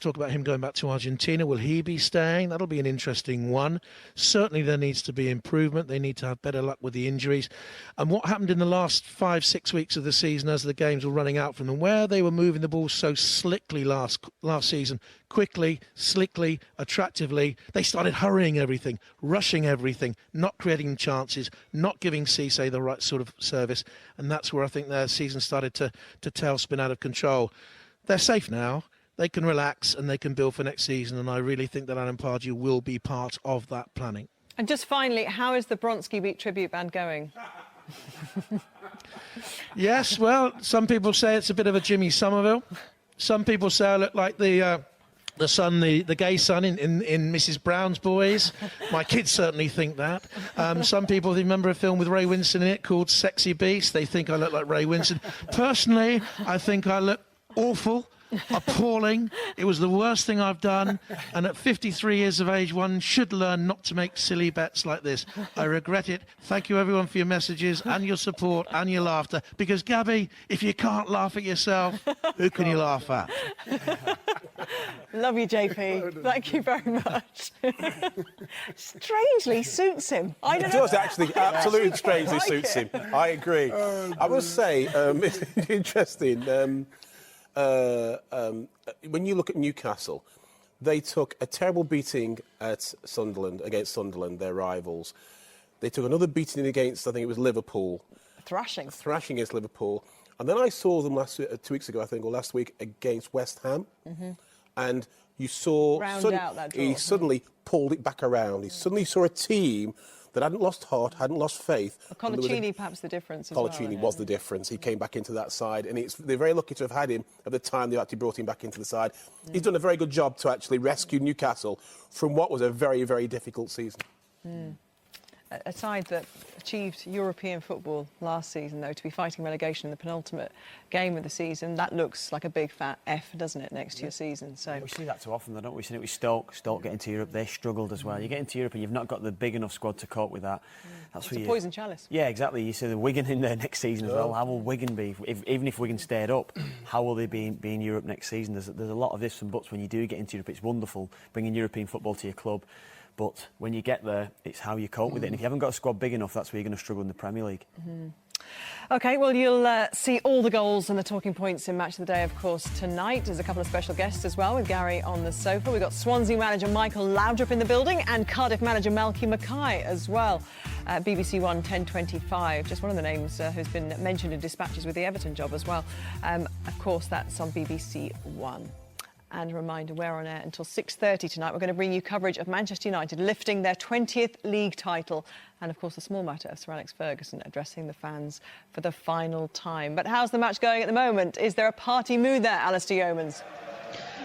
talk about him going back to Argentina. Will he be staying? That'll be an interesting one. Certainly there needs to be improvement. They need to have better luck with the injuries. And what happened in the last 5-6 weeks of the season as the games were running out from them, where they were moving the ball so slickly last season, quickly, slickly, attractively, they started hurrying everything, rushing everything, not creating chances, not giving Cisse the right sort of service. And that's where I think their season started to tailspin out of control. They're safe now. They can relax and they can build for next season. And I really think that Alan Pardew will be part of that planning. And just finally, how is the Bronski Beat tribute band going? Yes, well, some people say it's a bit of a Jimmy Somerville. Some people say I look like the son, the gay son in Mrs. Brown's Boys. My kids certainly think that. Some people remember a film with Ray Winston in it called Sexy Beast. They think I look like Ray Winston. Personally, I think I look awful, appalling. It was the worst thing I've done. And at 53 years of age, one should learn not to make silly bets like this. I regret it. Thank you, everyone, for your messages and your support and your laughter. Because, Gabby, if you can't laugh at yourself, who can you laugh at? Love you, JP. Thank you very much. Strangely suits him. I don't It know. does actually, absolutely strangely suits him. I agree. I must say, it's interesting. When you look at Newcastle, they took a terrible beating at Sunderland, against Sunderland, their rivals. They took another beating against, I think it was Liverpool. Thrashing Against Liverpool. And then I saw them 2 weeks ago, I think, or last week, against West Ham. Mm-hmm. And you saw he suddenly pulled it back around. He suddenly saw a team that hadn't lost heart, hadn't lost faith. Colaccini perhaps the difference as Colaccini well, was the difference. He came back into that side, and they're very lucky to have had him at the time they actually brought him back into the side. He's done a very good job to actually rescue Newcastle from what was a very, very difficult season. A side that achieved European football last season, though, to be fighting relegation in the penultimate game of the season, that looks like a big fat F, doesn't it, next year season? So we see that too often, though, don't we? We've seen it with Stoke. Stoke getting to Europe, they struggled as well. You get into Europe and you've not got the big enough squad to cope with that. That's it's a poison chalice. Yeah, exactly. You see the Wigan in there next season as well. How will Wigan be? Even if Wigan stayed up, how will they be in Europe next season? There's a lot of ifs and buts when you do get into Europe. It's wonderful bringing European football to your club. But when you get there, it's how you cope with it. And if you haven't got a squad big enough, that's where you're going to struggle in the Premier League. OK, well, you'll see all the goals and the talking points in Match of the Day, of course, tonight. There's a couple of special guests as well, with Gary on the sofa. We've got Swansea manager Michael Laudrup in the building and Cardiff manager Malky Mackay as well. BBC One 10:25, just one of the names who's been mentioned in dispatches with the Everton job as well. Of course, that's on BBC One. And a reminder, we're on air until 6:30 tonight. We're going to bring you coverage of Manchester United lifting their 20th league title. And, of course, the small matter of Sir Alex Ferguson addressing the fans for the final time. But how's the match going at the moment? Is there a party mood there, Alistair Yeomans?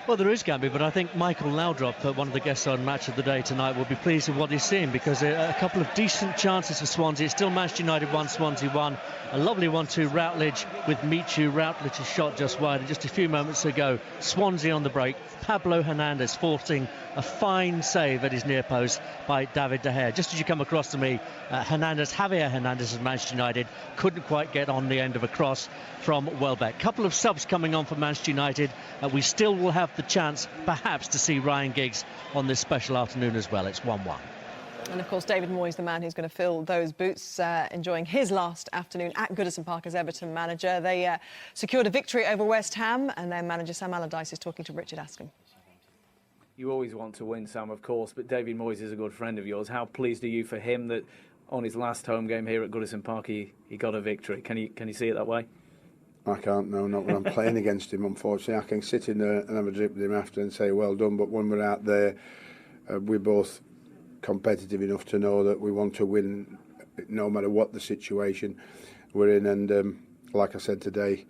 Well, there is, Gabby, but I think Michael Laudrup, one of the guests on Match of the Day tonight, will be pleased with what he's seeing, because a couple of decent chances for Swansea. It's still Manchester United 1, Swansea 1. A lovely 1-2 Routledge with Michu. Routledge's shot just wide, and just a few moments ago, Swansea on the break. Pablo Hernandez forcing a fine save at his near post by David De Gea. Just as you come across to me, Javier Hernandez of Manchester United couldn't quite get on the end of a cross from Welbeck. Couple of subs coming on for Manchester United. We still will have the chance, perhaps, to see Ryan Giggs on this special afternoon as well. It's 1-1. And, of course, David Moyes, the man who's going to fill those boots, enjoying his last afternoon at Goodison Park as Everton manager. They secured a victory over West Ham, and their manager, Sam Allardyce, is talking to Richard Askham. You always want to win, Sam, of course, but David Moyes is a good friend of yours. How pleased are you for him that on his last home game here at Goodison Park he got a victory? Can you see it that way? I can't, no, not when I'm playing against him, unfortunately. I can sit in there and have a drip with him after and say, well done, but when we're out there, we're both competitive enough to know that we want to win no matter what the situation we're in. And like I said today,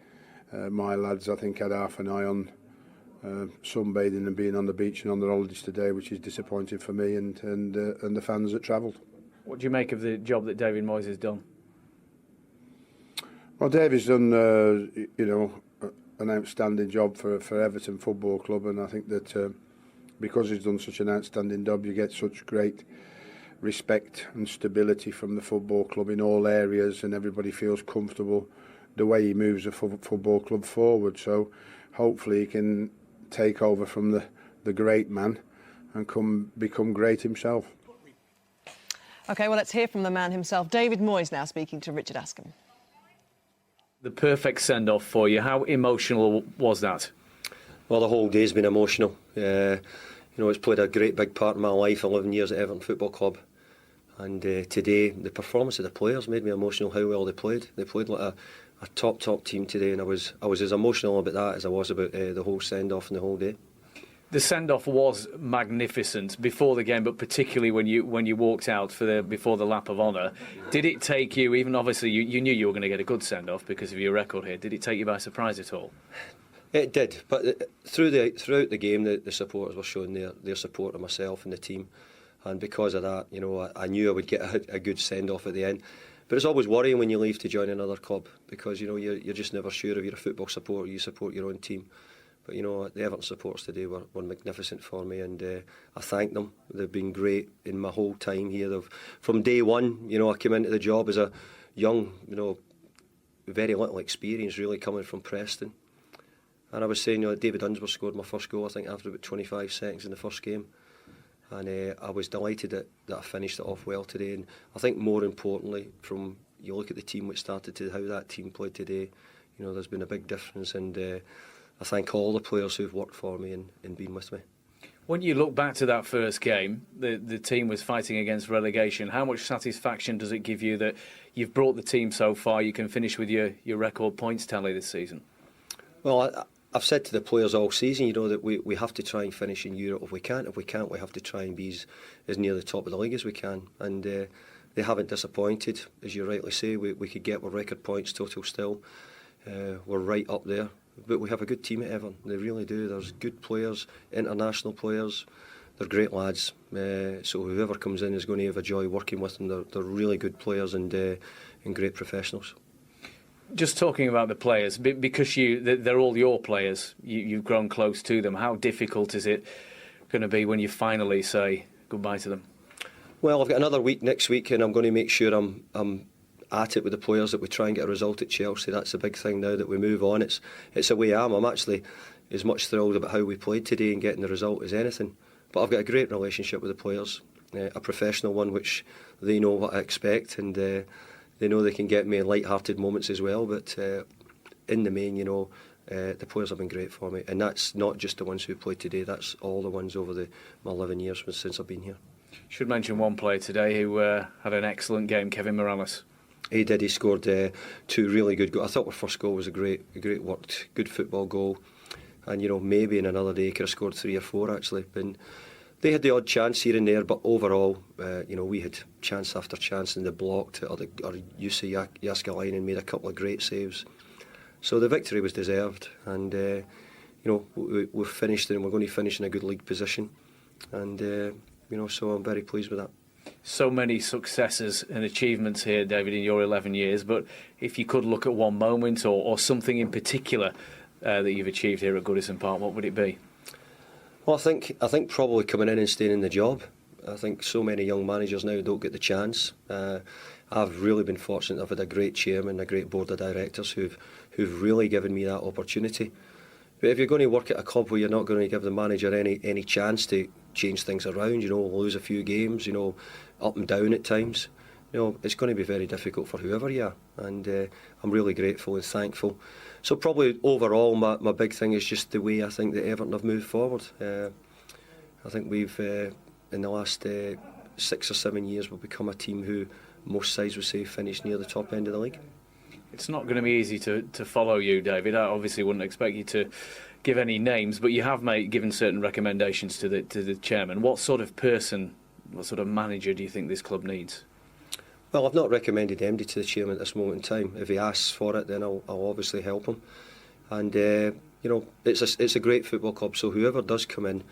my lads, I think, had half an eye on sunbathing and being on the beach and on their holidays today, which is disappointing for me and the fans that travelled. What do you make of the job that David Moyes has done? Well, David's done, an outstanding job for Everton Football Club, and I think that because he's done such an outstanding job, you get such great respect and stability from the football club in all areas, and everybody feels comfortable the way he moves the football club forward. So hopefully he can take over from the great man and become great himself. OK, well, let's hear from the man himself. David Moyes now speaking to Richard Askham. The perfect send-off for you. How emotional was that? Well, the whole day's been emotional. It's played a great big part in my life, 11 years at Everton Football Club. And today, the performance of the players made me emotional, how well they played. They played like a top team today, and I was as emotional about that as I was about the whole send-off and the whole day. The send-off was magnificent before the game, but particularly when you walked out before the lap of honour. Did it take you, even obviously you knew you were going to get a good send-off because of your record here, did it take you by surprise at all? It did, but throughout the game, the supporters were showing their support of myself and the team, and because of that, I knew I would get a good send-off at the end. But it's always worrying when you leave to join another club because you're just never sure if you're a football supporter, you support your own team. But the Everton supporters today were magnificent for me, and I thank them. They've been great in my whole time here. From day one, I came into the job as a young, very little experience really coming from Preston. And I was saying, David Unsworth scored my first goal, I think, after about 25 seconds in the first game. And I was delighted that I finished it off well today. And I think more importantly, from you look at the team which started to how that team played today, there's been a big difference. And I thank all the players who've worked for me and been with me. When you look back to that first game, the team was fighting against relegation. How much satisfaction does it give you that you've brought the team so far, you can finish with your record points tally this season? Well, I've said to the players all season, that we have to try and finish in Europe if we can't. If we can't, we have to try and be as near the top of the league as we can. And they haven't disappointed, as you rightly say. We could get with record points total still. We're right up there. But we have a good team at Everton. They really do. There's good players, international players. They're great lads. So whoever comes in is going to have a joy working with them. They're really good players and great professionals. Just talking about the players, because they're all your players, you've grown close to them. How difficult is it going to be when you finally say goodbye to them? Well, I've got another week next week, and I'm going to make sure I'm at it with the players, that we try and get a result at Chelsea. That's the big thing now that we move on. It's the way I am. I'm actually as much thrilled about how we played today and getting the result as anything. But I've got a great relationship with the players, a professional one, which they know what I expect, and they know they can get me in light-hearted moments as well. But in the main, the players have been great for me, and that's not just the ones who played today. That's all the ones over my 11 years since I've been here. Should mention one player today who had an excellent game, Kevin Morales. He did. He scored two really good goals. I thought our first goal was a great worked, good football goal. And, you know, maybe in another day he could have scored 3 or 4 actually. And they had the odd chance here and there, but overall, you know, we had chance after chance, and they blocked it, or Jussi Jääskeläinen made a couple of great saves. So the victory was deserved, and you know, we've finished, and we're going to finish in a good league position, and you know, so I'm very pleased with that. So many successes and achievements here, David, in your 11 years, but if you could look at one moment or something in particular that you've achieved here at Goodison Park, what would it be? Well, I think probably coming in and staying in the job. I think so many young managers now don't get the chance. I've really been fortunate. I've had a great chairman, a great board of directors who've really given me that opportunity. But if you're going to work at a club where you're not going to give the manager any chance to change things around, you know, lose a few games, you know, up and down at times, you know, it's going to be very difficult for whoever you are. And I'm really grateful and thankful. So probably overall, my big thing is just the way I think that Everton have moved forward. I think we've, in the last 6 or 7 years, we've become a team who most sides would say finished near the top end of the league. It's not going to be easy to follow you, David. I obviously wouldn't expect you to give any names, but you have given certain recommendations to the chairman. What sort of person, what sort of manager do you think this club needs? Well, I've not recommended MD to the chairman at this moment in time. If he asks for it, then I'll obviously help him. And you know, it's a great football club, so whoever does come in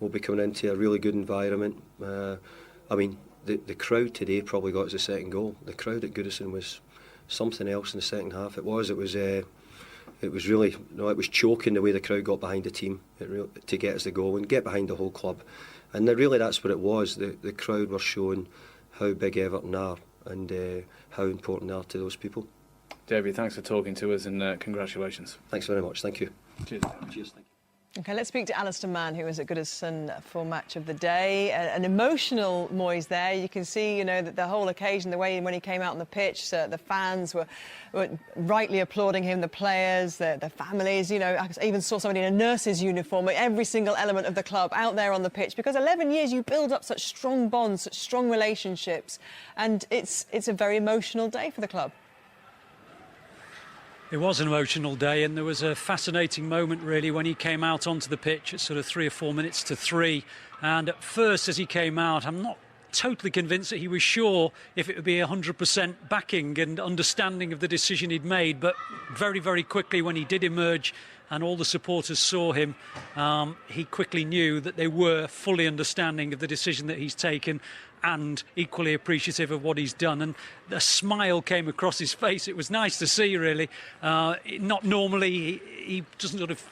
will be coming into a really good environment. I mean, the crowd today probably got us the second goal. The crowd at Goodison was something else in the second half. It was really, you know, it was choking the way the crowd got behind the team to get us the goal and get behind the whole club. And really, that's what it was. The crowd were showing how big Everton are and how important they are to those people. David, thanks for talking to us, and congratulations. Thanks very much. Thank you. Cheers. Cheers. Thank you. OK, let's speak to Alistair Mann, who was at Goodison for Match of the Day. An emotional Moyes there. You can see, you know, that the whole occasion, the way when he came out on the pitch, the fans were rightly applauding him, the players, the families. You know, I even saw somebody in a nurse's uniform, every single element of the club out there on the pitch. Because 11 years, you build up such strong bonds, such strong relationships. And it's a very emotional day for the club. It was an emotional day, and there was a fascinating moment really when he came out onto the pitch at sort of 3 or 4 minutes to 3. And at first, as he came out, I'm not totally convinced that he was sure if it would be 100% backing and understanding of the decision he'd made. But very, very quickly, when he did emerge and all the supporters saw him, he quickly knew that they were fully understanding of the decision that he's taken and equally appreciative of what he's done. And a smile came across his face. It was nice to see, really. Not normally, he doesn't sort of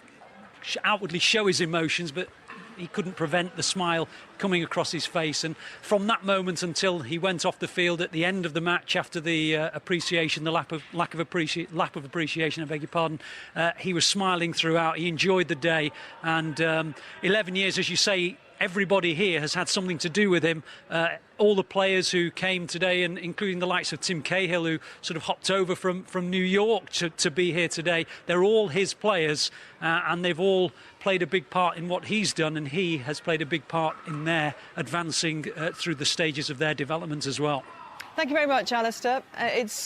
outwardly show his emotions, but he couldn't prevent the smile coming across his face. And from that moment until he went off the field at the end of the match, after the appreciation, the lack of appreciation, I beg your pardon, he was smiling throughout. He enjoyed the day. And 11 years, as you say, everybody here has had something to do with him. All the players who came today, and including the likes of Tim Cahill, who sort of hopped over from New York to be here today, they're all his players, and they've all played a big part in what he's done, and he has played a big part in their advancing through the stages of their development as well. Thank you very much, Alistair.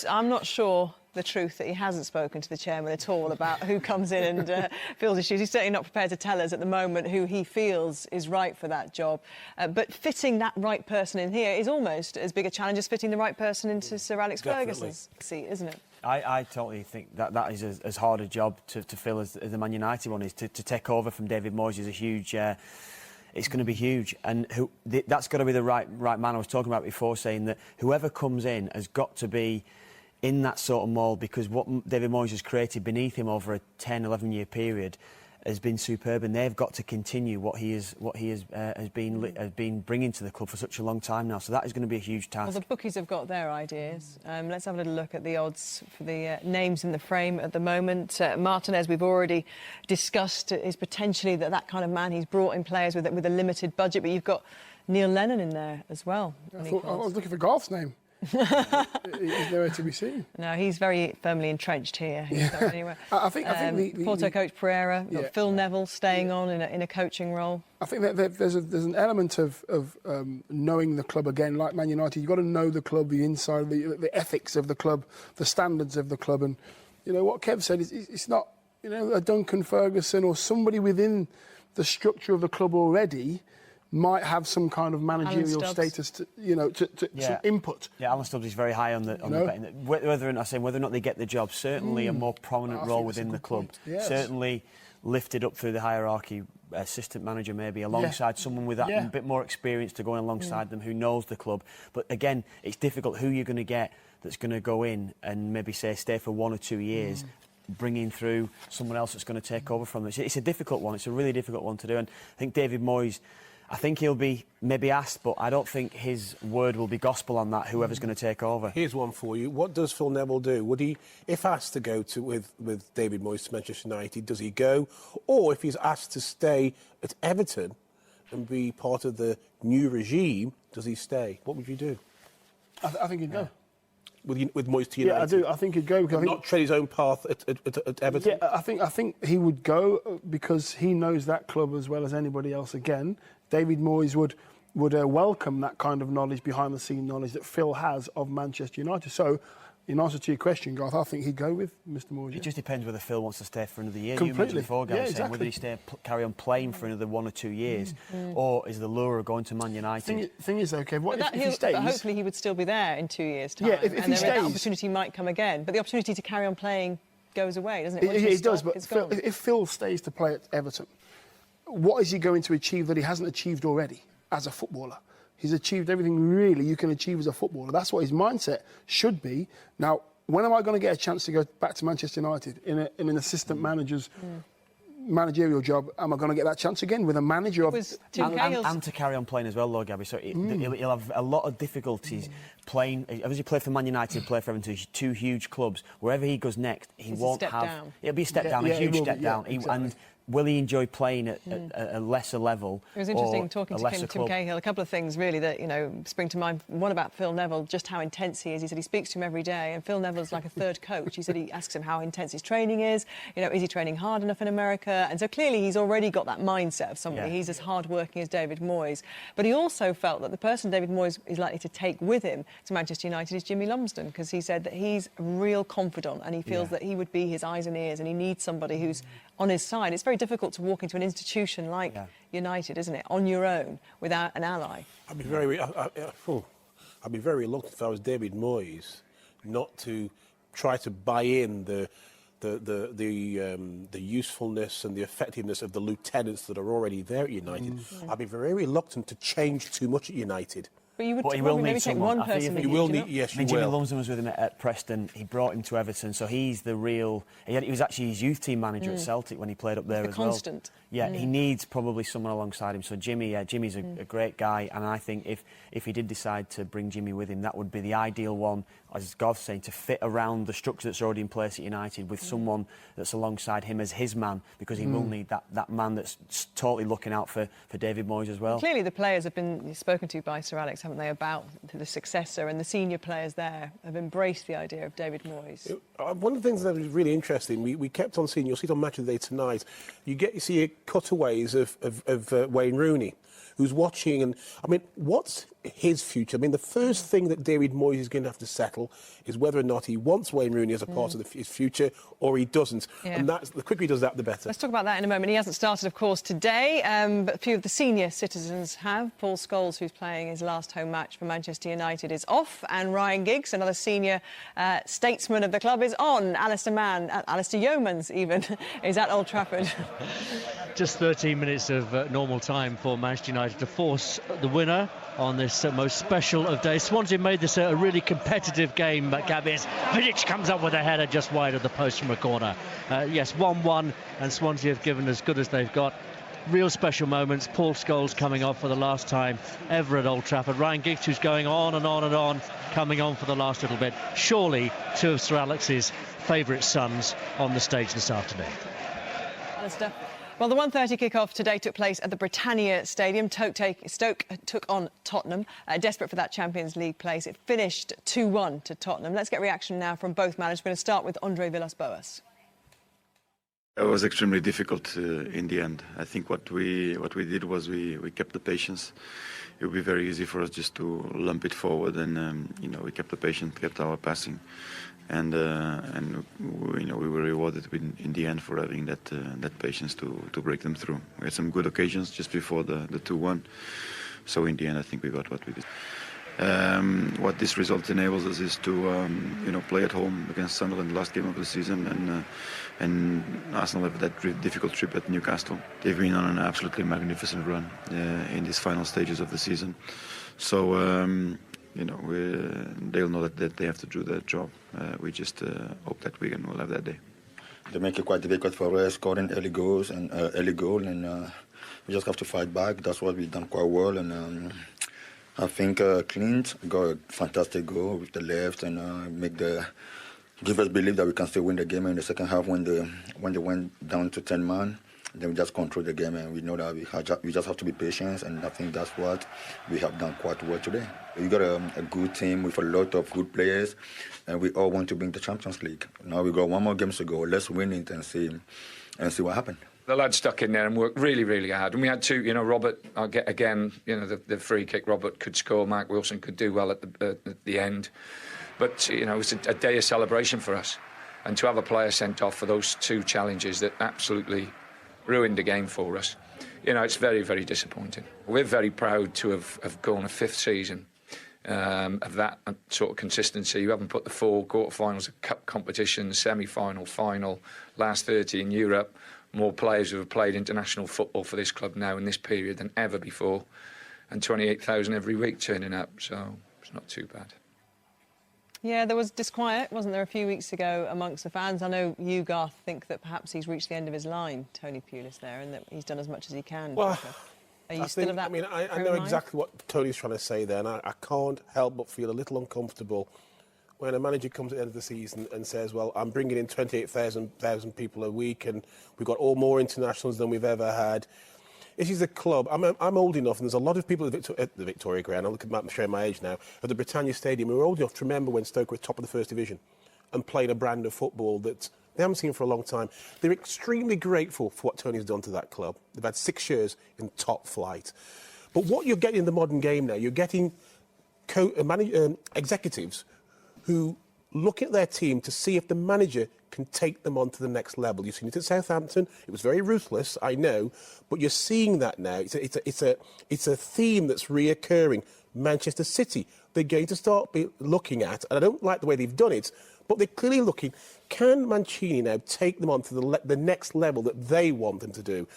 I'm not sure the truth that he hasn't spoken to the chairman at all about who comes in and fills his shoes. He's certainly not prepared to tell us at the moment who he feels is right for that job. But fitting that right person in here is almost as big a challenge as fitting the right person into Sir Alex Ferguson's seat, isn't it? I totally think that is as hard a job to fill as the Man United one is. To take over from David Moyes is a huge... it's going to be huge, and that's got to be the right man. I was talking about before, saying that whoever comes in has got to be in that sort of mould, because what David Moyes has created beneath him over a 10-11 year period has been superb, and they've got to continue what he has been bringing to the club for such a long time now. So that is going to be a huge task. Well, the bookies have got their ideas. Let's have a little look at the odds for the names in the frame at the moment. Martinez, we've already discussed, is potentially that kind of man. He's brought in players with a limited budget, but you've got Neil Lennon in there as well. I was looking for Garth's name. He's nowhere to be seen. No, he's very firmly entrenched here. He's not anywhere. I think Porto coach Pereira, got Phil Neville staying on in a coaching role. I think that there's an element of knowing the club again, like Man United. You've got to know the club, the inside, the ethics of the club, the standards of the club, and you know what Kev said is it's not. you know, a Duncan Ferguson or somebody within the structure of the club already might have some kind of managerial status, to some input. Yeah, Alan Stubbs is very high on the betting. Whether or not they get the job, certainly a more prominent role within the club. Yes. Certainly lifted up through the hierarchy, assistant manager maybe, alongside someone with that bit more experience to go in alongside them who knows the club. But again, it's difficult who you're going to get that's going to go in and maybe stay for 1 or 2 years. Bringing through someone else that's going to take over from them. It's a difficult one. It's a really difficult one to do. And I think David Moyes, I think he'll be maybe asked, but I don't think his word will be gospel on that, whoever's going to take over. Here's one for you. What does Phil Neville do? Would he, if asked to go with David Moyes to Manchester United, does he go? Or if he's asked to stay at Everton and be part of the new regime, does he stay? What would you do? I think he'd go. With Moyes to United? Yeah, I do. I think he'd go. Not tread his own path at Everton? Yeah, I think he would go because he knows that club as well as anybody else. Again, David Moyes would welcome that kind of knowledge, behind-the-scene knowledge that Phil has of Manchester United. So, in answer to your question, Garth, I think he'd go with Mr. Moyes. It just depends whether Phil wants to stay for another year. Completely. You mentioned before, Gabby, saying whether he carry on playing for another 1 or 2 years, or is the lure of going to Man United? Thing is, okay, if he stays... But hopefully he would still be there in 2 years' time. Yeah, if he stays... That opportunity might come again. But the opportunity to carry on playing goes away, doesn't it? It does, but if Phil stays to play at Everton, what is he going to achieve that he hasn't achieved already as a footballer? He's achieved everything really you can achieve as a footballer. That's what his mindset should be. Now, when am I going to get a chance to go back to Manchester United in an assistant manager's managerial job? Am I going to get that chance again with a manager of... And to carry on playing as well, though, Gabby. So he'll have a lot of difficulties playing. As he played for Man United, played for Everton, 2 huge clubs. Wherever he goes next, he won't have... Down. It'll be a step down, a huge step down. Exactly. And will he enjoy playing at a lesser level? It was interesting talking to Tim Cahill. A couple of things really that spring to mind. One about Phil Neville, just how intense he is. He said he speaks to him every day, and Phil Neville's like a third coach. He said he asks him how intense his training is. Is he training hard enough in America? And so clearly he's already got that mindset of somebody. He's as hard working as David Moyes. But he also felt that the person David Moyes is likely to take with him to Manchester United is Jimmy Lumsden, because he said that he's a real confidant and he feels that he would be his eyes and ears, and he needs somebody who's on his side. It's very difficult to walk into an institution like United, isn't it, on your own without an ally. I'd be very reluctant if I was David Moyes not to try to buy in the usefulness and the effectiveness of the lieutenants that are already there at United. I'd be very reluctant to change too much at United. But you would he will need take someone. one person. You will need, yes, you will. Jimmy Lumsden was with him at Preston. He brought him to Everton, so he's the real... He was actually his youth team manager at Celtic when he played up there as well. Constant. Yeah, he needs probably someone alongside him. So Jimmy's a great guy, and I think if he did decide to bring Jimmy with him, that would be the ideal one, as Garth's saying, to fit around the structure that's already in place at United with someone that's alongside him as his man, because he will need that man that's totally looking out for David Moyes as well. Clearly the players have been spoken to by Sir Alex, haven't they, about the successor, and the senior players there have embraced the idea of David Moyes. One of the things that was really interesting, we kept on seeing, you'll see it on Match of the Day tonight, you see cutaways of Wayne Rooney, who's watching, and I mean, what's his future? I mean, the first thing that David Moyes is going to have to settle is whether or not he wants Wayne Rooney as a part of his future, or he doesn't. And that's, the quicker he does that, the better. Let's talk about that in a moment. He hasn't started, of course, today, but a few of the senior citizens have. Paul Scholes, who's playing his last home match for Manchester United, is off, and Ryan Giggs, another senior statesman of the club, is on. Alistair Yeomans, even, is at Old Trafford. Just 13 minutes of normal time for Manchester United to force the winner on this most special of days. Swansea made this a really competitive game, but Gabby, Vidic comes up with a header just wide of the post from a corner. Yes, 1-1, and Swansea have given as good as they've got. Real special moments. Paul Scholes coming off for the last time ever at Old Trafford. Ryan Giggs, who's going on and on and on, coming on for the last little bit. Surely two of Sir Alex's favourite sons on the stage this afternoon. Alistair. Well, the 1:30 kick-off today took place at the Britannia Stadium. Stoke took on Tottenham, desperate for that Champions League place. It finished 2-1 to Tottenham. Let's get reaction now from both managers. We're going to start with Andre Villas-Boas. It was extremely difficult in the end. I think what we did was we kept the patience. it would be very easy for us just to lump it forward, and we kept the patience, kept our passing, and we were rewarded in the end for having that patience to break them through. We had some good occasions just before the 2-1, so in the end I think we got what we did. What this result enables us is to play at home against Sunderland, last game of the season, and Arsenal have that difficult trip at Newcastle. They've been on an absolutely magnificent run in these final stages of the season, so they'll know that they have to do their job. We just hope that Wigan will have that day. They make it quite difficult for us, scoring early goal, and we just have to fight back. That's what we've done quite well, and I think Clint got a fantastic goal with the left, and give us believe that we can still win the game in the second half when they went down to 10 man. Then we just control the game, and we know that we just have to be patient, and I think that's what we have done quite well today. We got a good team with a lot of good players, and we all want to bring the Champions League. Now we got one more game to go. Let's win it and see what happens. The lads stuck in there and worked really, really hard. And we had two, Robert, again, the free kick, Robert could score, Mark Wilson could do well at the end. But, it was a day of celebration for us. And to have a player sent off for those two challenges that absolutely ruined the game for us, it's very, very disappointing. We're very proud to have gone a fifth season of that sort of consistency. You haven't put the 4 quarterfinals of cup competitions, semi-final, final, last 30 in Europe. More players who have played international football for this club now in this period than ever before, and 28,000 every week turning up, so it's not too bad. Yeah, there was disquiet, wasn't there, a few weeks ago amongst the fans? I know you, Garth, think that perhaps he's reached the end of his line, Tony Pulis, there, and that he's done as much as he can. Well, are you still of that? I know exactly what Tony's trying to say there, and I can't help but feel a little uncomfortable when a manager comes at the end of the season and says, well, I'm bringing in 28,000 people a week, and we've got more internationals than we've ever had. This is a club. I'm old enough, and there's a lot of people at the Victoria Ground. I'm showing my age now. At the Britannia Stadium, we were old enough to remember when Stoke were top of the First Division and played a brand of football that they haven't seen for a long time. They're extremely grateful for what Tony's done to that club. They've had 6 years in top flight. But what you're getting in the modern game now, you're getting executives who look at their team to see if the manager can take them on to the next level. You've seen it at Southampton. It was very ruthless, I know, but you're seeing that now. It's a theme that's reoccurring. Manchester City, they're going to start looking at, and I don't like the way they've done it, but they're clearly looking, can Mancini now take them on to the next level that they want them to do?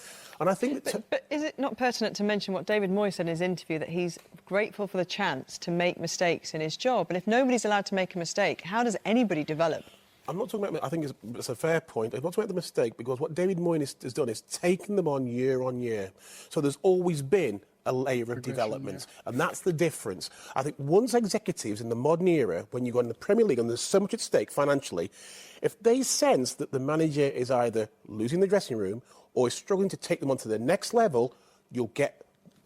And I think but is it not pertinent to mention what David Moyes said in his interview, that he's grateful for the chance to make mistakes in his job? And if nobody's allowed to make a mistake, how does anybody develop? I'm not talking about, I think it's a fair point. I'm not talking about the mistake, because what David Moyes has done is taken them on year. So there's always been a layer of development, and that's the difference. I think once executives in the modern era, when you go in the Premier League and there's so much at stake financially, if they sense that the manager is either losing the dressing room or is struggling to take them on to the next level, you'll get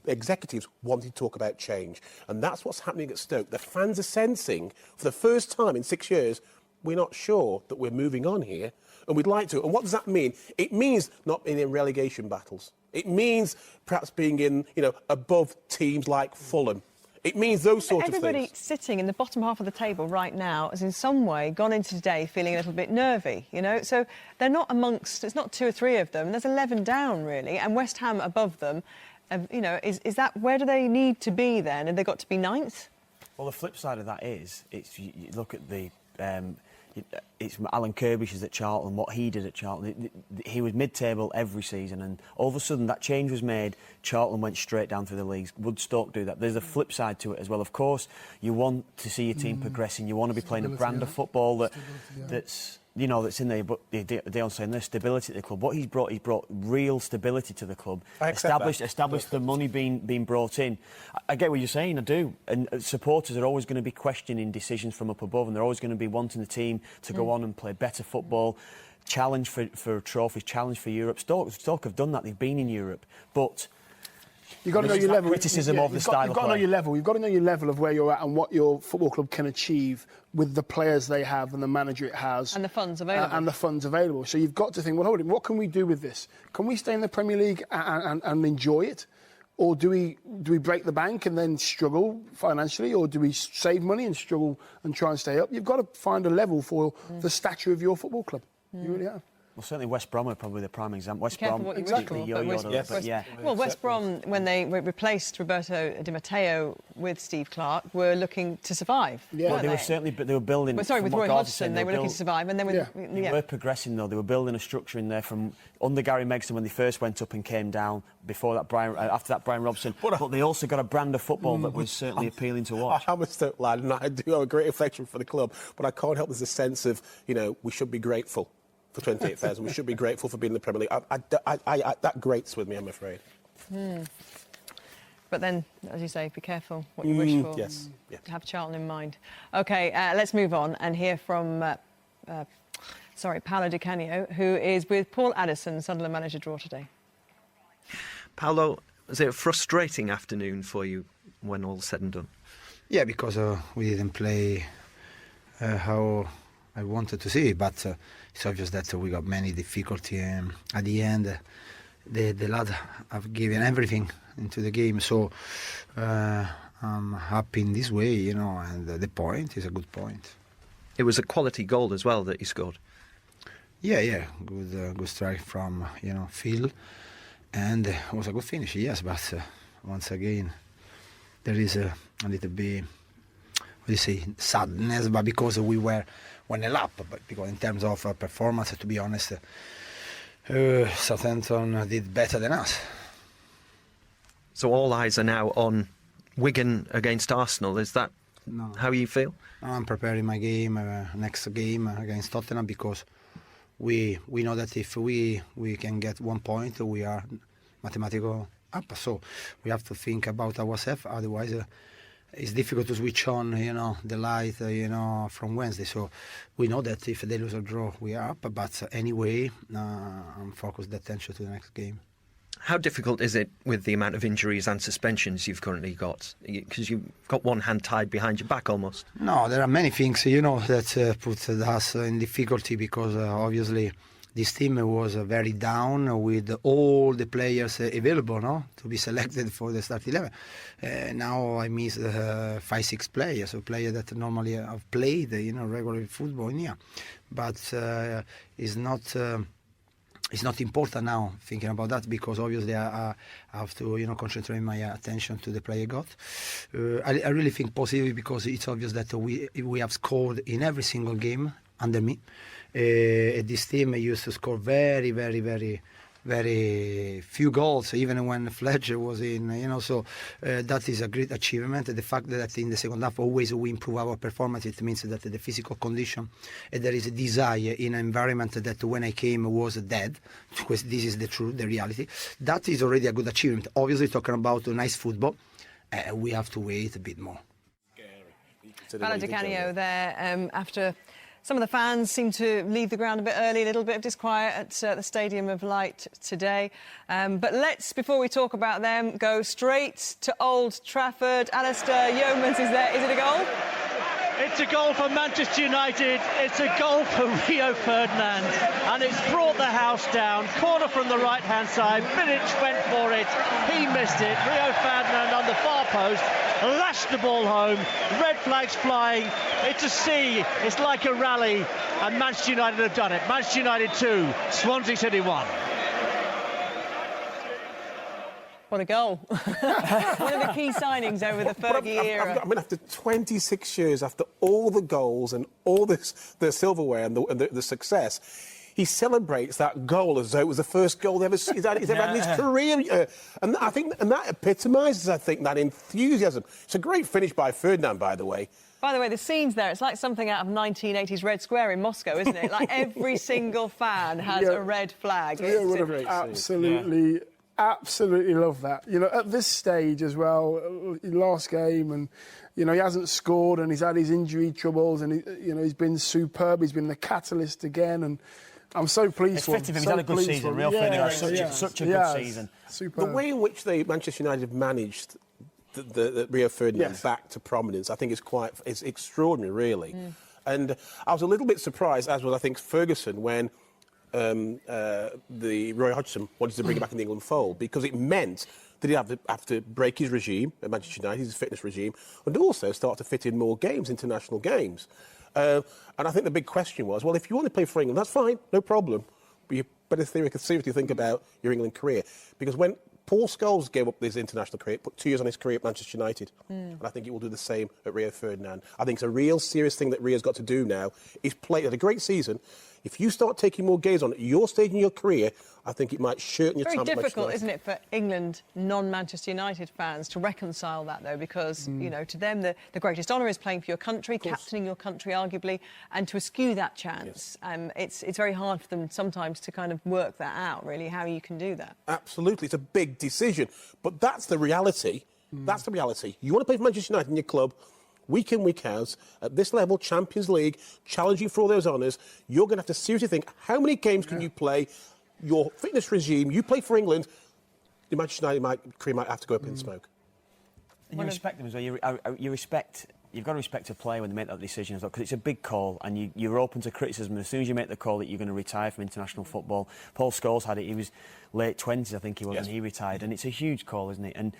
executives wanting to talk about change. And that's what's happening at Stoke. The fans are sensing, for the first time in 6 years, we're not sure that we're moving on here, and we'd like to. And what does that mean? It means not being in relegation battles. It means perhaps being in, above teams like Fulham. It means those sort of things. Everybody sitting in the bottom half of the table right now has in some way gone into today feeling a little bit nervy, So they're not amongst, it's not 2 or 3 of them. There's 11 down, really, and West Ham above them. Is that, where do they need to be then? Have they got to be 9th? Well, the flip side of that is, you look at the... it's Alan Kirbish's at Charlton, what he did at Charlton. He was mid-table every season, and all of a sudden that change was made. Charlton went straight down through the leagues. Would Stoke do that? There's a flip side to it as well. Of course, you want to see your team progressing. You want to be playing a brand of football that's that's in there. But Dion's saying there's stability at the club. What he's brought real stability to the club. Established the money being brought in. I get what you're saying, I do. And supporters are always going to be questioning decisions from up above, and they're always going to be wanting the team to go on and play better football, challenge for trophies, challenge for Europe. Stoke have done that. They've been in Europe, but you've got to know your level. Criticism of the style of play. You've got to know your level. You've got to know your level of where you're at and what your football club can achieve with the players they have and the manager it has. And the funds available. So you've got to think, well, hold on, what can we do with this? Can we stay in the Premier League and enjoy it? Or do we break the bank and then struggle financially, or do we save money and struggle and try and stay up? You've got to find a level for the stature of your football club. You really have. Well, certainly West Brom are probably the prime example. West Careful Brom, what you exactly. wish for, But yeah. Well, West Brom, when they replaced Roberto Di Matteo with Steve Clarke, were looking to survive. Yeah, well, they were building. Well, sorry, with Roy Hodgson, they were looking to survive, and then they were progressing though. They were building a structure in there from under Gary Megson when they first went up and came down. Before that, after that, Brian Robson. But they also got a brand of football that was certainly appealing to watch. I'm a Stoke lad, and I do have a great affection for the club, but I can't help there's a sense of, we should be grateful for 28,000. We should be grateful for being in the Premier League. That grates with me, I'm afraid. But then, as you say, be careful what you wish for. Yes. Have Charlton in mind. OK, let's move on and hear from, Paolo Di Canio, who is with Paul Addison, Sunderland manager, draw today. Paolo, was it a frustrating afternoon for you when all's said and done? Yeah, because we didn't play how I wanted to see, but it's obvious that we got many difficulty, and at the end the lads have given everything into the game, so I'm happy in this way, and the point is a good point. It was a quality goal as well that he scored. Yeah, good strike from Phil, and it was a good finish, yes, but once again there is a little bit, sadness, but because we were 1-0 up, but because in terms of performance, to be honest, Southampton did better than us. So all eyes are now on Wigan against Arsenal. Is that how you feel? I'm preparing my game, next game against Tottenham, because we know that if we can get 1 point, we are mathematically up. So we have to think about ourselves, otherwise it's difficult to switch on, the light, from Wednesday. So we know that if they lose or draw, we are up. But anyway, I'm focused attention to the next game. How difficult is it with the amount of injuries and suspensions you've currently got? Because you've got one hand tied behind your back almost. No, there are many things, that put us in difficulty, because obviously this team was very down with all the players available, to be selected for the start 11. Now I miss 5-6 players, so players that normally have played, regular football in here. But it's not important now thinking about that, because obviously I have to concentrate my attention to the player got. I really think positively, because it's obvious that we have scored in every single game under me. This team used to score very, very, very, very few goals, even when Fletcher was in, so that is a great achievement. The fact that in the second half always we improve our performance, it means that the physical condition, there is a desire in an environment that when I came was dead, because this is the reality. That is already a good achievement. Obviously, talking about nice football, we have to wait a bit more. Paolo Di Canio there, after some of the fans seem to leave the ground a bit early, a little bit of disquiet at the Stadium of Light today. But let's, before we talk about them, go straight to Old Trafford. Alistair Yeomans is there. Is it a goal? It's a goal for Manchester United. It's a goal for Rio Ferdinand, and it's brought the house down. Corner from the right-hand side. Bilic went for it. He missed it. Rio Ferdinand on the far post lashed the ball home. Red flags flying. It's a C. It's like a rally, and Manchester United have done it. Manchester United 2, Swansea City 1. What a goal. One of the key signings over the Fergie era. After 26 years, after all the goals and all the silverware and the success, he celebrates that goal as though it was the first goal he's ever had in his career. And I think that epitomises, that enthusiasm. It's a great finish by Ferdinand, by the way. By the way, the scenes there, it's like something out of 1980s Red Square in Moscow, isn't it? Like every single fan has a red flag. What a great absolutely. Yeah. Absolutely love that. At this stage as well, last game, and he hasn't scored, and he's had his injury troubles, and he's been superb. He's been the catalyst again, and I'm so pleased for him. He's had a good season. Rio Ferdinand, such a good season. Superb. The way in which Manchester United have managed the Rio Ferdinand back to prominence, I think it's extraordinary, really. And I was a little bit surprised, as was I think Ferguson, when the Roy Hodgson wanted to bring him back in the England fold, because it meant that he'd have to break his regime at Manchester United, his fitness regime, and also start to fit in more games, international games. And I think the big question was, well, if you want to play for England, that's fine, no problem. But you better seriously think about your England career. Because when Paul Scholes gave up his international career, put 2 years on his career at Manchester United. And I think he will do the same at Rio Ferdinand. I think it's a real serious thing that Rio's got to do now. He's played at a great season. If you start taking more games on at your stage in your career, I think it might shorten your time. It's very difficult, isn't it, for England non-Manchester United fans to reconcile that, though, because, you know, to them the greatest honour is playing for your country, captaining your country, arguably, and to eschew that chance. Yes. It's very hard for them sometimes to kind of work that out, really, how you can do that. Absolutely. It's a big decision. But that's the reality. That's the reality. You want to play for Manchester United in your club, week in, week out, at this level, Champions League, challenging for all those honours, you're going to have to seriously think, how many games can you play? Your fitness regime, you play for England, the Manchester United career might have to go up in smoke. And you respect them as well. You've got to respect a player when they make that decision as well, because it's a big call, and you're open to criticism. As soon as you make the call that you're going to retire from international football, Paul Scholes had it. He was late 20s, I think he was, when he retired, and it's a huge call, isn't it? And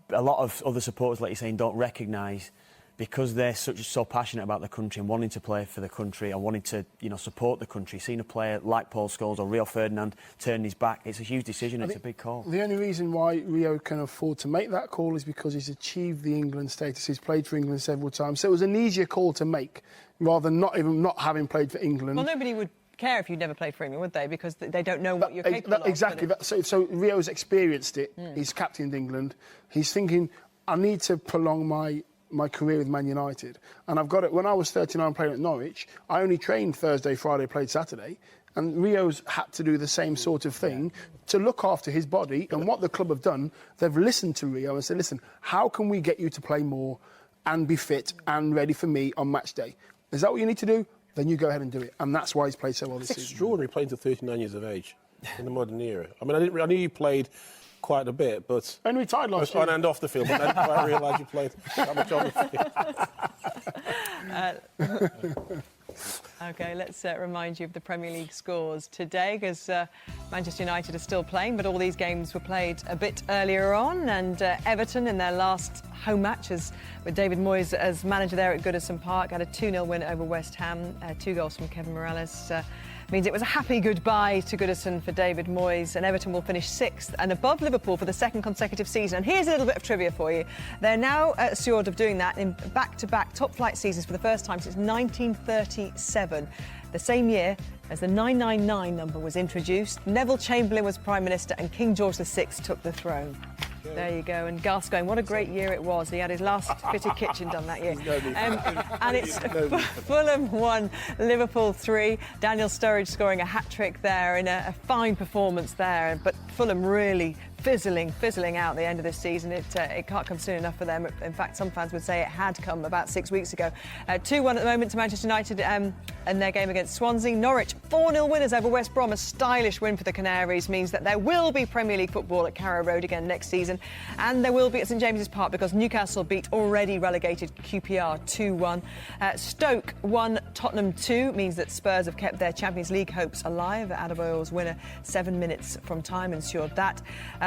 a lot of other supporters, like you're saying, don't recognise, because they're so passionate about the country and wanting to play for the country and wanting to, you know, support the country. Seeing a player like Paul Scholes or Rio Ferdinand turn his back, it's a huge decision. It's a big call. The only reason why Rio can afford to make that call is because he's achieved the England status. He's played for England several times, so it was an easier call to make rather than not having played for England. Well, nobody would care if you'd never played for England, would they? Because they don't know what you're capable of. Exactly. So Rio's experienced it. He's captained England. He's thinking, I need to prolong my career with Man United. And I've got it. When I was 39 playing at Norwich, I only trained Thursday, Friday, played Saturday. And Rio's had to do the same sort of thing to look after his body. And what the club have done, they've listened to Rio and said, listen, how can we get you to play more and be fit and ready for me on match day? Is that what you need to do? Then you go ahead and do it. And that's why he's played so well this season. It's extraordinary playing to 39 years of age in the modern era. I mean, I knew you played quite a bit, but... And retired last year. On and off the field, but I didn't quite realise you played that much on the field. OK, let's remind you of the Premier League scores today, because Manchester United are still playing, but all these games were played a bit earlier on, and Everton, in their last home matches with David Moyes as manager there at Goodison Park, had a 2-0 win over West Ham, 2 goals from Kevin Morales. Means it was a happy goodbye to Goodison for David Moyes, and Everton will finish 6th and above Liverpool for the 2nd consecutive season. And here's a little bit of trivia for you. They're now assured of doing that in back-to-back top-flight seasons for the first time since 1937, the same year as the 999 number was introduced. Neville Chamberlain was Prime Minister and King George VI took the throne. There you go. And Garth's going, what a great year it was. He had his last fitted kitchen done that year. And it's Fulham 1, Liverpool 3. Daniel Sturridge scoring a hat-trick there in a fine performance there. But Fulham really fizzling out the end of this season. It can't come soon enough for them. In fact, some fans would say it had come about 6 weeks ago. 2-1 at the moment to Manchester United in their game against Swansea. Norwich 4-0 winners over West Brom. A stylish win for the Canaries means that there will be Premier League football at Carrow Road again next season, and there will be at St James's Park because Newcastle beat already relegated QPR 2-1. Stoke 1, Tottenham 2 means that Spurs have kept their Champions League hopes alive. Adebayor's winner 7 minutes from time ensured that.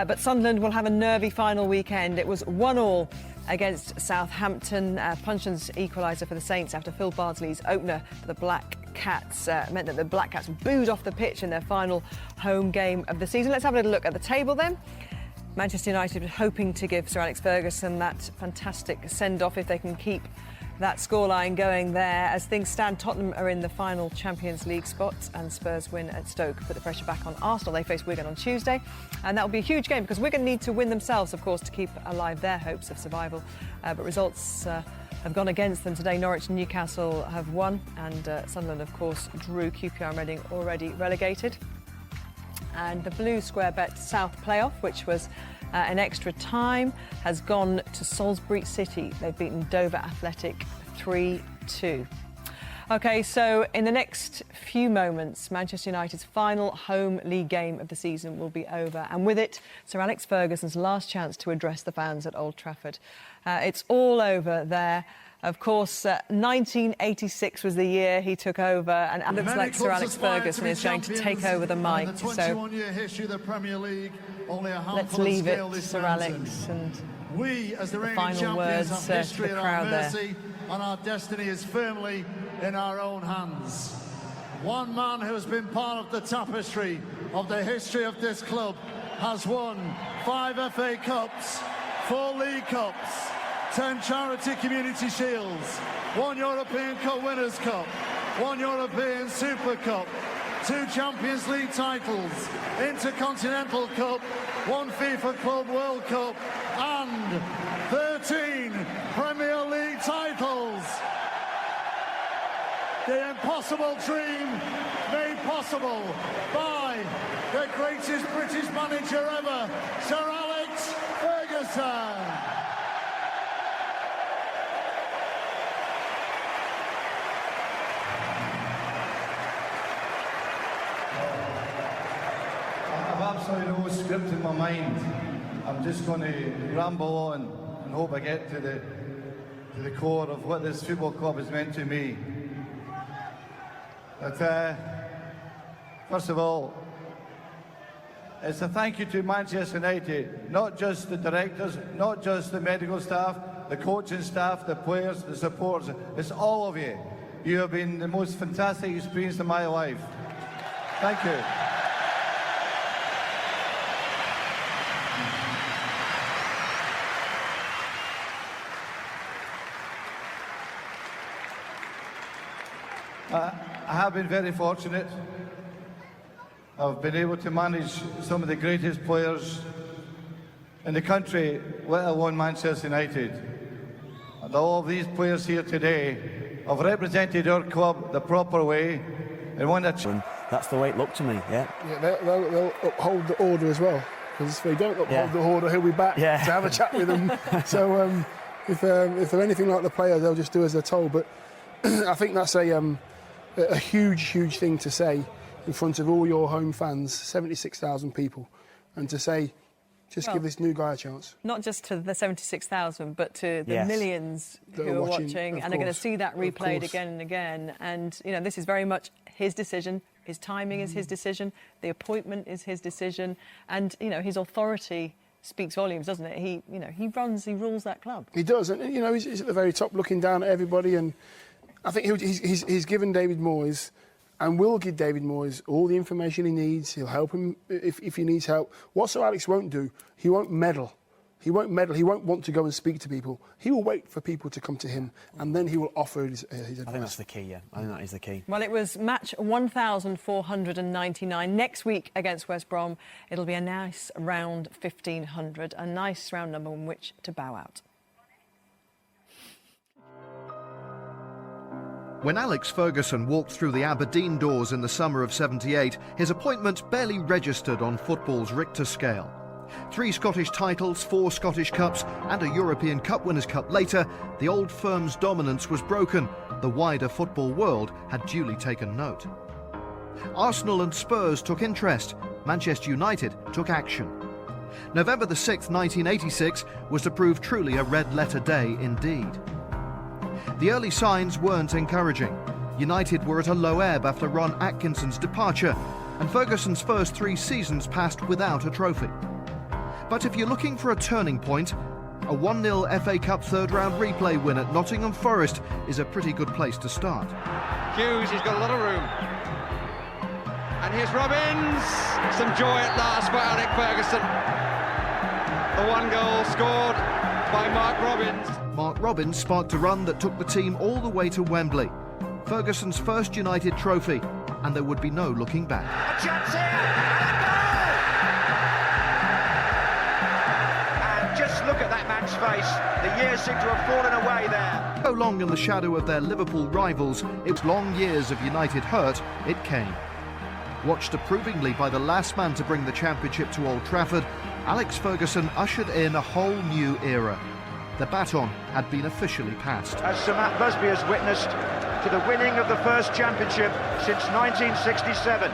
But Sunderland will have a nervy final weekend. It was 1-1 against Southampton. Puncheon's equaliser for the Saints after Phil Bardsley's opener for the Black Cats meant that the Black Cats booed off the pitch in their final home game of the season. Let's have a little look at the table then. Manchester United hoping to give Sir Alex Ferguson that fantastic send-off if they can keep that scoreline going there. As things stand, Tottenham are in the final Champions League spot, and Spurs win at Stoke put the pressure back on Arsenal. They face Wigan on Tuesday, and that will be a huge game because Wigan need to win themselves, of course, to keep alive their hopes of survival. But results have gone against them today. Norwich and Newcastle have won, and Sunderland, of course, drew. QPR and Reading already relegated. And the Blue Square Bet South playoff, which was in extra time, has gone to Salisbury City. They've beaten Dover Athletic 3-2. OK, so in the next few moments, Manchester United's final home league game of the season will be over, and with it, Sir Alex Ferguson's last chance to address the fans at Old Trafford. It's all over there. Of course, 1986 was the year he took over, and it looks like Sir Alex Ferguson is going to take over the mic. So let's leave it to Sir Alex and the final words to the crowd there. And our destiny is firmly in our own hands. One man who has been part of the tapestry of the history of this club has won 5 FA Cups, 4 League Cups, 10 Charity Community Shields, 1 European Cup Winners' Cup, 1 European Super Cup, 2 Champions League titles, Intercontinental Cup, 1 FIFA Club World Cup, and 13 Premier League titles. The impossible dream made possible by the greatest British manager ever, Sir Alex Ferguson. I've absolutely no script in my mind. I'm just going to ramble on and hope I get to the core of what this football club has meant to me. But first of all, it's a thank you to Manchester United, not just the directors, not just the medical staff, the coaching staff, the players, the supporters. It's all of you. You have been the most fantastic experience of my life. Thank you. I have been very fortunate. I've been able to manage some of the greatest players in the country, let alone Manchester United. And all of these players here today have represented our club the proper way and won a... That's the way it looked to me, yeah. Yeah, they'll uphold the order as well, because if they don't uphold the order, he'll be back to have a chat with them. So if they're anything like the player, they'll just do as they're told. But I think that's a huge thing to say in front of all your home fans, 76,000 people, and to say, just give this new guy a chance. Not just to the 76,000, but to the millions who are watching and are going to see that replayed again and again. And, you know, this is very much his decision. His timing is his decision. The appointment is his decision. And, you know, his authority speaks volumes, doesn't it? He rules that club. He does. And, you know, he's at the very top looking down at everybody. And I think he's given David Moyes and will give David Moyes all the information he needs. He'll help him if he needs help. What Sir Alex won't do, he won't meddle. He won't meddle. He won't want to go and speak to people. He will wait for people to come to him, and then he will offer his advice. I think that's the key, yeah. I think that is the key. Well, it was match 1,499. Next week against West Brom, it'll be a nice round 1,500, a nice round number on which to bow out. When Alex Ferguson walked through the Aberdeen doors in the summer of '78, his appointment barely registered on football's Richter scale. 3 Scottish titles, 4 Scottish Cups and a European Cup Winners' Cup later, the old firm's dominance was broken. The wider football world had duly taken note. Arsenal and Spurs took interest. Manchester United took action. November the 6th, 1986 was to prove truly a red-letter day indeed. The early signs weren't encouraging. United were at a low ebb after Ron Atkinson's departure, and Ferguson's first 3 seasons passed without a trophy. But if you're looking for a turning point, a 1-0 FA Cup third-round replay win at Nottingham Forest is a pretty good place to start. Hughes, he's got a lot of room. And here's Robbins. Some joy at last for Alex Ferguson. The 1 goal scored by Mark Robbins. Mark Robbins sparked a run that took the team all the way to Wembley. Ferguson's first United trophy, and there would be no looking back. A chance here! Just look at that man's face. The years seem to have fallen away there. So long in the shadow of their Liverpool rivals, its long years of United hurt, it came. Watched approvingly by the last man to bring the championship to Old Trafford, Alex Ferguson ushered in a whole new era. The baton had been officially passed. As Sir Matt Busby has witnessed, to the winning of the first championship since 1967.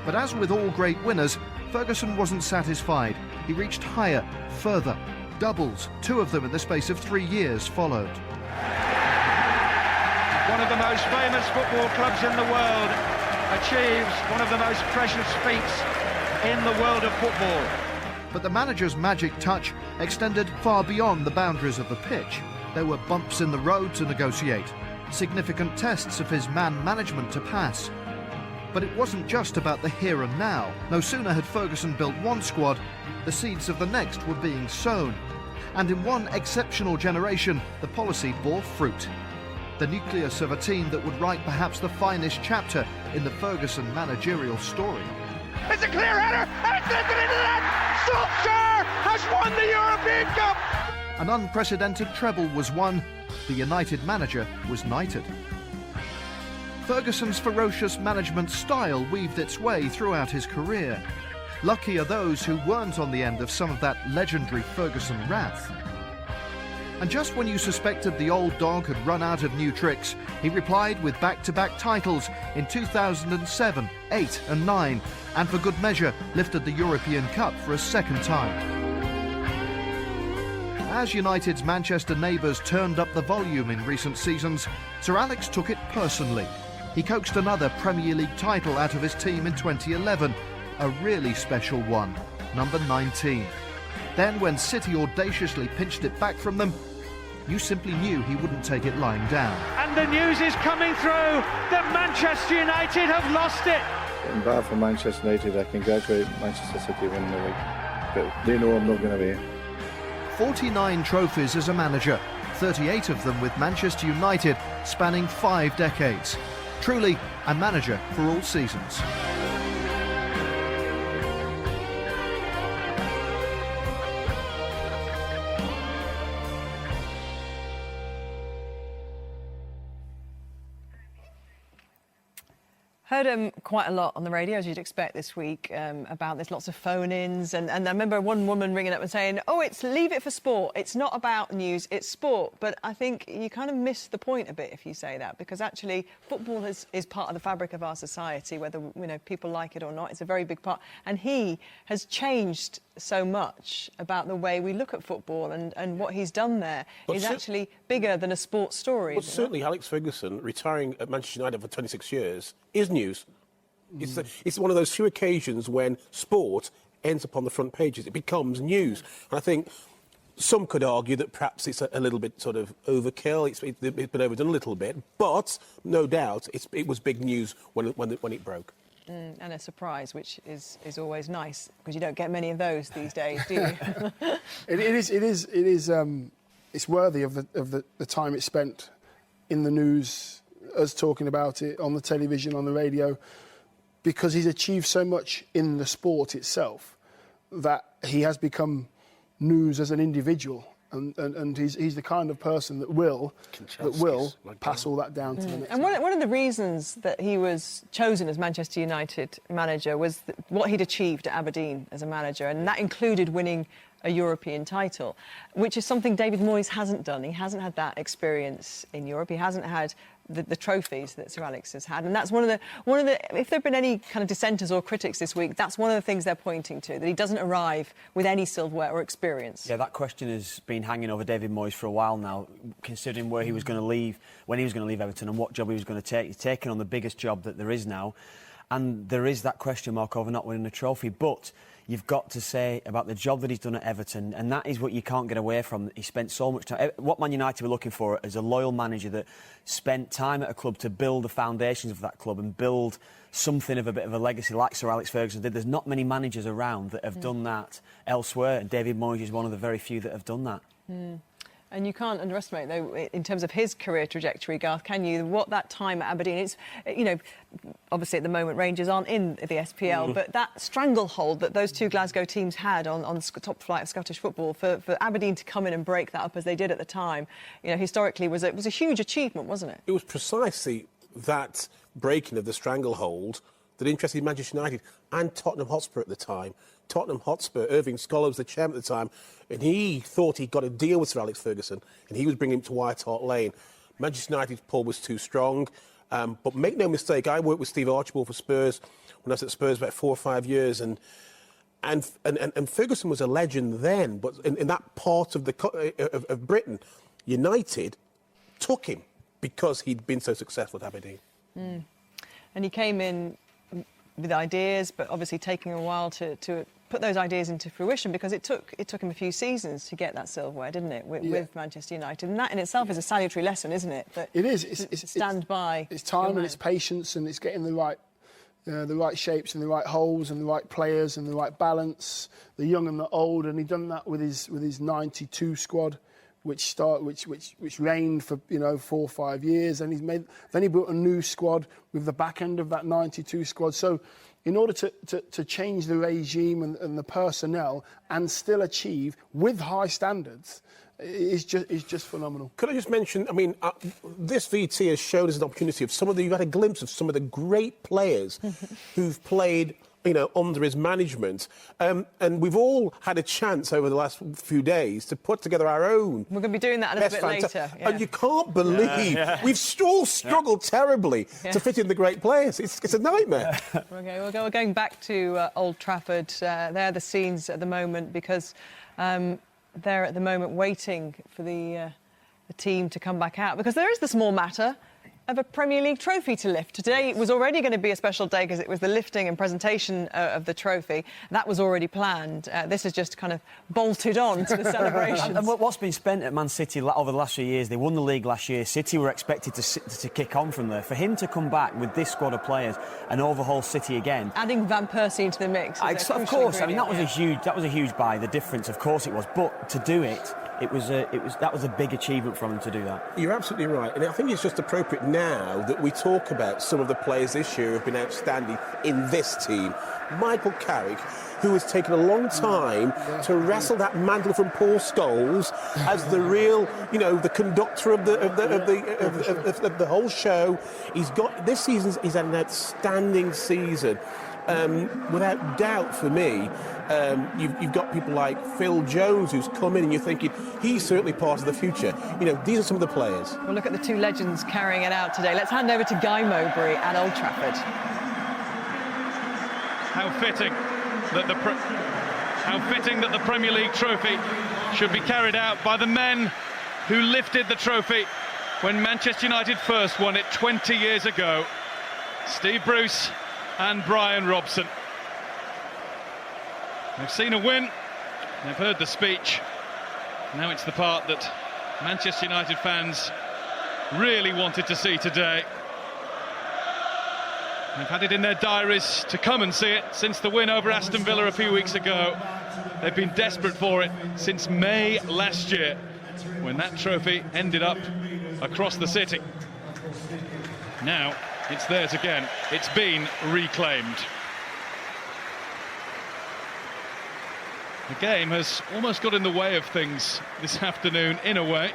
But as with all great winners, Ferguson wasn't satisfied. He reached higher, further. Doubles, 2 of them in the space of 3 years, followed. one of the most famous football clubs in the world achieves one of the most precious feats in the world of football. But the manager's magic touch extended far beyond the boundaries of the pitch. There were bumps in the road to negotiate, significant tests of his man management to pass. But it wasn't just about the here and now. No sooner had Ferguson built one squad, the seeds of the next were being sown. And in one exceptional generation, the policy bore fruit. The nucleus of a team that would write perhaps the finest chapter in the Ferguson managerial story. It's a clear header, and it's lifted into the net! Solskjaer has won the European Cup! An unprecedented treble was won. The United manager was knighted. Ferguson's ferocious management style weaved its way throughout his career. Lucky are those who weren't on the end of some of that legendary Ferguson wrath. And just when you suspected the old dog had run out of new tricks, he replied with back-to-back titles in 2007, 8 and 9, and for good measure lifted the European Cup for a second time. As United's Manchester neighbours turned up the volume in recent seasons, Sir Alex took it personally. He coaxed another Premier League title out of his team in 2011, a really special one, number 19. Then when City audaciously pinched it back from them, you simply knew he wouldn't take it lying down. And the news is coming through that Manchester United have lost it. On behalf of Manchester United, I congratulate Manchester City winning the league, but they know I'm not going to be here. 49 trophies as a manager, 38 of them with Manchester United, spanning 5 decades. Truly a manager for all seasons. Heard quite a lot on the radio, as you'd expect this week, about this. Lots of phone-ins, and I remember one woman ringing up and saying, "Oh, leave it for sport. It's not about news, it's sport." But I think you kind of miss the point a bit if you say that, because actually football is part of the fabric of our society, whether people like it or not. It's a very big part, and he has changed so much about the way we look at football, and what he's done there is actually bigger than a sports story. But certainly Alex Ferguson retiring at Manchester United for 26 years is news. It's one of those few occasions when sport ends up on the front pages. It becomes news. And I think some could argue that perhaps it's a little bit sort of overkill. It's been overdone a little bit. But no doubt it was big news when it broke. And a surprise, which is always nice, because you don't get many of those these days, do you? It's worthy of the time it's spent in the news, us talking about it on the television, on the radio, because he's achieved so much in the sport itself that he has become news as an individual, and he's the kind of person that will pass all that down to the next. And one of the reasons that he was chosen as Manchester United manager was what he'd achieved at Aberdeen as a manager, and that included winning a European title, which is something David Moyes hasn't done. He hasn't had that experience in Europe. He hasn't had the trophies that Sir Alex has had, and that's one of the. If there've been any kind of dissenters or critics this week, that's one of the things they're pointing to, that he doesn't arrive with any silverware or experience. Yeah, that question has been hanging over David Moyes for a while now, considering where he was going to leave, when he was going to leave Everton, and what job he was going to take. He's taken on the biggest job that there is now, and there is that question mark over not winning a trophy, but you've got to say about the job that he's done at Everton, and that is what you can't get away from. He spent so much time. What Man United were looking for is a loyal manager that spent time at a club to build the foundations of that club and build something of a bit of a legacy like Sir Alex Ferguson did. There's not many managers around that have done that elsewhere, and David Moyes is one of the very few that have done that. And you can't underestimate, though, in terms of his career trajectory, Garth, can you? What that time at Aberdeen, it's, obviously at the moment Rangers aren't in the SPL, but that stranglehold that those two Glasgow teams had on the top flight of Scottish football, for Aberdeen to come in and break that up as they did at the time, historically was a huge achievement, wasn't it? It was precisely that breaking of the stranglehold that interested Manchester United and Tottenham Hotspur at the time. Tottenham Hotspur, Irving Scholar was the chairman at the time, and he thought he'd got a deal with Sir Alex Ferguson, and he was bringing him to White Hart Lane. Manchester United's pull was too strong, but make no mistake, I worked with Steve Archibald for Spurs when I was at Spurs about 4 or 5 years, and Ferguson was a legend then, but in that part of Britain, United took him because he'd been so successful at Aberdeen. Mm. And he came in with ideas, but obviously taking a while to put those ideas into fruition, because it took him a few seasons to get that silverware, didn't it, with Manchester United? And that in itself is a salutary lesson, isn't it? That it is. It's stand by. It's time and it's patience, and it's getting the right shapes and the right holes and the right players and the right balance, the young and the old. And he'd done that with his '92 squad, which reigned for 4 or 5 years, and then he built a new squad with the back end of that '92 squad. So in order to change the regime and the personnel and still achieve with high standards is just phenomenal. Could I just mention, I mean, this VT has shown us an opportunity of you've had a glimpse of some of the great players who've played under his management. And we've all had a chance over the last few days to put together our own. We're going to be doing that a little bit later. Yeah. And you can't believe we've all struggled terribly to fit in the great players. It's a nightmare. We're going back to Old Trafford. They're the scenes at the moment, because they're at the moment waiting for the team to come back out, because there is the small matter of a Premier League trophy to lift. Today was already going to be a special day because it was the lifting and presentation of the trophy. That was already planned. This has just kind of bolted on to the celebration. And what's been spent at Man City over the last few years? They won the league last year. City were expected to kick on from there. For him to come back with this squad of players and overhaul City again, adding Van Persie into the mix, of course. I mean, that was a huge buy. The difference, of course, it was. But to do it. That was a big achievement from him to do that. You're absolutely right, and I think it's just appropriate now that we talk about some of the players this year who have been outstanding in this team. Michael Carrick, who has taken a long time to wrestle that mantle from Paul Scholes as the real, the conductor of the whole show. This season, he's had an outstanding season. Without doubt, for me, you've got people like Phil Jones who's come in, and you're thinking he's certainly part of the future. These are some of the players. Well, look at the two legends carrying it out today. Let's hand over to Guy Mowbray at Old Trafford. How fitting that the Premier League trophy should be carried out by the men who lifted the trophy when Manchester United first won it 20 years ago. Steve Bruce and Brian Robson. They've seen a win, they've heard the speech. Now it's the part that Manchester United fans really wanted to see today. They've had it in their diaries to come and see it since the win over Aston Villa a few weeks ago. They've been desperate for it since May last year, when that trophy ended up across the city. Now it's theirs again. It's been reclaimed. The game has almost got in the way of things this afternoon, in a way,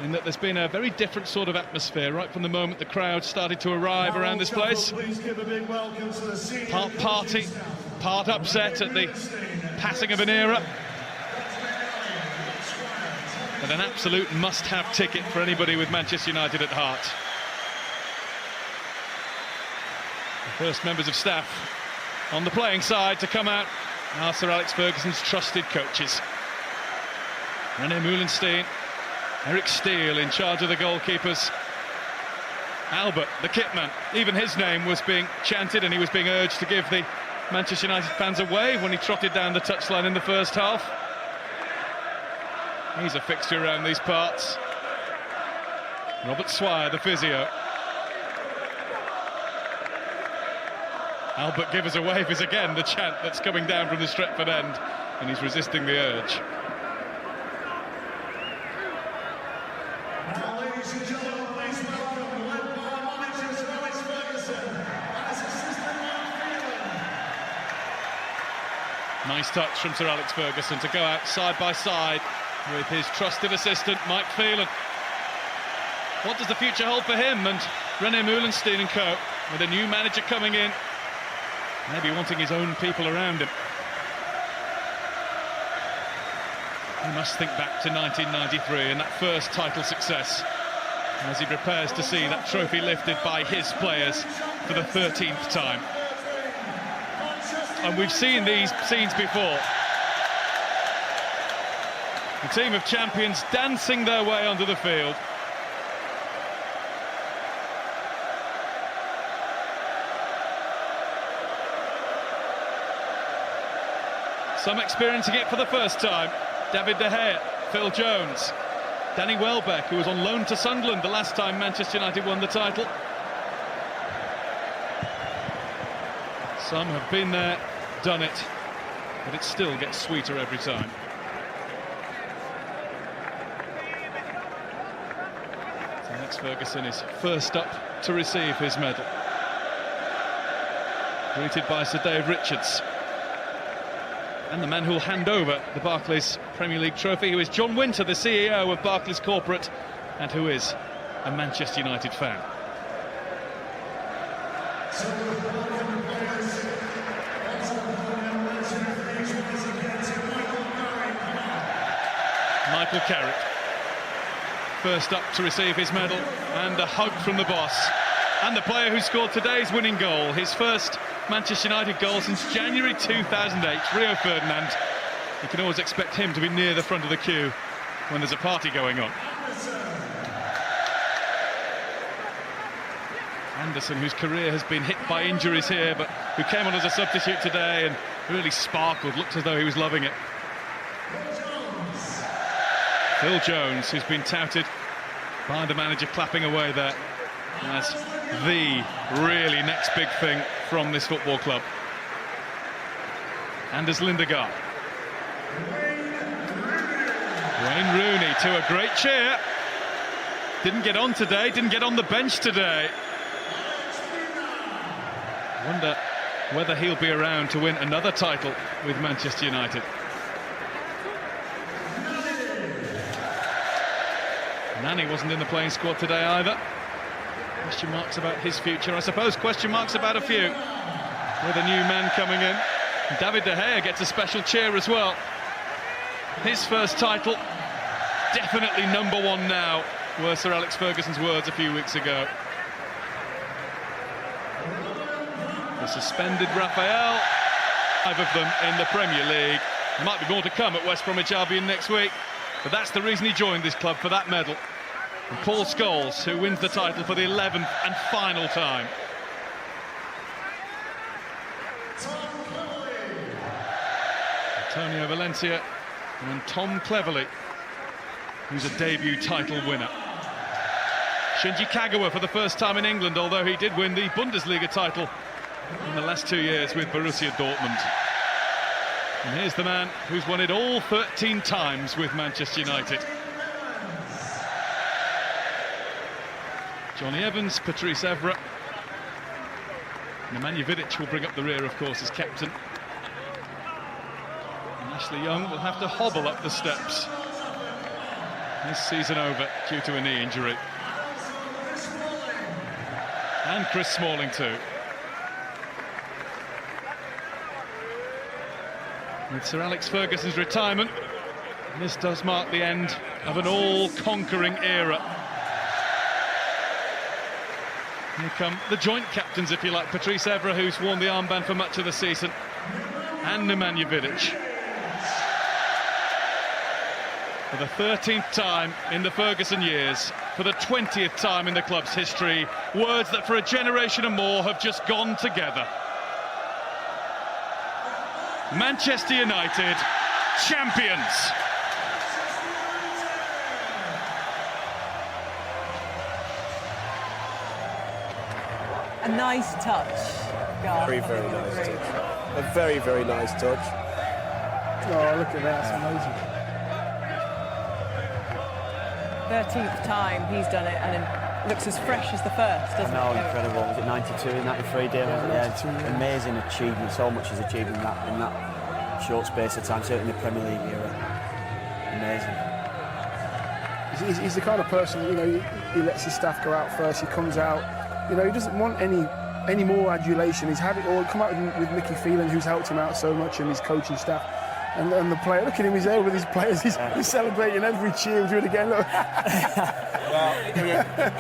in that there's been a very different sort of atmosphere right from the moment the crowd started to arrive around this place. Part party, part upset at the passing of an era, but an absolute must-have ticket for anybody with Manchester United at heart. The first members of staff on the playing side to come out are Sir Alex Ferguson's trusted coaches. René Moulenstein, Eric Steele in charge of the goalkeepers. Albert, the kitman, even his name was being chanted, and he was being urged to give the Manchester United fans a wave when he trotted down the touchline in the first half. He's a fixture around these parts. Robert Swire, the physio. Albert, give us a wave is again the chant that's coming down from the Stretford end, and he's resisting the urge. Now, ladies and gentlemen, please welcome, led by manager Sir Alex Ferguson and his assistant Mark Phelan. Nice touch from Sir Alex Ferguson to go out side by side with his trusted assistant Mike Phelan. What does the future hold for him and René Moulenstein and co, with a new manager coming in, maybe wanting his own people around him? He must think back to 1993 and that first title success, as he prepares to see that trophy lifted by his players for the 13th time. And we've seen these scenes before. The team of champions dancing their way onto the field. Some experiencing it for the first time. David De Gea, Phil Jones, Danny Welbeck, who was on loan to Sunderland the last time Manchester United won the title. Some have been there, done it, but it still gets sweeter every time. So Alex Ferguson is first up to receive his medal. Greeted by Sir Dave Richards. And the man who will hand over the Barclays Premier League trophy, who is John Winter, the CEO of Barclays Corporate, and who is a Manchester United fan. Michael Carrick, first up to receive his medal, and a hug from the boss. And the player who scored today's winning goal, his first Manchester United goal since January 2008, Rio Ferdinand. You can always expect him to be near the front of the queue when there's a party going on. Anderson, whose career has been hit by injuries here, but who came on as a substitute today and really sparkled, looked as though he was loving it. Phil Jones, who's been touted by the manager, clapping away there as the really next big thing from this football club. Anders Lindegaard. Wayne Rooney to a great cheer. Didn't get on today, didn't get on the bench today. Wonder whether he'll be around to win another title with Manchester United. Nani wasn't in the playing squad today either. Question marks about his future. I suppose question marks about a few, with a new man coming in. David De Gea gets a special cheer as well. His first title, definitely #1 now, were Sir Alex Ferguson's words a few weeks ago. The suspended Raphael, 5 of them in the Premier League. There might be more to come at West Bromwich Albion next week, but that's the reason he joined this club, for that medal. And Paul Scholes, who wins the title for the 11th and final time. Antonio Valencia and Tom Cleverley, who's a debut title winner. Shinji Kagawa for the first time in England, although he did win the Bundesliga title in the last 2 years with Borussia Dortmund. And here's the man who's won it all 13 times with Manchester United. Johnny Evans, Patrice Evra. Nemanja Vidic will bring up the rear, of course, as captain. And Ashley Young will have to hobble up the steps. This season over due to a knee injury. And Chris Smalling too. With Sir Alex Ferguson's retirement, this does mark the end of an all-conquering era. Here come the joint captains, if you like, Patrice Evra, who's worn the armband for much of the season, and Nemanja Vidic. For the 13th time in the Ferguson years, for the 20th time in the club's history, words that for a generation and more have just gone together. Manchester United, champions! A nice touch, Garth. Very, very nice touch. A very, very nice touch. Oh, look at that, that's amazing. 13th time he's done it, and it looks as fresh as the first, doesn't No, it? incredible. Was it 92, 93, Dion? Yeah, amazing achievement. So much is achieved in that short space of time, certainly in the Premier League era. Amazing. He's the kind of person, you know, he lets his staff go out first, he comes out. You know, he doesn't want any more adulation. He's had it all. Come out with Mickey Phelan, who's helped him out so much, and his coaching staff. And the player, look at him, he's there with his players. He's celebrating every cheer. We'll do it again. Look. Well,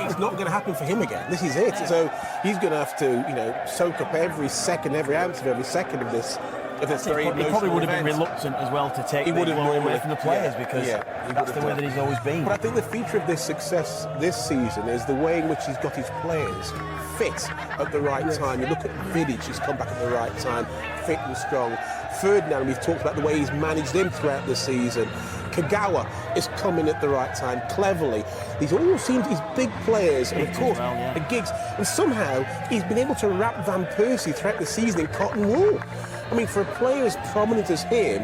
it's not going to happen for him again. This is it. So he's going to have to, you know, soak up every second, every ounce of every second of this. He probably would have been reluctant as well to take the glory away from the players, because that's the way that he's always been. But I think the feature of this success this season is the way in which he's got his players fit at the right time. You look at Vidic, he's come back at the right time, fit and strong. Ferdinand, we've talked about the way he's managed him throughout the season. Kagawa is coming at the right time, cleverly. These all seem these big players, and of course, the Giggs. And somehow, he's been able to wrap Van Persie throughout the season in cotton wool. I mean, for a player as prominent as him,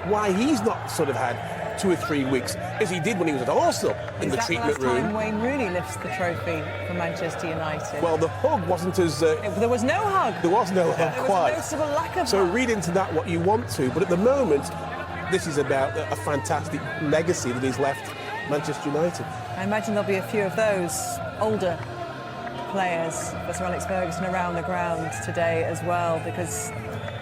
why he's not sort of had 2 or 3 weeks, as he did when he was at Arsenal in the treatment room. Is that the last time Wayne Rooney lifts the trophy for Manchester United? Well, the hug wasn't as... there was no hug. There was no hug, quite. There was a noticeable lack of So hug. read into that what you want to, but at the moment, this is about a fantastic legacy that he's left Manchester United. I imagine there'll be a few of those older players for Sir Alex Ferguson around the ground today as well, because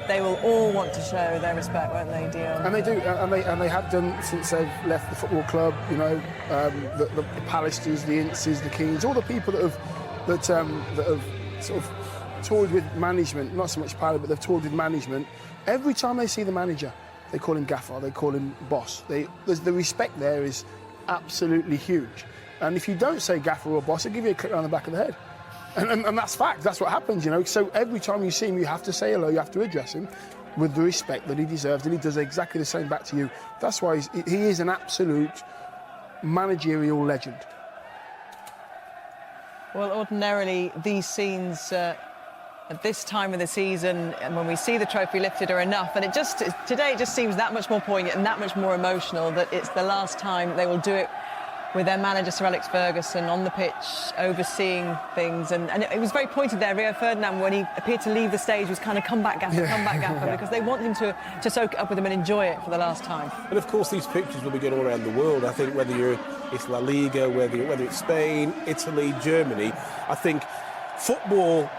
they will all want to show their respect, won't they, Dion? And they do, and they have done since they've left the football club. You know, the Pallisters, the Inces, the Keens, all the people that have sort of toured with management. Not so much Pardew, but they've toured with management. Every time they see the manager, they call him gaffer, they call him boss. The respect there is absolutely huge. And if you don't say gaffer or boss, they give you a clip around the back of the head. And that's fact, that's what happens, you know. So every time you see him, you have to say hello, you have to address him with the respect that he deserves, and he does exactly the same back to you. That's why he is an absolute managerial legend. Well, ordinarily, these scenes at this time of the season, and when we see the trophy lifted, are enough. And today it just seems that much more poignant and that much more emotional that it's the last time they will do it with their manager, Sir Alex Ferguson, on the pitch, overseeing things. And it was very pointed there, Rio Ferdinand, when he appeared to leave the stage, was kind of come back gaffer, because they want him to soak it up with them and enjoy it for the last time. And of course, these pictures will be going all around the world. I think whether it's La Liga, whether it's Spain, Italy, Germany, I think football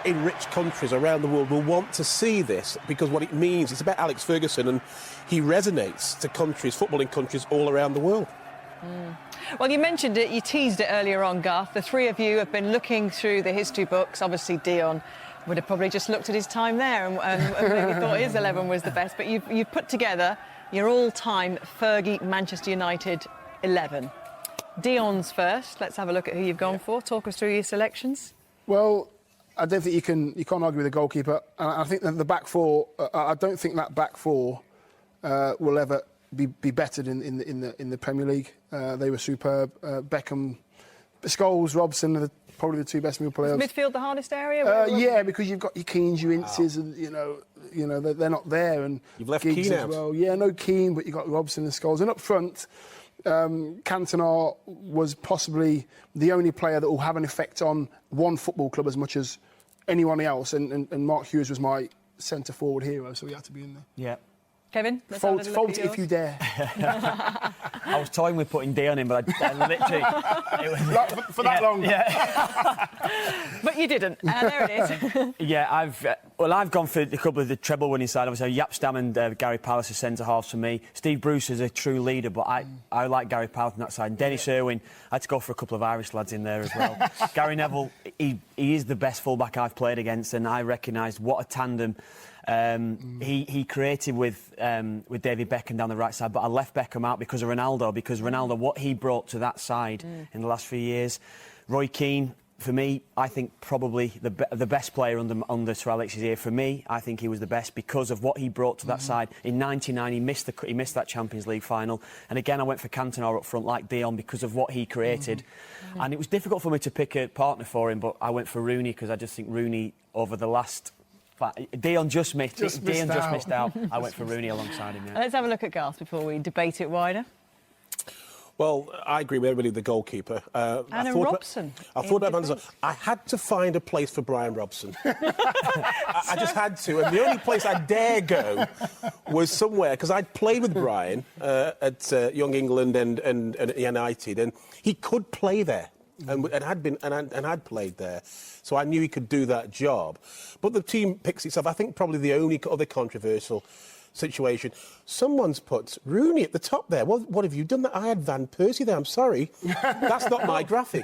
in rich countries around the world will want to see this, because what it means, it's about Alex Ferguson, and he resonates to countries, footballing countries all around the world. Well, you mentioned it, you teased it earlier on, Garth. The three of you have been looking through the history books. Obviously, Dion would have probably just looked at his time there and maybe thought his 11 was the best. But you've put together your all-time Fergie Manchester United 11. Dion's first. Let's have a look at who you've gone for. Talk us through your selections. Well, I don't think you can't argue with the goalkeeper. I think that the back four. I don't think that back four will ever be bettered in the Premier League. They were superb. Beckham, Scholes, Robson are probably the two best middle players. Is midfield the hardest area? Yeah, because you've got your Keens, your Inces, and you know they're not there. And you've left Giggs Keane as out. well. Yeah, no Keane, but you've got Robson and Scholes. And up front, Cantona was possibly the only player that will have an effect on one football club as much as anyone else. And Mark Hughes was my centre forward hero, so he had to be in there. Yeah. Kevin, fold if you dare. I was toying with putting Dion in, but I literally... It was, for that long. Yeah. But you didn't. There it is. Yeah, I've gone for a couple of the treble-winning side. Obviously, Jaap Stam and Gary Palace are centre-halves for me. Steve Bruce is a true leader, but I like Gary Palace on that side. And Dennis Irwin, I had to go for a couple of Irish lads in there as well. Gary Neville, he is the best full-back I've played against, and I recognised what a tandem he created with David Beckham down the right side, but I left Beckham out because of Ronaldo, what he brought to that side in the last few years. Roy Keane, for me, I think probably the best player under Sir Alex's ear. For me, I think he was the best because of what he brought to that side. In '99, he missed that Champions League final, and again I went for Cantona up front like Dion because of what he created. And it was difficult for me to pick a partner for him, but I went for Rooney because I just think Rooney over the last... Dion just missed out. I went for Rooney alongside him. Yeah. Let's have a look at Garth before we debate it wider. Well, I agree with everybody, the goalkeeper. And Robson. I thought about I had to find a place for Brian Robson. I just had to. And the only place I dare go was somewhere, because I'd played with Brian at Young England and United, and he could play there. And had played there, so I knew he could do that job. But the team picks itself. I think probably the only other controversial situation. Someone's put Rooney at the top there. Well, what have you done? I had Van Persie there. I'm sorry, that's not my graphic.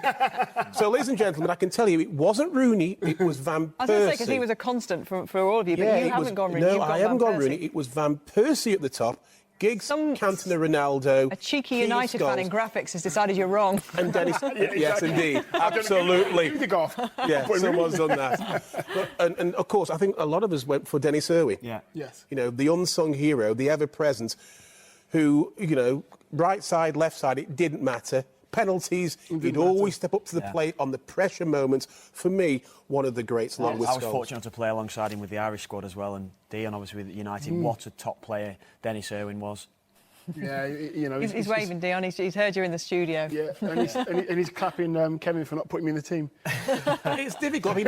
So, ladies and gentlemen, I can tell you, it wasn't Rooney. It was Van Persie. I was going to say because he was a constant for all of you, but you haven't gone Rooney. No, I haven't gone Rooney. It was Van Persie at the top. Giggs, Cantona, Ronaldo. A cheeky United fan in graphics has decided you're wrong. And Dennis. Yes, indeed. Absolutely. Yeah, someone's done that. And of course, I think a lot of us went for Dennis Irwin. Yeah. Yes. You know, the unsung hero, the ever-present, who, you know, right side, left side, it didn't matter. Penalties, he'd always step up to the plate on the pressure moments. For me, one of the greats along with I was Scholes. fortunate to play alongside him with the Irish squad as well, and Dion obviously with United. What a top player Dennis Irwin was. Yeah, you know... He's waving, Dion. He's heard you in the studio. Yeah, and he's clapping Kevin for not putting me in the team. It's difficult. I mean,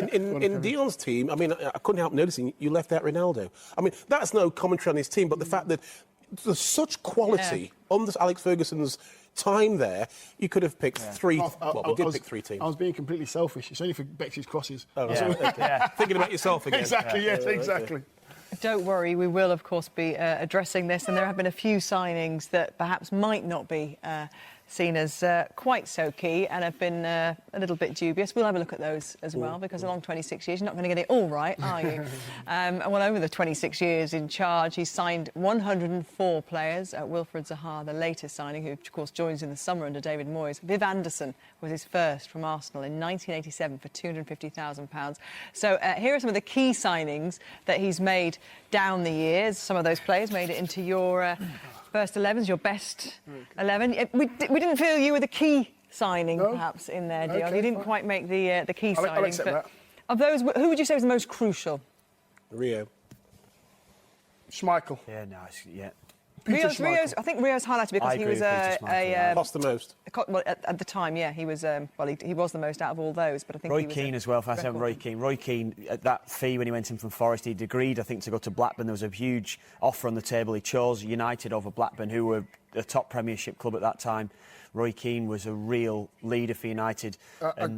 in Dion's team, I mean, I couldn't help noticing you left out Ronaldo. I mean, that's no commentary on his team, but the fact that there's such quality under Alex Ferguson's time there, you could have picked three. We did pick 3 teams. I was being completely selfish. It's only for Bexy's crosses. Oh, thinking about yourself again. Exactly, yes, exactly. Don't worry, we will, of course, be addressing this, and there have been a few signings that perhaps might not be seen as quite so key and have been a little bit dubious. We'll have a look at those as well, because along 26 years, you're not going to get it all right, are you? Well, over the 26 years in charge, he's signed 104 players. Wilfred Zaha, the latest signing, who, of course, joins in the summer under David Moyes. Viv Anderson was his first from Arsenal in 1987 for £250,000. So here are some of the key signings that he's made down the years. Some of those players made it into your... first 11's your best 11. We didn't feel you were the key signing, perhaps, in there, Dion. Okay, you didn't quite make the key signing. I'll accept that. Of those, who would you say was the most crucial? Rio. Schmeichel. Yeah, nice. Yeah. Rio's, I think Rio's highlighted because he was cost the most. Well, at the time, yeah, he was. He was the most out of all those. But I think Roy he was Keane as well. If I said Roy Keane, at that fee when he went in from Forest, he'd agreed, I think, to go to Blackburn. There was a huge offer on the table. He chose United over Blackburn, who were a top Premiership club at that time. Roy Keane was a real leader for United. I've got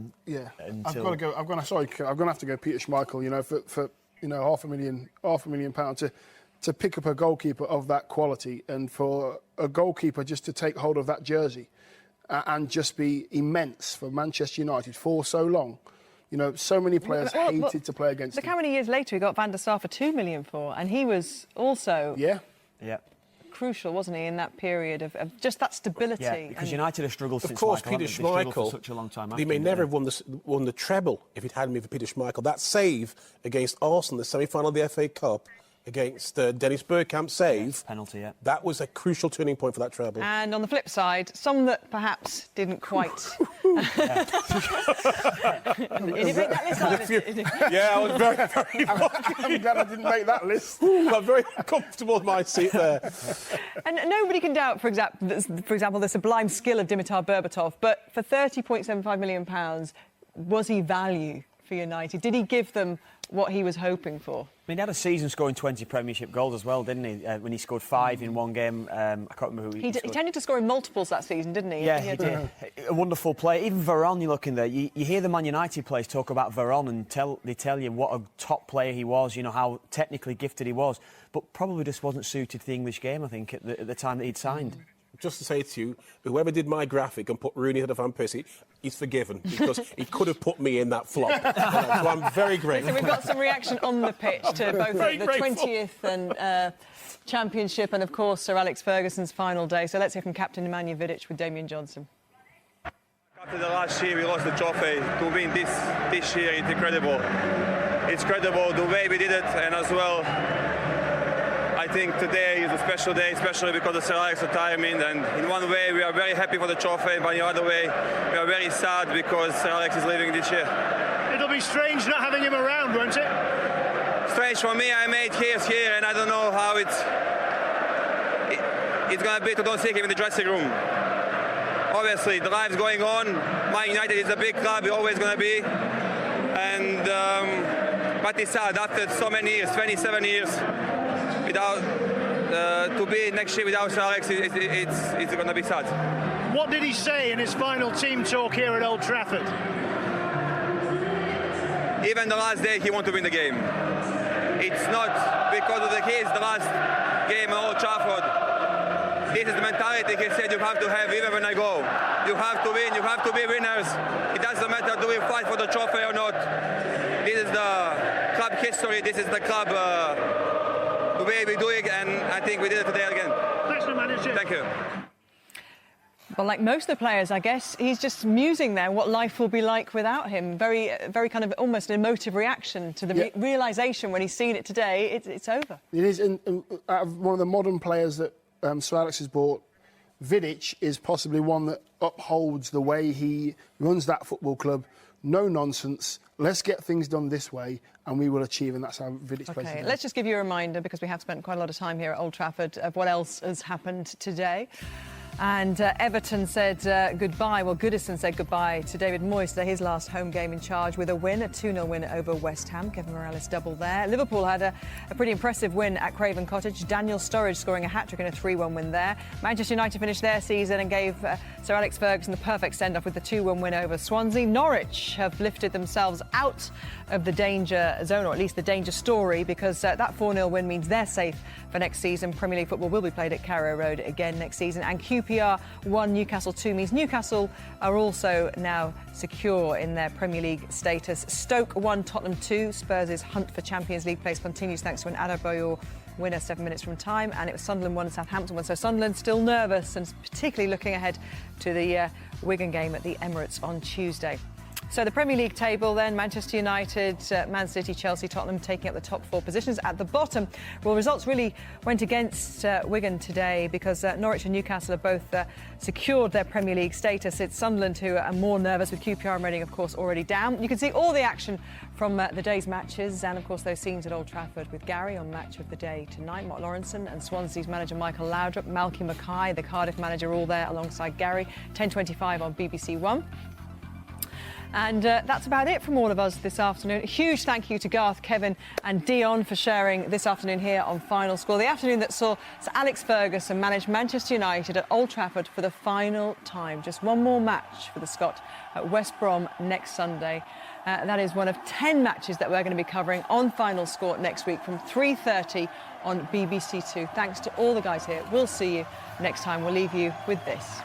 to go. I'm going to have to go Peter Schmeichel. You know, for £500,000 to pick up a goalkeeper of that quality, and for a goalkeeper just to take hold of that jersey and just be immense for Manchester United for so long. You know, so many players hated to play against him. Look how many years later he got Van der Sar for £2 million for, and he was also crucial, wasn't he, in that period of just that stability. Yeah, because United have struggled since Of course, Michael, Peter Schmeichel Schmeichel, for such a long time. He may never have won the treble if it hadn't been for Peter Schmeichel. That save against Arsenal, the semi-final of the FA Cup, against Dennis Bergkamp's save, penalty, that was a crucial turning point for that treble. And on the flip side, some that perhaps didn't quite... You didn't make that list, Yeah, I was very, very I'm glad I didn't make that list. I'm very comfortable with my seat there. And nobody can doubt, for example, the sublime skill of Dimitar Berbatov, but for £30.75 million, was he value for United? Did he give them what he was hoping for? I mean, he had a season scoring 20 Premiership goals as well, didn't he? When he scored 5 in one game. I can't remember who he scored. He tended to score in multiples that season, didn't he? Yeah, he did. A wonderful player. Even Varane, you look in there, you hear the Man United players talk about Varane and they tell you what a top player he was, you know, how technically gifted he was, but probably just wasn't suited to the English game, I think, at the time that he'd signed. Just to say to you, whoever did my graphic and put Rooney ahead of Van Persie, he's forgiven, because he could have put me in that flop. So I'm very grateful. So we've got some reaction on the pitch to both the 20th and Championship and, of course, Sir Alex Ferguson's final day. So let's hear from Captain Nemanja Vidic with Damian Johnson. After the last year we lost the trophy, to win this year, it's incredible. It's incredible the way we did it, and as well, I think today is a special day, especially because of Sir Alex's retirement, and in one way we are very happy for the trophy, but in the other way we are very sad because Sir Alex is leaving this year. It'll be strange not having him around, won't it? Strange for me. I made hairs here, and I don't know how it's going to be to don't see him in the dressing room. Obviously, the life's going on. Man United is a big club, we're always going to be. And but it's sad, after so many years, 27 years, without to be next year without Sir Alex, it's going to be sad. What did he say in his final team talk here at Old Trafford? Even the last day, he wanted to win the game. It's not because of the last game at Old Trafford. This is the mentality he said you have to have even when I go. You have to win, you have to be winners. It doesn't matter do we fight for the trophy or not. This is the club history, this is the club the way we do it, and I think we did it today again. Thanks for managing. Thank you. Well, like most of the players, I guess, he's just musing there what life will be like without him. Very kind of almost an emotive reaction to the realisation when he's seen it today, it's over. It is, and out of one of the modern players that Sir Alex has bought, Vidic is possibly one that upholds the way he runs that football club. No nonsense. Let's get things done this way, and we will achieve, and that's how Vidic plays. OK, let's just give you a reminder, because we have spent quite a lot of time here at Old Trafford, of what else has happened today. And Everton said goodbye. Well, Goodison said goodbye to David Moyes today, his last home game in charge, with a win, a 2-0 win over West Ham. Kevin Morales double there. Liverpool had a pretty impressive win at Craven Cottage. Daniel Sturridge scoring a hat-trick in a 3-1 win there. Manchester United finished their season and gave Sir Alex Ferguson the perfect send-off with the 2-1 win over Swansea. Norwich have lifted themselves out of the danger zone, or at least the danger story, because that 4-0 win means they're safe for next season. Premier League football will be played at Carrow Road again next season. And QPR 1, Newcastle 2 means Newcastle are also now secure in their Premier League status. Stoke 1, Tottenham 2. Spurs' hunt for Champions League place continues thanks to an Adebayor winner 7 minutes from time. And it was Sunderland 1 and Southampton 1. So Sunderland still nervous, and particularly looking ahead to the Wigan game at the Emirates on Tuesday. So the Premier League table then, Manchester United, Man City, Chelsea, Tottenham taking up the top 4 positions. At the bottom, well, results really went against Wigan today, because Norwich and Newcastle have both secured their Premier League status. It's Sunderland who are more nervous, with QPR and Reading, of course, already down. You can see all the action from the day's matches, and of course those scenes at Old Trafford with Gary on Match of the Day tonight. Mark Lawrenson and Swansea's manager Michael Laudrup, Malky Mackay, the Cardiff manager, all there alongside Gary. 10:25 on BBC One. And that's about it from all of us this afternoon. A huge thank you to Garth, Kevin and Dion for sharing this afternoon here on Final Score. The afternoon that saw Sir Alex Ferguson manage Manchester United at Old Trafford for the final time. Just one more match for the Scot at West Brom next Sunday. That is one of 10 matches that we're going to be covering on Final Score next week from 3:30 on BBC Two. Thanks to all the guys here. We'll see you next time. We'll leave you with this.